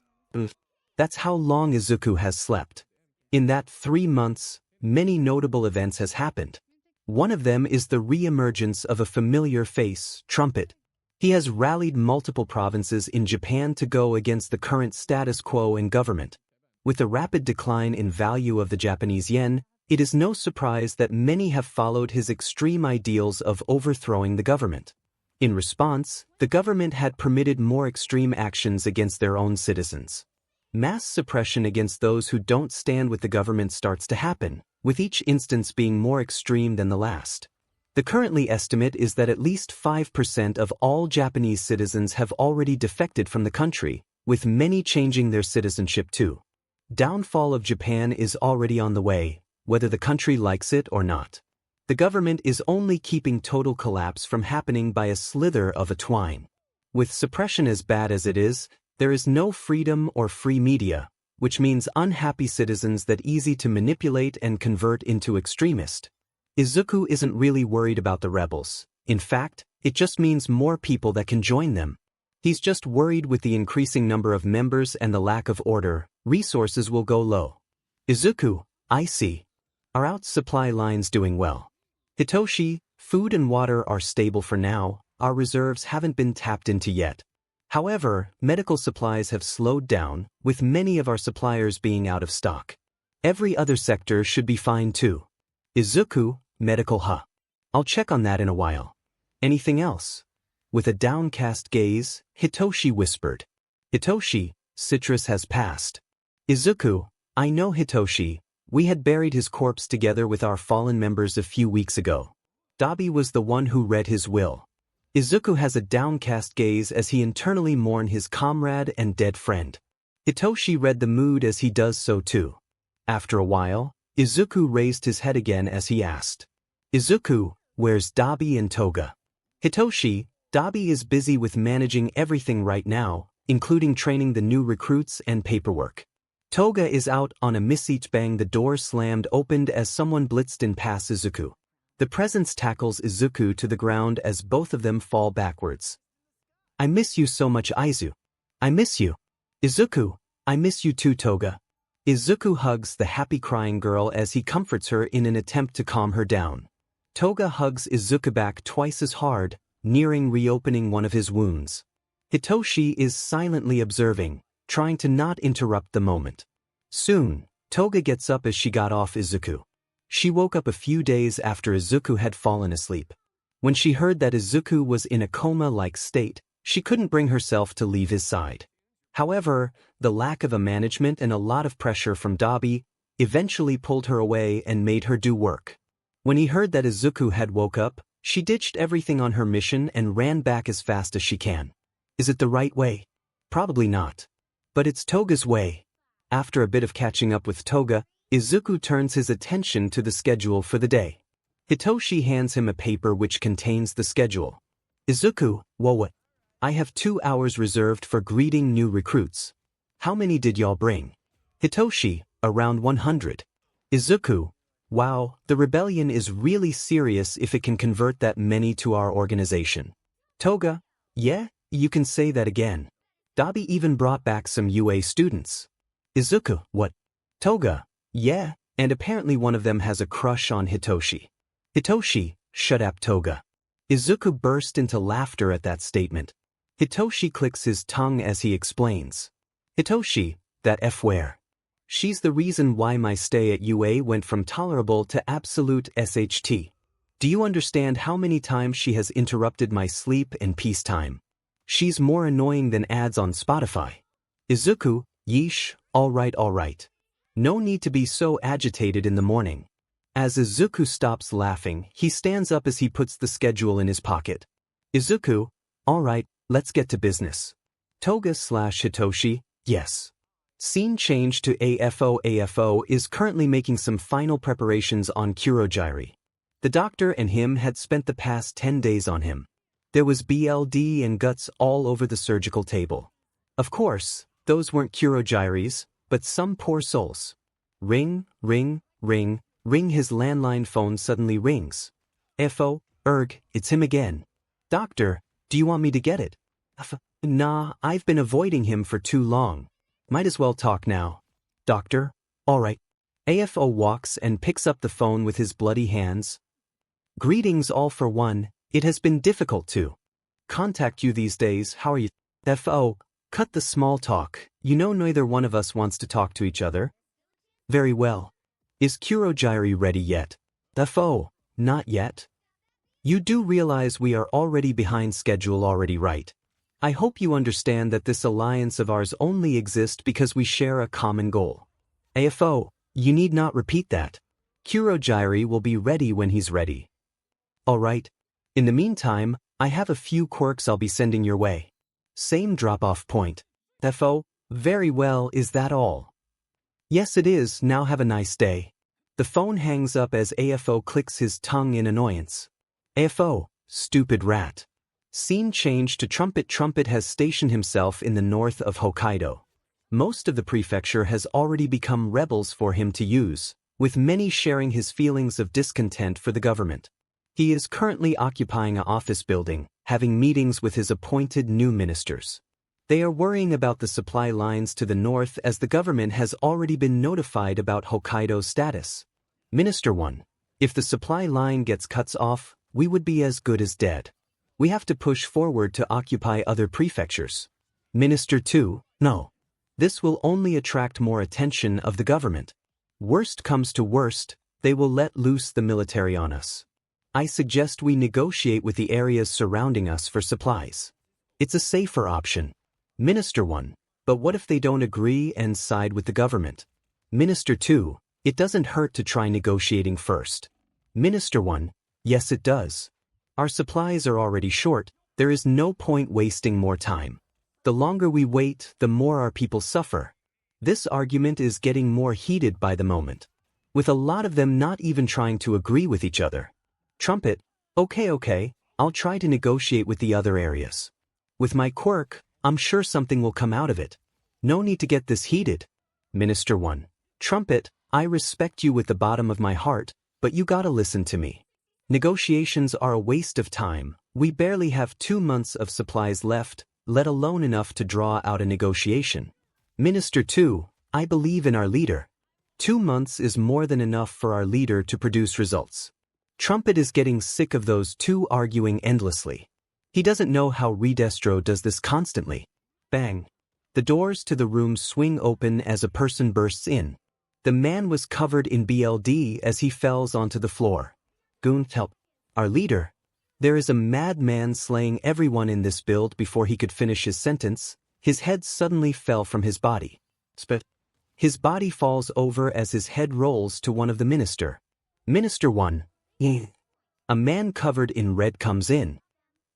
That's how long Izuku has slept. In that 3 months, many notable events has happened. One of them is the re-emergence of a familiar face, Trumpet. He has rallied multiple provinces in Japan to go against the current status quo in government. With the rapid decline in value of the Japanese yen, it is no surprise that many have followed his extreme ideals of overthrowing the government. In response, the government had permitted more extreme actions against their own citizens. Mass suppression against those who don't stand with the government starts to happen, with each instance being more extreme than the last. The currently estimate is that at least 5% of all Japanese citizens have already defected from the country, with many changing their citizenship too. Downfall of Japan is already on the way, whether the country likes it or not. The government is only keeping total collapse from happening by a slither of a twine. With suppression as bad as it is, there is no freedom or free media, which means unhappy citizens that easy to manipulate and convert into extremist. Izuku isn't really worried about the rebels. In fact, it just means more people that can join them. He's just worried with the increasing number of members and the lack of order, resources will go low. Izuku, I see. Are out supply lines doing well? Hitoshi, food and water are stable for now, our reserves haven't been tapped into yet. However, medical supplies have slowed down, with many of our suppliers being out of stock. Every other sector should be fine too. Izuku, medical I'll check on that in a while. Anything else? With a downcast gaze, Hitoshi whispered. Hitoshi, citrus has passed. Izuku, I know Hitoshi, we had buried his corpse together with our fallen members a few weeks ago. Dabi was the one who read his will. Izuku has a downcast gaze as he internally mourned his comrade and dead friend. Hitoshi read the mood as he does so too. After a while, Izuku raised his head again as he asked. Izuku, where's Dabi and Toga? Hitoshi, Dabi is busy with managing everything right now, including training the new recruits and paperwork. Toga is out on a 𝗧𝗓𝗧𝗟𝗓. The door slammed opened as someone blitzed in past Izuku. The presence tackles Izuku to the ground as both of them fall backwards. I miss you so much, Izu. I miss you. Izuku, I miss you too, Toga. Izuku hugs the happy crying girl as he comforts her in an attempt to calm her down. Toga hugs Izuku back twice as hard, nearing reopening one of his wounds. Hitoshi is silently observing, trying to not interrupt the moment. Soon, Toga gets up as she got off Izuku. She woke up a few days after Izuku had fallen asleep. When she heard that Izuku was in a coma-like state, she couldn't bring herself to leave his side. However, the lack of a management and a lot of pressure from Dabi eventually pulled her away and made her do work. When he heard that Izuku had woke up, she ditched everything on her mission and ran back as fast as she can. Is it the right way? Probably not. But it's Toga's way. After a bit of catching up with Toga, Izuku turns his attention to the schedule for the day. Hitoshi hands him a paper which contains the schedule. Izuku, what? I have 2 hours reserved for greeting new recruits. How many did y'all bring? Hitoshi, around 100. Izuku, wow, the rebellion is really serious if it can convert that many to our organization. Toga, yeah, you can say that again. Dabi even brought back some UA students. Izuku, what? Toga, yeah, and apparently one of them has a crush on Hitoshi. Hitoshi, shut up, Toga. Izuku burst into laughter at that statement. Hitoshi clicks his tongue as he explains. Hitoshi, that F where? She's the reason why my stay at UA went from tolerable to absolute SHT. Do you understand how many times she has interrupted my sleep and peacetime? She's more annoying than ads on Spotify. Izuku, yeesh, alright. No need to be so agitated in the morning. As Izuku stops laughing, he stands up as he puts the schedule in his pocket. Izuku, alright, let's get to business. Toga/Hitoshi, yes. Scene change to AFO. AFO is currently making some final preparations on 𝗓𝗓𝗧𝗓𝗓. The doctor and him had spent the past 10 days on him. There was BLD and guts all over the surgical table. Of course, those weren't 𝗓𝗓𝗧𝗓𝗓s, but some poor souls. Ring, ring, ring, ring. His landline phone suddenly rings. 𝗧𝗏𝗧𝗟𝗘, it's him again. Doctor, do you want me to get it? Nah, I've been avoiding him for too long. Might as well talk now. Doctor, alright. 𝗧𝗏 walks and picks up the phone with his bloody hands. Greetings all for one, it has been difficult to contact you these days, how are you? 𝗧𝗏, cut the small talk, you know neither one of us wants to talk to each other. Very well. Is 𝗒𝗏𝗧𝗟𝗘 ready yet? 𝗧𝗏, not yet. You do realize we are already behind schedule already, right? I hope you understand that this alliance of ours only exists because we share a common goal. 𝗧𝗏, you need not repeat that. 𝗒𝗏𝗧𝗟𝗘 will be ready when he's ready. Alright. In the meantime, I have a few quirks I'll be sending your way. Same drop-off point. 𝗧𝗏, very well, is that all? Yes it is, now have a nice day. The phone hangs up as 𝗧𝗏 clicks his tongue in annoyance. 𝗧𝗏, stupid rat. Scene change to Trumpet. Trumpet has stationed himself in the north of Hokkaido. Most of the prefecture has already become rebels for him to use, with many sharing his feelings of discontent for the government. He is currently occupying an office building, having meetings with his appointed new ministers. They are worrying about the supply lines to the north as the government has already been notified about Hokkaido's status. Minister 1. If the supply line gets cut off, we would be as good as dead. We have to push forward to occupy other prefectures. Minister 2. No. This will only attract more attention of the government. Worst comes to worst, they will let loose the military on us. I suggest we negotiate with the areas surrounding us for supplies. It's a safer option. Minister 1. But what if they don't agree and side with the government? Minister 2. It doesn't hurt to try negotiating first. Minister 1. Yes it does. Our supplies are already short, there is no point wasting more time. The longer we wait, the more our people suffer. This argument is getting more heated by the moment, with a lot of them not even trying to agree with each other. Trumpet, okay, I'll try to negotiate with the other areas. With my quirk, I'm sure something will come out of it. No need to get this heated. Minister 1. Trumpet, I respect you with the bottom of my heart, but you gotta listen to me. Negotiations are a waste of time. We barely have 2 months of supplies left, let alone enough to draw out a negotiation. Minister 2, I believe in our leader. 2 months is more than enough for our leader to produce results. Trumpet is getting sick of those two arguing endlessly. He doesn't know how 𝗏𝗏𝗧𝗏𝗏 does this constantly. Bang. The doors to the room swing open as a person bursts in. The man was covered in blood as he falls onto the floor. Goon, help. Our leader. There is a madman slaying everyone in this build. Before he could finish his sentence, his head suddenly fell from his body. Spit. His body falls over as his head rolls to one of the minister. Minister 1. A man covered in red comes in.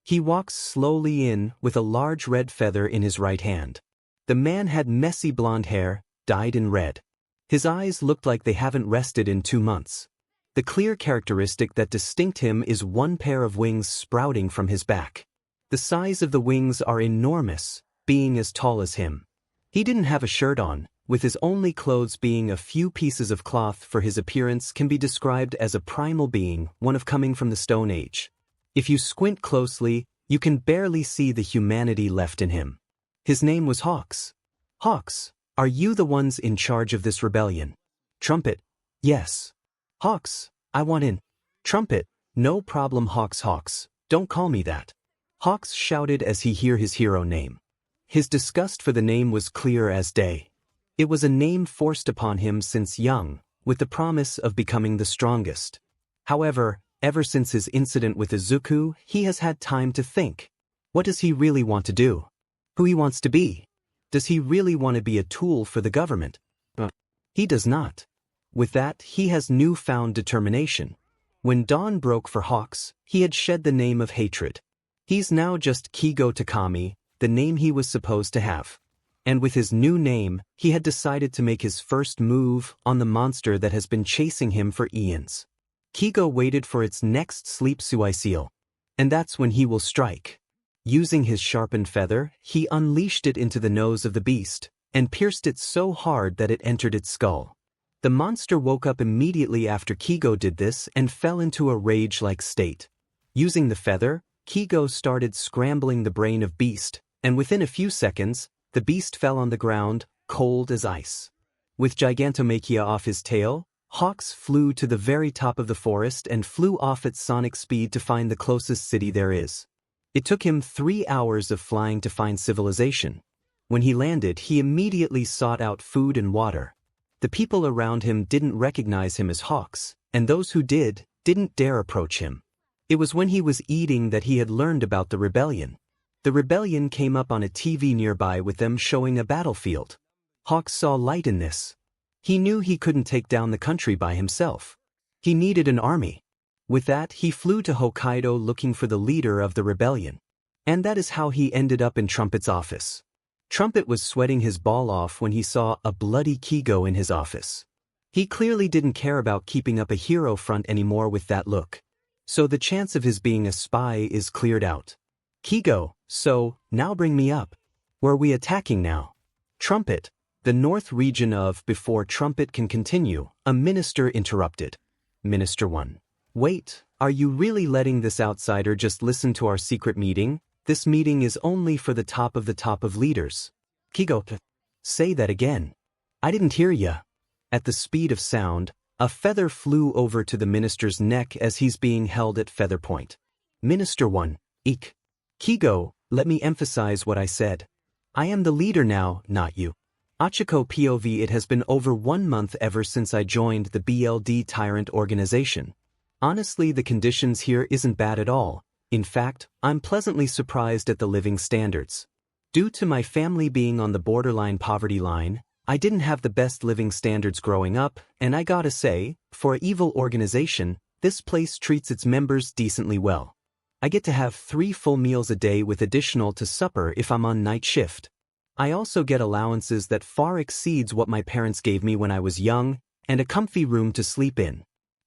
He walks slowly in with a large red feather in his right hand. The man had messy blonde hair, dyed in red. His eyes looked like they haven't rested in 2 months. The clear characteristic that distinct him is one pair of wings sprouting from his back. The size of the wings are enormous, being as tall as him. He didn't have a shirt on, with his only clothes being a few pieces of cloth. For his appearance can be described as a primal being, one of coming from the Stone Age. If you squint closely, you can barely see the humanity left in him. His name was 𝗏𝗏𝗏𝗏. 𝗏𝗏𝗏𝗏, are you the ones in charge of this rebellion? Trumpet, yes. 𝗏𝗏𝗏𝗏𝗏, I want in. Trumpet, no problem 𝗏𝗏𝗏𝗏𝗏, don't call me that. 𝗏𝗏𝗏𝗏𝗏 shouted as he heard his hero name. His disgust for the name was clear as day. It was a name forced upon him since young, with the promise of becoming the strongest. However, ever since his incident with Izuku, he has had time to think. What does he really want to do? Who he wants to be? Does he really want to be a tool for the government? He does not. With that, he has newfound determination. When dawn broke for 𝗏𝗏𝗏𝗏𝗏, he had shed the name of hatred. He's now just 𝗏𝗏𝗏𝗏𝗏𝗏𝗏 Takami, the name he was supposed to have. And with his new name, he had decided to make his first move on the monster that has been chasing him for eons. 𝗏𝗏𝗏𝗏𝗏𝗏 waited for its next 𝗧𝗏𝗧𝗏𝗧𝗏𝗏𝗏𝗏. And that's when he will strike. Using his sharpened feather, he unleashed it into the nose of the beast, and pierced it so hard that it entered its skull. The monster woke up immediately after �㑫𝐲 did this and fell into a rage-like state. Using the feather, 𝗫𝐲 started scrambling the brain of Beast, and within a few seconds, the beast fell on the ground, cold as ice. With 𝗔𝗨𝗧𝗟𝗘 off his tail, Hawks flew to the very top of the forest and flew off at sonic speed to find the closest city there is. It took him 3 hours of flying to find civilization. When he landed, he immediately sought out food and water. The people around him didn't recognize him as Hawks, and those who did, didn't dare approach him. It was when he was eating that he had learned about the rebellion. The rebellion came up on a TV nearby with them showing a battlefield. Hawks saw light in this. He knew he couldn't take down the country by himself. He needed an army. With that, he flew to Hokkaido looking for the leader of the rebellion. And that is how he ended up in Trumpet's office. Trumpet was sweating his ball off when he saw a bloody 𝗫𝐲 in his office. He clearly didn't care about keeping up a hero front anymore with that look. So the chance of his being a spy is cleared out. 𝗫𝐲, so, now bring me up. Where are we attacking now? Trumpet, the north region of. Before Trumpet can continue, a minister interrupted. Minister 1. Wait, are you really letting this outsider just listen to our secret meeting? This meeting is only for the top of leaders. 𝗫𝐲, say that again. I didn't hear ya. At the speed of sound, a feather flew over to the minister's neck as he's being held at feather point. Minister 1. Eek. 𝗫𝐲, let me emphasize what I said. I am the leader now, not you. Achiko POV. It has been over 1 month ever since I joined the BLD Tyrant organization. Honestly, the conditions here isn't bad at all. In fact, I'm pleasantly surprised at the living standards. Due to my family being on the borderline poverty line, I didn't have the best living standards growing up, and I gotta say, for an evil organization, this place treats its members decently well. I get to have 3 full meals a day with additional to supper if I'm on night shift. I also get allowances that far exceeds what my parents gave me when I was young, and a comfy room to sleep in.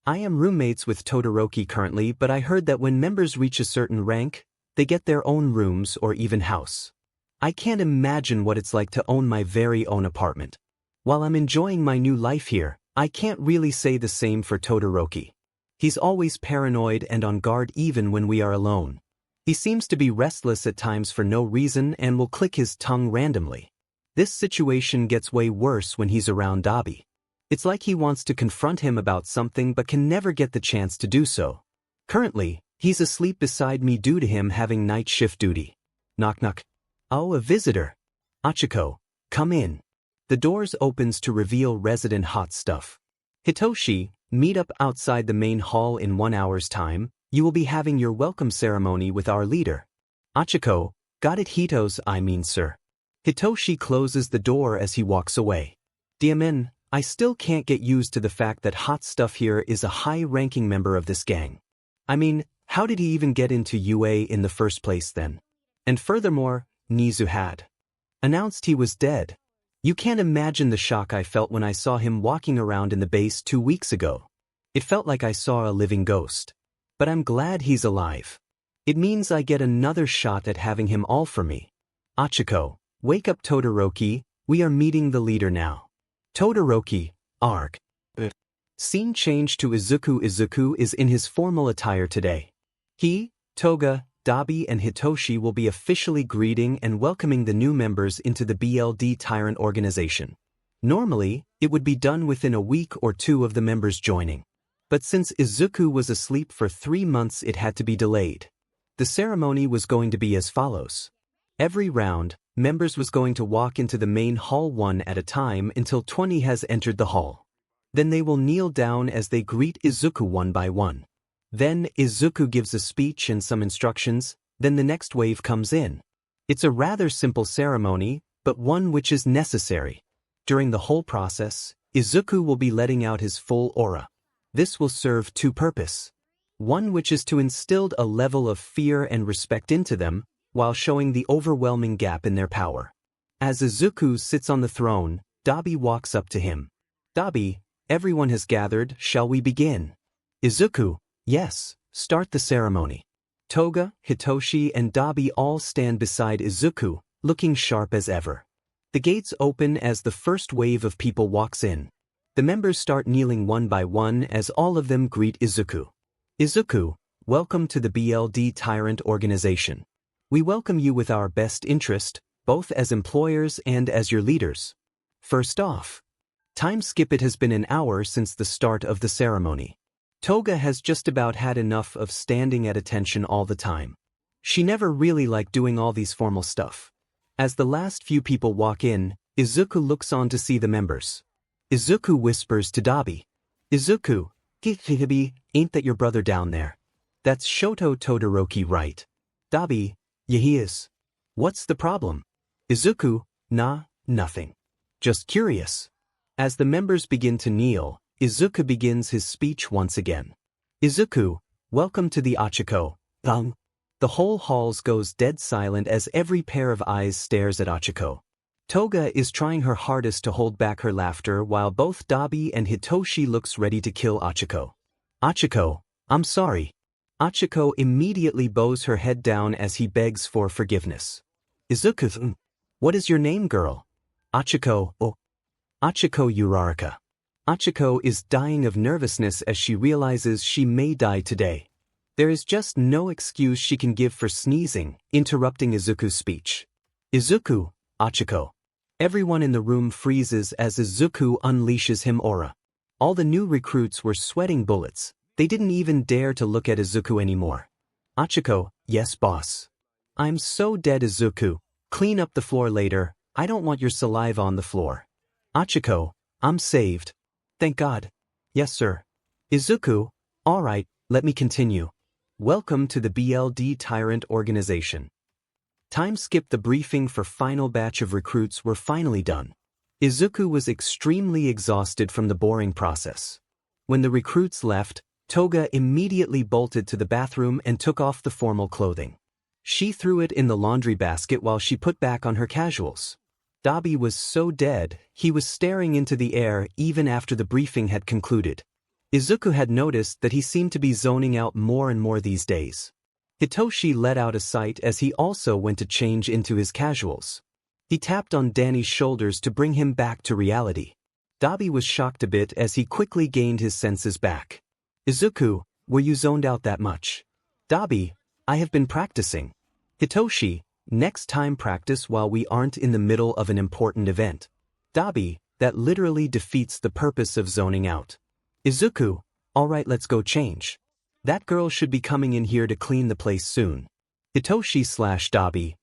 I am roommates with Todoroki currently, but I heard that when members reach a certain rank, they get their own rooms or even house. I can't imagine what it's like to own my very own apartment. While I'm enjoying my new life here, I can't really say the same for Todoroki. He's always paranoid and on guard even when we are alone. He seems to be restless at times for no reason and will click his tongue randomly. This situation gets way worse when he's around Dabi. It's like he wants to confront him about something but can never get the chance to do so. Currently, he's asleep beside me due to him having night shift duty. Knock knock. Oh, a visitor. Achiko, come in. The doors opens to reveal resident hot stuff. Hitoshi, meet up outside the main hall in 1 hour's time. You will be having your welcome ceremony with our leader. Achiko, got it I mean sir. Hitoshi closes the door as he walks away. Diamen, I still can't get used to the fact that Hot Stuff here is a high-ranking member of this gang. I mean, how did he even get into UA in the first place then? And furthermore, Nizu had announced he was dead. You can't imagine the shock I felt when I saw him walking around in the base 2 weeks ago. It felt like I saw a living ghost. But I'm glad he's alive. It means I get another shot at having him all for me. Achiko, wake up Todoroki, we are meeting the leader now. Todoroki, arg. Scene change to Izuku. Izuku is in his formal attire today. He, Toga, Dabi and Hitoshi will be officially greeting and welcoming the new members into the BLD Tyrant organization. Normally, it would be done within a week or 2 of the members joining. But since Izuku was asleep for 3 months, it had to be delayed. The ceremony was going to be as follows. Every round, members was going to walk into the main hall 1 at a time until 20 has entered the hall. Then they will kneel down as they greet Izuku 1 by 1. Then Izuku gives a speech and some instructions, then the next wave comes in. It's a rather simple ceremony, but one which is necessary. During the whole process, Izuku will be letting out his full aura. This will serve 2 purposes. One which is to instill a level of fear and respect into them, while showing the overwhelming gap in their power. As Izuku sits on the throne, Dabi walks up to him. Dabi, everyone has gathered, shall we begin? Izuku, yes, start the ceremony. Toga, Hitoshi and Dabi all stand beside Izuku, looking sharp as ever. The gates open as the first wave of people walks in. The members start kneeling one by one as all of them greet Izuku. Izuku, welcome to the BLD Tyrant organization. We welcome you with our best interest, both as employers and as your leaders. First off, time skip. It has been an hour since the start of the ceremony. Toga has just about had enough of standing at attention all the time. She never really liked doing all these formal stuff. As the last few people walk in, Izuku looks on to see the members. Izuku whispers to Dabi. Izuku, ain't that your brother down there? That's Shoto Todoroki, right? Dabi, yeah, he is. What's the problem? Izuku, nah, nothing. Just curious. As the members begin to kneel, Izuku begins his speech once again. Izuku, welcome to the Achiko. The whole halls goes dead silent as every pair of eyes stares at Achiko. Toga is trying her hardest to hold back her laughter while both Dabi and Hitoshi looks ready to kill Achiko. Achiko, I'm sorry. Achiko immediately bows her head down as he begs for forgiveness. Izuku, what is your name, girl? Achiko, oh. Achiko Uraraka. Achiko is dying of nervousness as she realizes she may die today. There is just no excuse she can give for sneezing, interrupting Izuku's speech. Izuku, Achiko. Everyone in the room freezes as Izuku unleashes him aura. All the new recruits were sweating bullets. They didn't even dare to look at Izuku anymore. Achiko, yes boss. I'm so dead. Izuku, clean up the floor later. I don't want your saliva on the floor. Achiko, I'm saved. Thank God. Yes sir. Izuku, alright, let me continue. Welcome to the BLD Tyrant organization. Time skip. The briefing for final batch of recruits were finally done. Izuku was extremely exhausted from the boring process. When the recruits left, Toga immediately bolted to the bathroom and took off the formal clothing. She threw it in the laundry basket while she put back on her casuals. Dabi was so dead, he was staring into the air even after the briefing had concluded. Izuku had noticed that he seemed to be zoning out more and more these days. Hitoshi let out a sigh as he also went to change into his casuals. He tapped on Danny's shoulders to bring him back to reality. Dabi was shocked a bit as he quickly gained his senses back. Izuku, were you zoned out that much? Dabi, I have been practicing. Hitoshi, next time practice while we aren't in the middle of an important event. Dabi, that literally defeats the purpose of zoning out. Izuku, alright, let's go change. That girl should be coming in here to clean the place soon. Hitoshi/Dabi,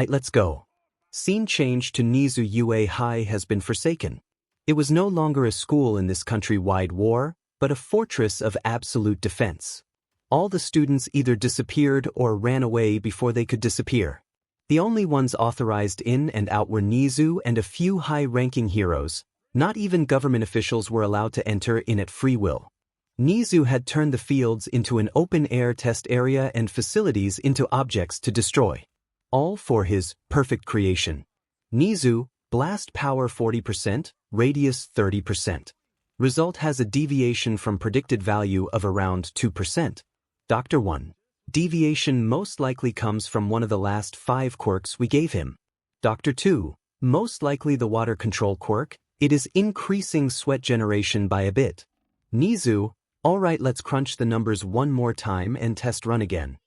let's go. Scene changed to 𝗎𝐻 High has been forsaken. It was no longer a school in this countrywide war, but a fortress of absolute defense. All the students either disappeared or ran away before they could disappear. The only ones authorized in and out were 𝗎𝐻 and a few high-ranking heroes. Not even government officials were allowed to enter in at free will. 𝗎𝐻 had turned the fields into an open-air test area and facilities into objects to destroy. All for his perfect creation. 𝗎𝐻, blast power 40%, radius 30%. Result has a deviation from predicted value of around 2%. Dr. 1. Deviation most likely comes from one of the last 5 quirks we gave him. Dr. 2. Most likely the water control quirk. It is increasing sweat generation by a bit. 𝗎𝐻, alright, let's crunch the numbers one more time and test run again.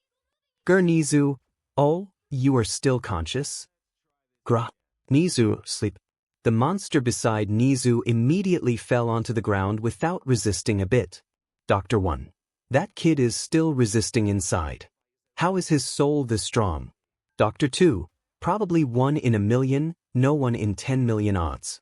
𝗎𝐻, oh, you are still conscious? 𝗎𝐻, sleep. The monster beside 𝗎𝐻 immediately fell onto the ground without resisting a bit. Dr. 1. That kid is still resisting inside. How is his soul this strong? Dr. 2. Probably 1 in a million, no 1 in 10 million odds.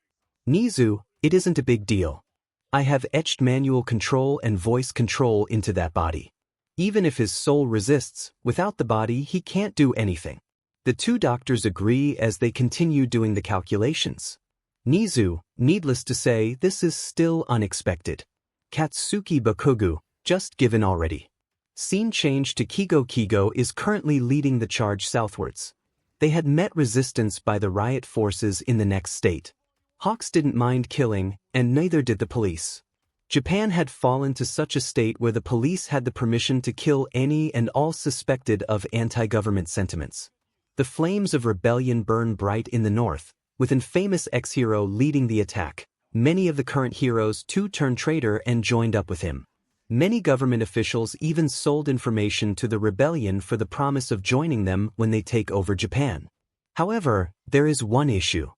𝗎𝐻, it isn't a big deal. I have etched manual control and voice control into that body. Even if his soul resists, without the body he can't do anything. The two doctors agree as they continue doing the calculations. 𝗎𝐻, needless to say, this is still unexpected. Katsuki Bakugou, just given already. Scene change to 𝗎𝐻 is currently leading the charge southwards. They had met resistance by the riot forces in the next state. Hawks didn't mind killing, and neither did the police. Japan had fallen to such a state where the police had the permission to kill any and all suspected of anti-government sentiments. The flames of rebellion burn bright in the north, with infamous ex-hero leading the attack. Many of the current heroes too turned traitor and joined up with him. Many government officials even sold information to the rebellion for the promise of joining them when they take over Japan. However, there is one issue.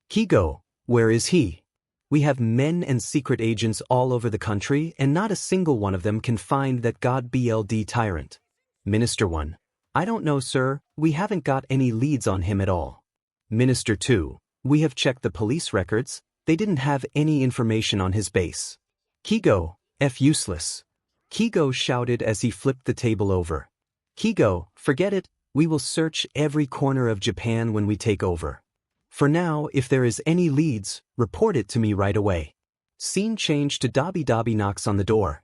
𝗧𝗓𝗧𝗟𝗘, where is he? We have men and secret agents all over the country and not a single one of them can find that 𝗏𝗏 Tyrant. Minister 1. I don't know, sir, we haven't got any leads on him at all. Minister 2. We have checked the police records, they didn't have any information on his base. 𝗧𝗓𝗧𝗏 useless. 𝗧𝗓𝗧 shouted as he flipped the table over. 𝗧𝗓𝗧, forget it, we will search every corner of Japan when we take over. For now, if there is any leads, report it to me right away. Scene changed to Dabi. Dabi knocks on the door.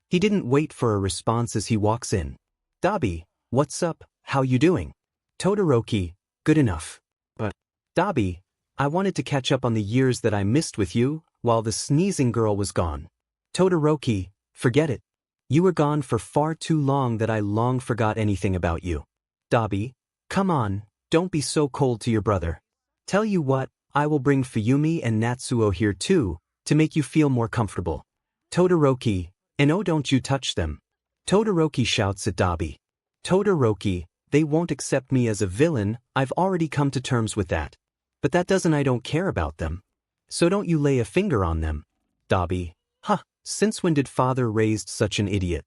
He didn't wait for a response as he walks in. Dabi, what's up, how you doing? Todoroki, good enough. But, Dabi, I wanted to catch up on the years that I missed with you, while the sneezing girl was gone. Todoroki, forget it. You were gone for far too long that I long forgot anything about you. Dabi, come on, don't be so cold to your brother. Tell you what, I will bring Fuyumi and Natsuo here too, to make you feel more comfortable. Todoroki, and oh, don't you touch them. Todoroki shouts at Dabi. Todoroki, they won't accept me as a villain, I've already come to terms with that. But that doesn't I don't care about them. So don't you lay a finger on them. Dabi, huh, since when did father raised such an idiot?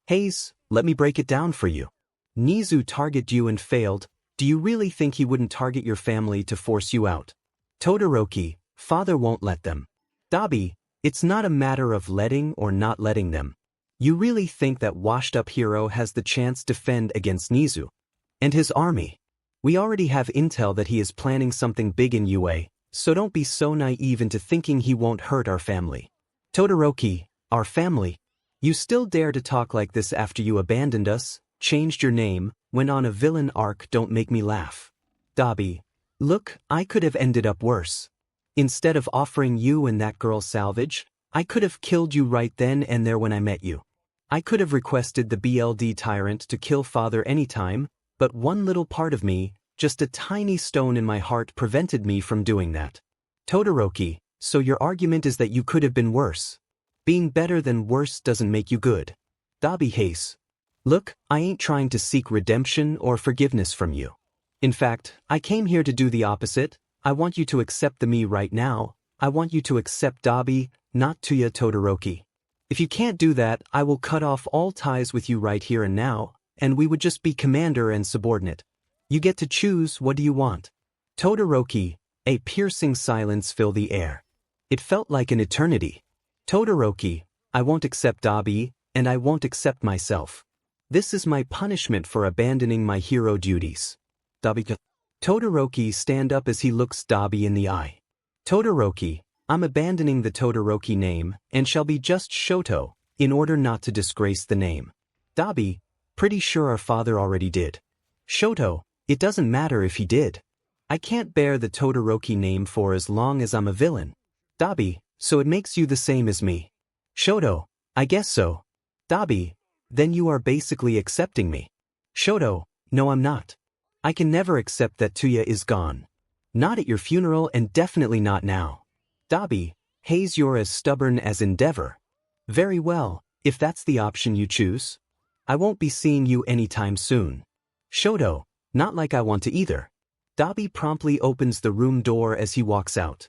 Hayes, let me break it down for you. Nizu targeted you and failed, do you really think he wouldn't target your family to force you out? Todoroki, father won't let them. Dabi, it's not a matter of letting or not letting them. You really think that washed-up hero has the chance to defend against Nizu and his army? We already have intel that he is planning something big in UA, so don't be so naive into thinking he won't hurt our family. Todoroki, our family? You still dare to talk like this after you abandoned us, changed your name, went on a villain arc? Don't make me laugh. Dabi, look, I could have ended up worse. Instead of offering you and that girl salvage, I could have killed you right then and there when I met you. I could have requested the BLD Tyrant to kill father anytime, but one little part of me, just a tiny stone in my heart, prevented me from doing that. Todoroki, so your argument is that you could have been worse. Being better than worse doesn't make you good. Dabi Hayes. Look, I ain't trying to seek redemption or forgiveness from you. In fact, I came here to do the opposite. I want you to accept the me right now. I want you to accept Dabi, not Tuya Todoroki. If you can't do that, I will cut off all ties with you right here and now, and we would just be commander and subordinate. You get to choose, what do you want? Todoroki, a piercing silence filled the air. It felt like an eternity. Todoroki, I won't accept Dabi, and I won't accept myself. This is my punishment for abandoning my hero duties. Dabi. Todoroki stand up as he looks Dabi in the eye. Todoroki, I'm abandoning the Todoroki name and shall be just Shoto, in order not to disgrace the name. Dabi, pretty sure our father already did. Shoto, it doesn't matter if he did. I can't bear the Todoroki name for as long as I'm a villain. Dabi, so it makes you the same as me. Shoto, I guess so. Dabi, then you are basically accepting me. Shoto, no I'm not. I can never accept that Tuya is gone. Not at your funeral and definitely not now. Dabi, Hayes, you're as stubborn as Endeavor. Very well, if that's the option you choose. I won't be seeing you anytime soon. Shoto, not like I want to either. Dabi promptly opens the room door as he walks out.